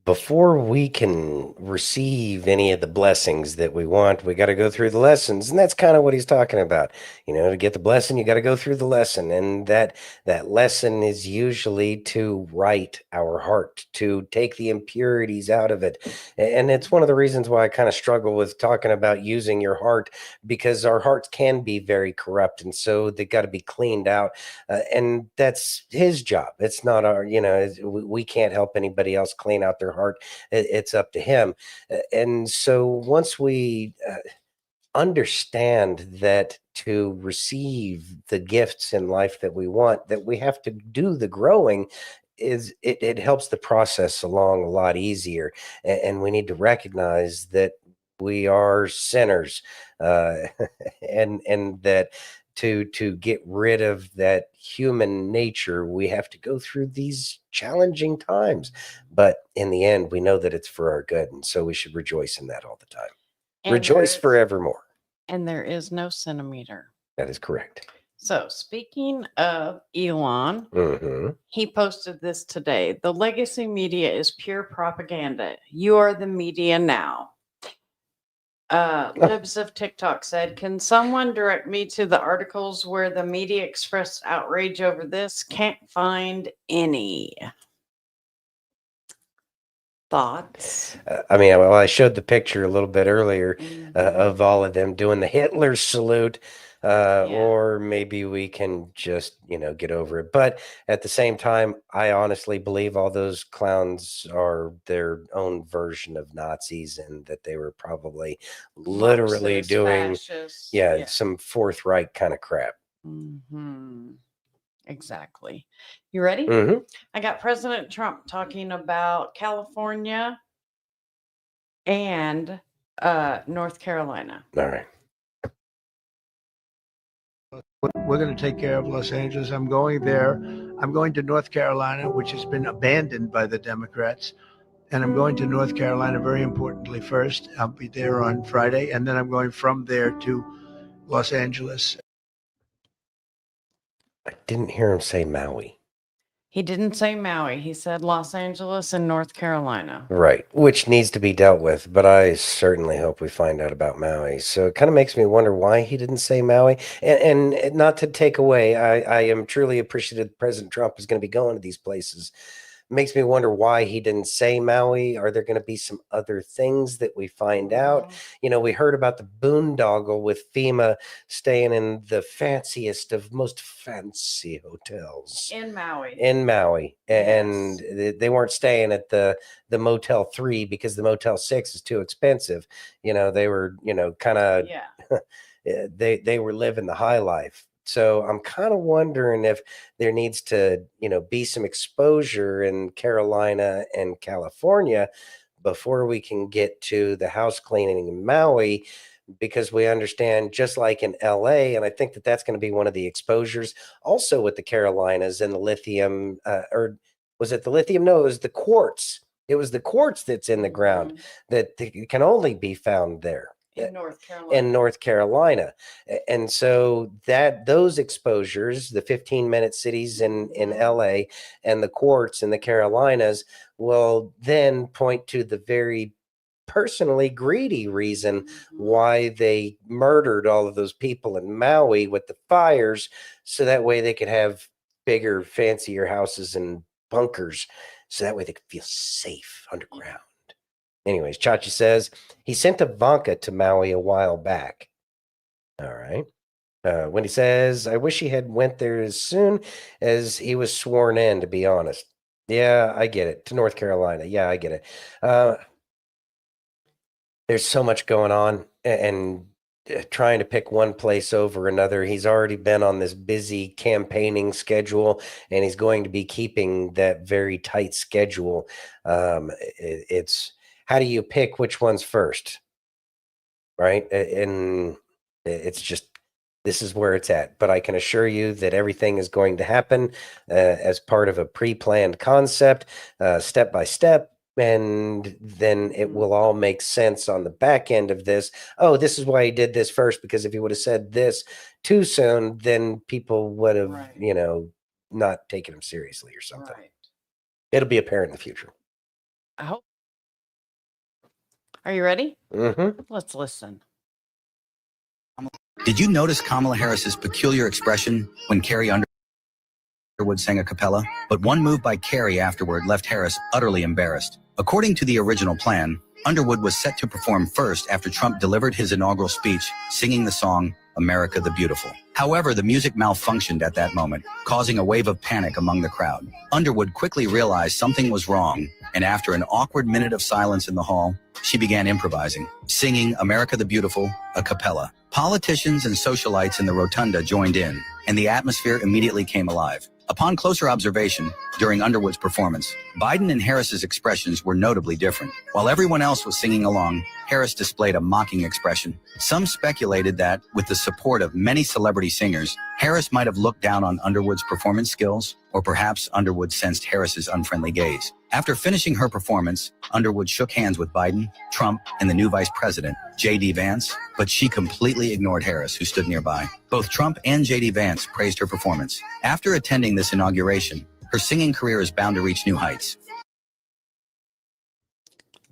Before we can receive any of the blessings that we want, we got to go through the lessons. And that's kind of what he's talking about. To get the blessing, you got to go through the lesson. And that lesson is usually to right our heart, to take the impurities out of it. And it's one of the reasons why I kind of struggle with talking about using your heart, because our hearts can be very corrupt. And so they got to be cleaned out. And that's his job. It's not our, we can't help anybody else clean out their heart. It's up to him. And so once we understand that to receive the gifts in life that we want, that we have to do the growing, it helps the process along a lot easier. And we need to recognize that we are sinners, and that to get rid of that human nature, we have to go through these challenging times. But in the end, we know that it's for our good. And so we should rejoice in that all the time. And rejoice forevermore. And there is no centimeter. That is correct. So speaking of Elon, he posted this today. The legacy media is pure propaganda. You are the media now. Libs of TikTok said, can someone direct me to the articles where the media expressed outrage over this? Can't find any. Thoughts? I showed the picture a little bit earlier of all of them doing the Hitler salute. Or maybe we can just, get over it. But at the same time, I honestly believe all those clowns are their own version of Nazis, and that they were probably literally Marxist, doing, fascist, some Fourth Reich kind of crap. Exactly. You ready? I got President Trump talking about California and North Carolina. All right. We're going to take care of Los Angeles. I'm going there. I'm going to North Carolina, which has been abandoned by the Democrats. And I'm going to North Carolina, very importantly, first. I'll be there on Friday. And then I'm going from there to Los Angeles. I didn't hear him say Maui. He didn't say Maui. He said Los Angeles and North Carolina. Right, which needs to be dealt with, but I certainly hope we find out about Maui. So it kind of makes me wonder why he didn't say Maui. And not to take away, I am truly appreciative President Trump is going to be going to these places. Makes me wonder why he didn't say Maui. Are there going to be some other things that we find out? You know, we heard about the boondoggle with FEMA staying in the fanciest of most fancy hotels In Maui. in Maui, and they weren't staying at the Motel 3 because the Motel 6 is too expensive. You know, they were, you know, kind of they were living the high life. So I'm kind of wondering if there needs to, you know, be some exposure in Carolina and California before we can get to the house cleaning in Maui, because we understand, just like in LA, and I think that that's going to be one of the exposures also with the Carolinas and the lithium, or was it the lithium? No, it was the quartz. It was the quartz that's in the ground that can only be found there. In North Carolina. In North Carolina. And so that those exposures, the 15-minute cities in LA and the quartz in the Carolinas, will then point to the very personally greedy reason why they murdered all of those people in Maui with the fires, so that way they could have bigger, fancier houses and bunkers, so that way they could feel safe underground. Anyways, Chachi says he sent Ivanka to Maui a while back. All right. Wendy says, I wish he had went there as soon as he was sworn in, to be honest. Yeah, I get it. To North Carolina. Yeah, I get it. There's so much going on, and trying to pick one place over another. He's already been on this busy campaigning schedule, and he's going to be keeping that very tight schedule. It's how do you pick which one's first, right? And it's just, this is where it's at. But I can assure you that everything is going to happen as part of a pre-planned concept, step by step. And then it will all make sense on the back end of this. Oh, this is why he did this first, because if he would have said this too soon, then people would have, you know, not taken him seriously or something. It'll be apparent in the future. I hope. Are you ready? Mm-hmm. Let's listen. Did you notice Kamala Harris's peculiar expression when Carrie Underwood sang a cappella? But one move by Carrie afterward left Harris utterly embarrassed. According to the original plan, Underwood was set to perform first after Trump delivered his inaugural speech, singing the song America the Beautiful. However, the music malfunctioned at that moment, causing a wave of panic among the crowd. Underwood quickly realized something was wrong, and after an awkward minute of silence in the hall, she began improvising, singing America the Beautiful a cappella. Politicians and socialites in the rotunda joined in, and the atmosphere immediately came alive. Upon closer observation, during Underwood's performance, Biden and Harris's expressions were notably different. While everyone else was singing along, Harris displayed a mocking expression. Some speculated that, with the support of many celebrity singers, Harris might have looked down on Underwood's performance skills, or perhaps Underwood sensed Harris's unfriendly gaze. After finishing her performance, Underwood shook hands with Biden, Trump, and the new vice president, J.D. Vance, but she completely ignored Harris, who stood nearby. Both Trump and J.D. Vance praised her performance. After attending this inauguration, her singing career is bound to reach new heights.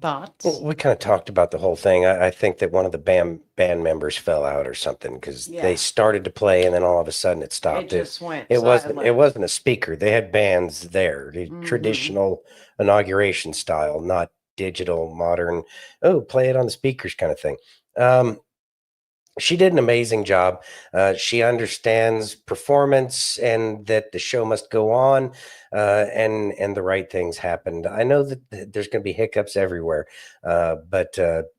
Thoughts? Well, we kind of talked about the whole thing. I think that one of the band members fell out or something, because they started to play and then all of a sudden it stopped. It just went It silent. wasn't a speaker. They had bands there, the traditional inauguration style, not digital, modern. Oh, play it on the speakers kind of thing. She did an amazing job. She understands performance and that the show must go on, and the right things happened. I know that there's going to be hiccups everywhere, but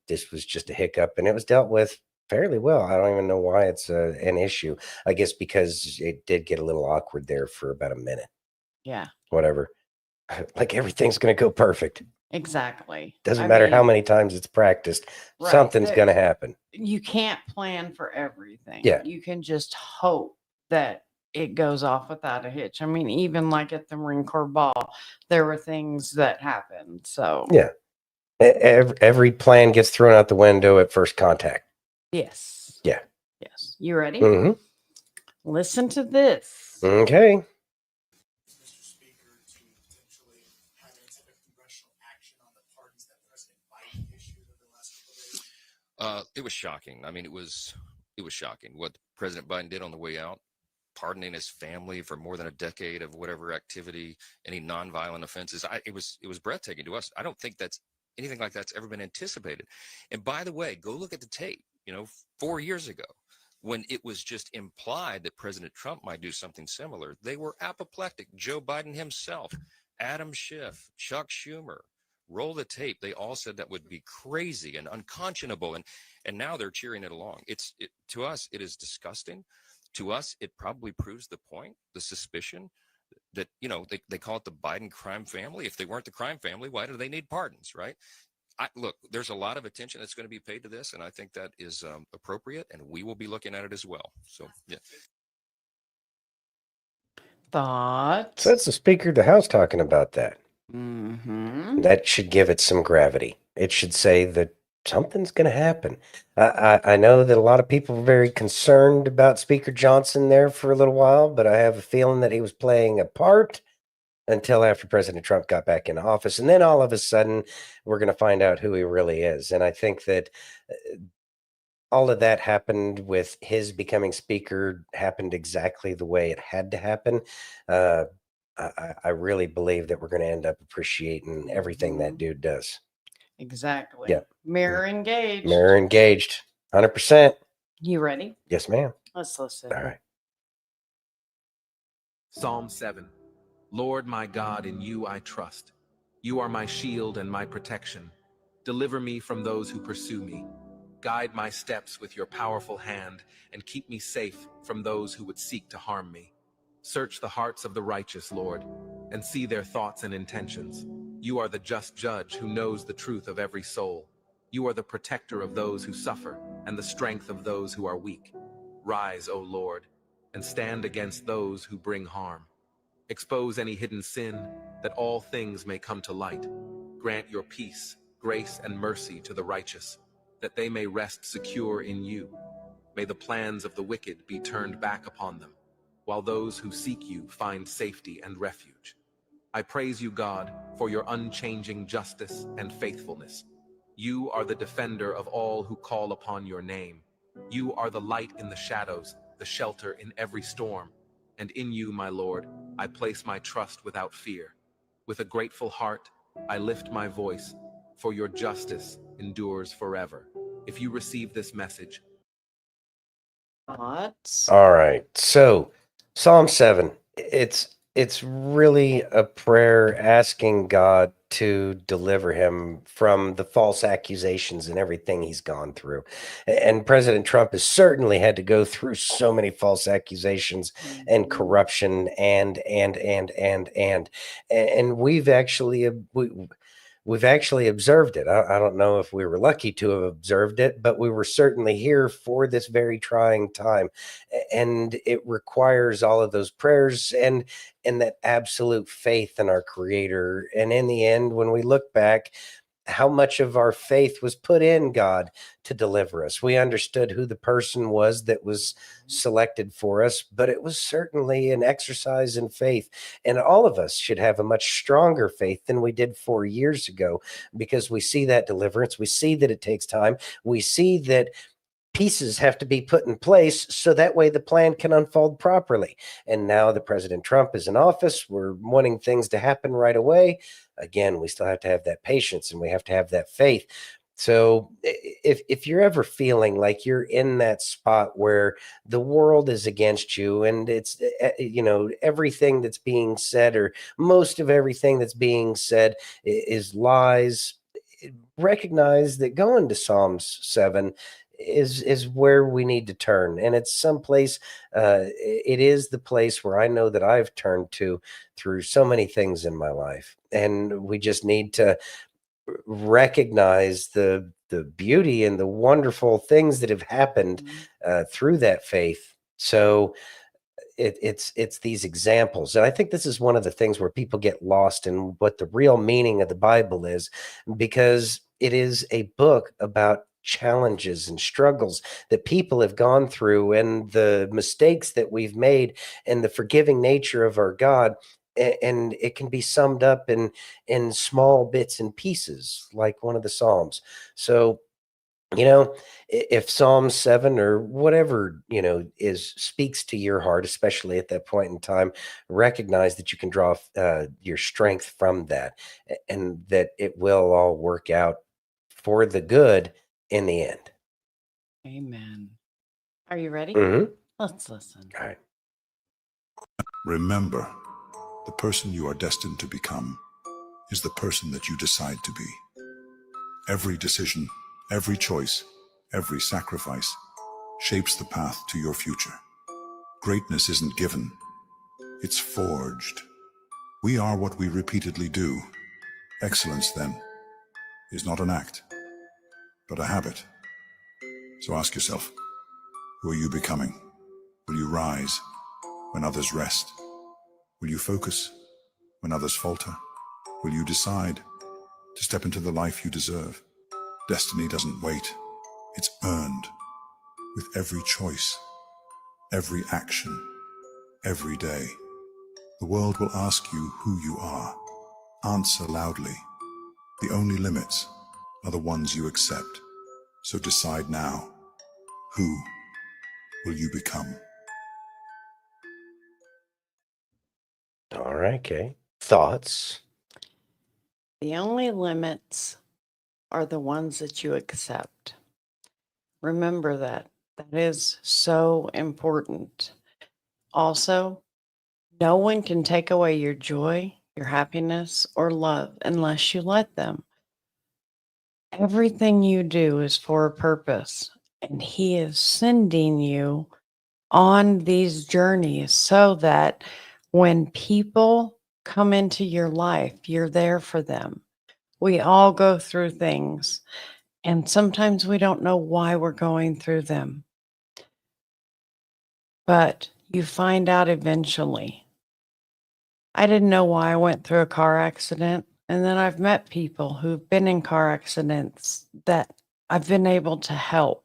this was just a hiccup, and it was dealt with fairly well. I don't even know why it's an issue. I guess because it did get a little awkward there for about a minute. Yeah. Whatever. Like everything's going to go perfect. Exactly. Doesn't matter how many times it's practiced. Right, Something's going to happen. You can't plan for everything. Yeah. You can just hope that it goes off without a hitch. I mean, even like at the Marine Corps ball, there were things that happened. So Yeah. Every plan gets thrown out the window at first contact. yes. Yeah. Yes. You ready? Mm-hmm. Listen to this. Okay. It was shocking. I mean, it was shocking what President Biden did on the way out, pardoning his family for more than a decade of whatever activity, any nonviolent offenses. It was breathtaking to us. I don't think that's anything like that's ever been anticipated. And by the way, go look at the tape. 4 years ago, when it was just implied that President Trump might do something similar, they were apoplectic. Joe Biden himself, Adam Schiff, Chuck Schumer. Roll the tape. They all said that would be crazy and unconscionable, and now they're cheering it along. To us, it is disgusting. To us, it probably proves the point, the suspicion that they call it the Biden crime family. If they weren't the crime family, why do they need pardons, right? Look, there's a lot of attention that's going to be paid to this, and I think that is appropriate, and we will be looking at it as well. So, yeah. Thoughts? So that's the Speaker of the House talking about that. Mm-hmm. That should give it some gravity. It should say that something's going to happen. I know that a lot of people were very concerned about Speaker Johnson there for a little while, but I have a feeling that he was playing a part until after President Trump got back in office. And then all of a sudden, we're going to find out who he really is. And I think that all of that happened with his becoming speaker, happened exactly the way it had to happen. I really believe that we're going to end up appreciating everything that dude does. Exactly. Yeah. Mirror engaged. Mirror engaged. 100%. You ready? Yes, ma'am. Let's listen. All right. Psalm 7. Lord my God, in you I trust. You are my shield and my protection. Deliver me from those who pursue me. Guide my steps with your powerful hand and keep me safe from those who would seek to harm me. Search the hearts of the righteous, Lord, and see their thoughts and intentions. You are the just judge who knows the truth of every soul. You are the protector of those who suffer and the strength of those who are weak. Rise, O Lord, and stand against those who bring harm. Expose any hidden sin, that all things may come to light. Grant your peace, grace, and mercy to the righteous, that they may rest secure in you. May the plans of the wicked be turned back upon them, while those who seek you find safety and refuge. I praise you, God, for your unchanging justice and faithfulness. You are the defender of all who call upon your name. You are the light in the shadows, the shelter in every storm. And in you, my Lord, I place my trust without fear. With a grateful heart, I lift my voice, for your justice endures forever. If you receive this message. Thoughts? All right. So Psalm 7, it's really a prayer asking God to deliver him from the false accusations and everything he's gone through. And President Trump has certainly had to go through so many false accusations and corruption and we've actually we've actually observed it. I don't know if we were lucky to have observed it, but we were certainly here for this very trying time. And it requires all of those prayers and that absolute faith in our Creator. And in the end, when we look back, how much of our faith was put in God to deliver us. We understood who the person was that was selected for us, but it was certainly an exercise in faith. And all of us should have a much stronger faith than we did 4 years ago, because we see that deliverance. We see that it takes time. We see that pieces have to be put in place so that way the plan can unfold properly. And now that President Trump is in office, we're wanting things to happen right away. Again, we still have to have that patience and we have to have that faith. So if you're ever feeling like you're in that spot where the world is against you and it's, everything that's being said or most of everything that's being said is lies, recognize that going to Psalms 7 is where we need to turn. And it's someplace, it is the place where I know that I've turned to through so many things in my life. And we just need to recognize the beauty and the wonderful things that have happened through that faith. So it's these examples. And I think this is one of the things where people get lost in what the real meaning of the Bible is, because it is a book about challenges and struggles that people have gone through and the mistakes that we've made and the forgiving nature of our God. And it can be summed up in small bits and pieces, like one of the Psalms. So you know, if Psalm 7 or whatever, speaks to your heart, especially at that point in time, recognize that you can draw your strength from that, and that it will all work out for the good in the end. Amen. Are you ready? Mm-hmm. Let's listen. All right. Remember, the person you are destined to become is the person that you decide to be. Every decision, every choice, every sacrifice shapes the path to your future. Greatness isn't given, it's forged. We are what we repeatedly do. Excellence, then, is not an act, but a habit. So ask yourself, who are you becoming? Will you rise when others rest? Will you focus when others falter? Will you decide to step into the life you deserve? Destiny doesn't wait. It's earned with every choice, every action, every day. The world will ask you who you are. Answer loudly. The only limits are the ones you accept. So decide now, who will you become? All right, Kay. Thoughts? The only limits are the ones that you accept. Remember that. That is so important. Also, no one can take away your joy, your happiness, or love unless you let them. Everything you do is for a purpose, and He is sending you on these journeys so that when people come into your life, you're there for them. We all go through things, and sometimes we don't know why we're going through them. But you find out eventually. I didn't know why I went through a car accident, and then I've met people who've been in car accidents that I've been able to help.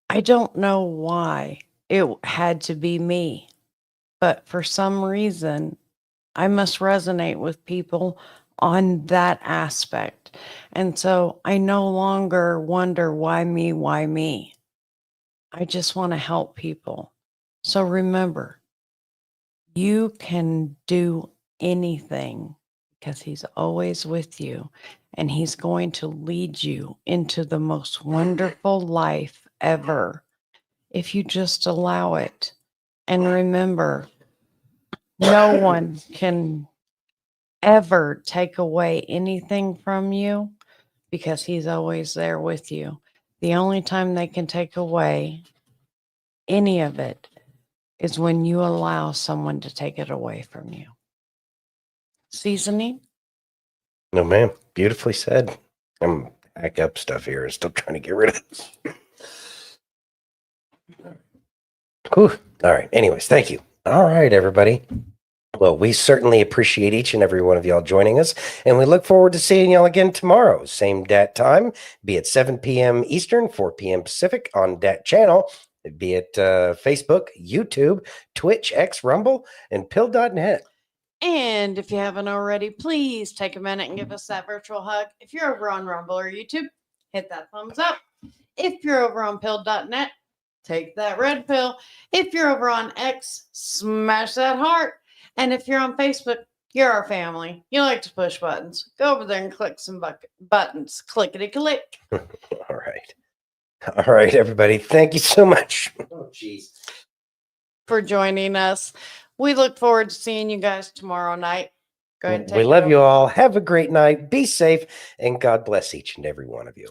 I don't know why it had to be me, but for some reason, I must resonate with people on that aspect. And so I no longer wonder why me, why me. I just want to help people. So remember, you can do anything because He's always with you, and He's going to lead you into the most wonderful life ever if you just allow it. And remember, no one can ever take away anything from you because He's always there with you. The only time they can take away any of it is when you allow someone to take it away from you. Seasoning? No, ma'am. Beautifully said. I'm back up stuff here and still trying to get rid of this. Whew. All right. Anyways, thank you. All right, everybody. Well, we certainly appreciate each and every one of y'all joining us, and we look forward to seeing y'all again tomorrow. Same dat time, be it 7 p.m. Eastern, 4 p.m. Pacific on dat channel, be it Facebook, YouTube, Twitch, X, Rumble, and Pill.net. And if you haven't already, please take a minute and give us that virtual hug. If you're over on Rumble or YouTube, hit that thumbs up. If you're over on Pill.net, take that red pill. If you're over on X, smash that heart. And if you're on Facebook, you're our family. You like to push buttons. Go over there and click some buttons. Clickety-click. All right. All right, everybody. Thank you so much. Oh, jeez. For joining us. We look forward to seeing you guys tomorrow night. Go ahead and take We love it you over. all. Have a great night. Be safe, and God bless each and every one of you.